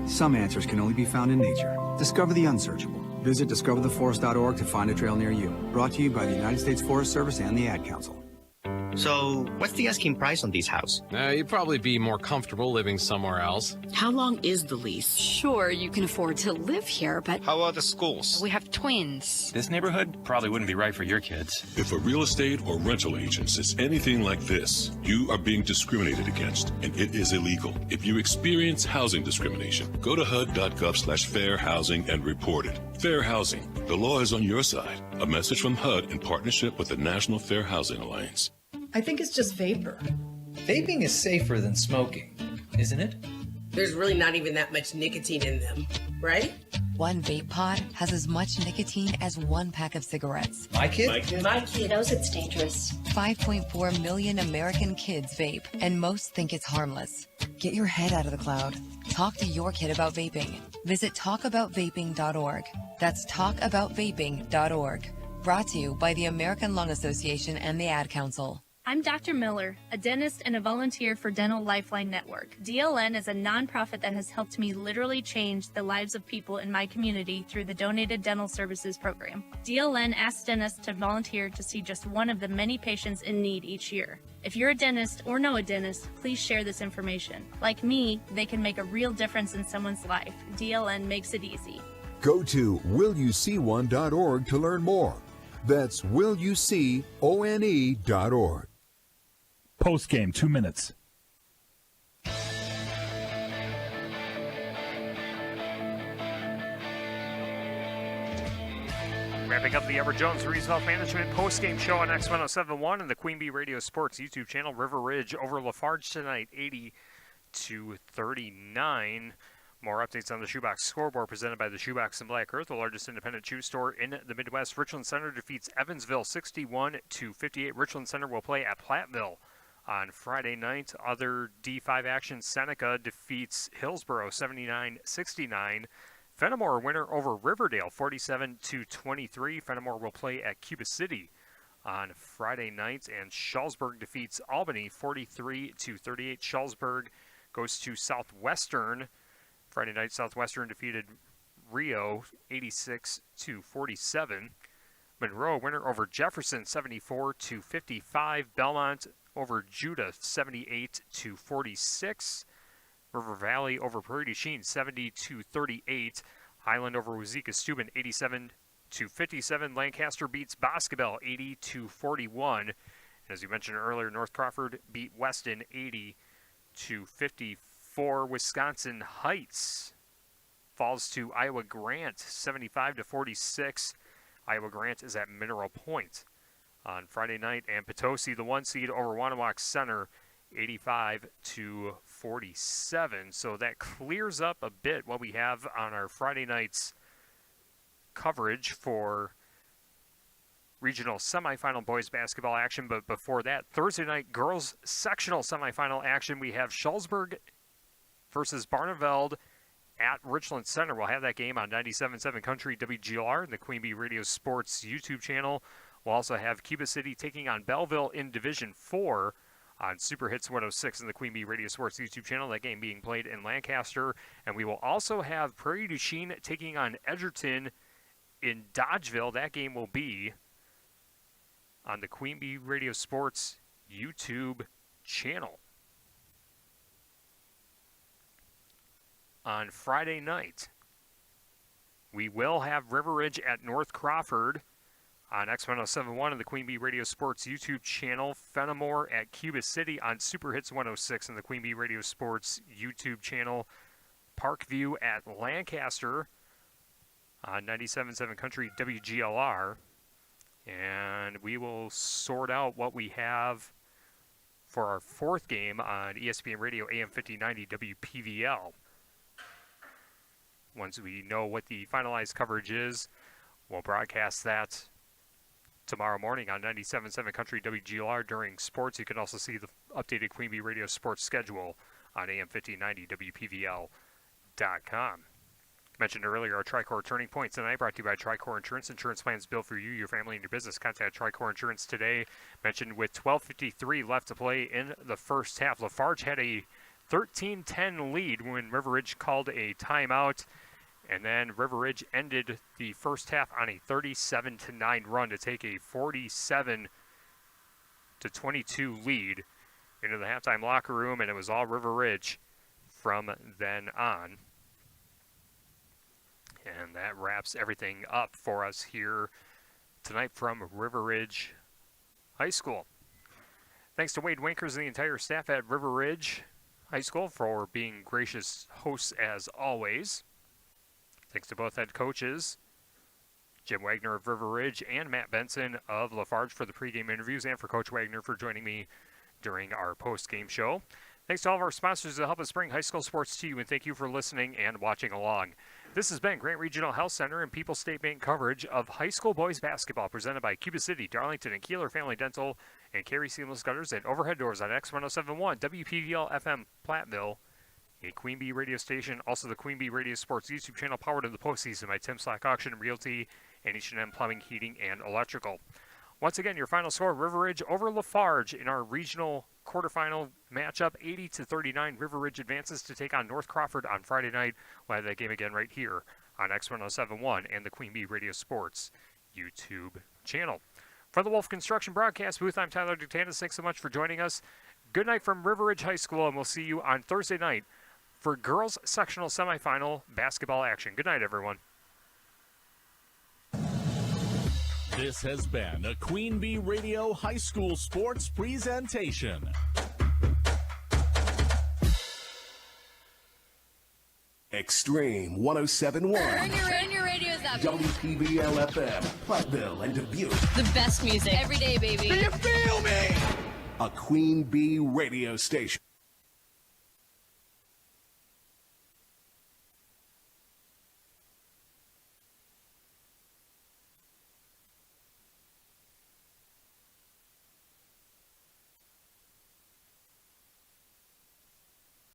[SPEAKER 10] Some answers can only be found in nature. Discover the unsearchable. Visit discovertheforest.org to find a trail near you. Brought to you by the United States Forest Service and the Ad Council.
[SPEAKER 11] So, what's the asking price on these houses?
[SPEAKER 18] You'd probably be more comfortable living somewhere else.
[SPEAKER 19] How long is the lease? Sure, you can afford to live here, but...
[SPEAKER 11] How about the schools?
[SPEAKER 19] We have twins.
[SPEAKER 20] This neighborhood probably wouldn't be right for your kids.
[SPEAKER 22] If a real estate or rental agent says anything like this, you are being discriminated against, and it is illegal. If you experience housing discrimination, go to HUD.gov/fair housing and report it. Fair housing. The law is on your side. A message from HUD in partnership with the National Fair Housing Alliance.
[SPEAKER 30] I think it's just vapor. Vaping is safer than smoking, isn't it?
[SPEAKER 31] There's really not even that much nicotine in them, right?
[SPEAKER 32] One vape pod has as much nicotine as one pack of cigarettes.
[SPEAKER 30] My kid?
[SPEAKER 31] My kid knows it's dangerous.
[SPEAKER 32] 5.4 million American kids vape, and most think it's harmless. Get your head out of the cloud. Talk to your kid about vaping. Visit talkaboutvaping.org. That's talkaboutvaping.org. Brought to you by the American Lung Association and the Ad Council.
[SPEAKER 1] I'm Dr. Miller, a dentist and a volunteer for Dental Lifeline Network. DLN is a nonprofit that has helped me literally change the lives of people in my community through the Donated Dental Services program. DLN asks dentists to volunteer to see just one of the many patients in need each year. If you're a dentist or know a dentist, please share this information. Like me, they can make a real difference in someone's life. DLN makes it easy.
[SPEAKER 2] Go to willyouseeone.org to learn more. That's willyouseeone.org.
[SPEAKER 16] Postgame, 2 minutes.
[SPEAKER 3] Wrapping up the Edward Jones Reeves Wealth Management postgame show on X1071 and the Queen Bee Radio Sports YouTube channel. River Ridge over Lafarge tonight, 80-39. More updates on the Shoebox scoreboard presented by the Shoebox in Black Earth, the largest independent shoe store in the Midwest. Richland Center defeats Evansville 61-58. Richland Center will play at Platteville on Friday night. Other D5 action, Seneca defeats Hillsborough 79-69. Fenimore winner over Riverdale 47-23. Fenimore will play at Cuba City on Friday night. And Shalsburg defeats Albany 43-38. Shalsburg goes to Southwestern. Friday night, Southwestern defeated Rio 86-47. Monroe winner over Jefferson 74-55. Belmont over Judah 78-46. River Valley over Prairie du Chien 70-38. Highland over Wazeeka Steuben 87-57. Lancaster beats Boscobel 80-41. And as you mentioned earlier, North Crawford beat Weston 80-54. Wisconsin Heights falls to Iowa Grant 75-46. Iowa Grant is at Mineral Point on Friday night. And Potosi, the 1 seed over Wanawak Center 85-47. So that clears up a bit what we have on our Friday night's coverage for regional semifinal boys basketball action. But before that, Thursday night girls sectional semifinal action, we have Shalsburg versus Barneveld at Richland Center. We'll have that game on 97.7 Country WGLR and the Queen Bee Radio Sports YouTube channel. We'll also have Cuba City taking on Belleville in Division 4 on Super Hits 106 and the Queen Bee Radio Sports YouTube channel. That game being played in Lancaster. And we will also have Prairie du Chien taking on Edgerton in Dodgeville. That game will be on the Queen Bee Radio Sports YouTube channel. On Friday night, we will have River Ridge at North Crawford on X1071 and the Queen Bee Radio Sports YouTube channel. Fenimore at Cuba City on Super Hits 106 and the Queen Bee Radio Sports YouTube channel. Parkview at Lancaster on 97.7 Country WGLR. And we will sort out what we have for our fourth game on ESPN Radio AM 5090 WPVL. Once we know what the finalized coverage is, we'll broadcast that tomorrow morning on 97.7 Country WGLR during sports. You can also see the updated Queen Bee Radio Sports schedule on AM 5090 WPVL.com. Mentioned earlier, our Tricor Turning Point tonight brought to you by Tricor Insurance. Insurance plans built for you, your family, and your business. Contact Tricor Insurance today. Mentioned with 12:53 left to play in the first half. Lafarge had a 13-10 lead when River Ridge called a timeout. And then River Ridge ended the first half on a 37-9 run to take a 47-22 lead into the halftime locker room, and it was all River Ridge from then on. And that wraps everything up for us here tonight from River Ridge High School. Thanks to Wade Winkers and the entire staff at River Ridge High School for being gracious hosts as always. Thanks to both head coaches, Jim Wagner of River Ridge and Matt Benson of Lafarge for the pregame interviews, and for Coach Wagner for joining me during our postgame show. Thanks to all of our sponsors that help us bring high school sports to you, and thank you for listening and watching along. This has been Grant Regional Health Center and People's State Bank coverage of high school boys basketball presented by Cuba City, Darlington, and Kieler Family Dental, and Carey Seamless Gutters and Overhead Doors on X1071, WPVL FM Platteville, a Queen Bee radio station, also the Queen Bee Radio Sports YouTube channel, powered in the postseason by Tim Slack Auction and Realty, and H&M Plumbing, Heating, and Electrical. Once again, your final score, River Ridge over Lafarge in our regional quarterfinal matchup, 80-39. River Ridge advances to take on North Crawford on Friday night. We'll have that game again right here on X1071 and the Queen Bee Radio Sports YouTube channel. For the Wolf Construction broadcast booth, I'm Tyler Dutanis. Thanks so much for joining us. Good night from River Ridge High School, and we'll see you on Thursday night for girls sectional semifinal basketball action. Good night, everyone.
[SPEAKER 6] This has been a Queen Bee Radio High School Sports presentation.
[SPEAKER 7] Extreme 1071.
[SPEAKER 9] Turn your radios up.
[SPEAKER 7] WPBL FM, Platteville and Dubuque.
[SPEAKER 9] The best music every day, baby.
[SPEAKER 7] Do you feel me? A Queen Bee radio station.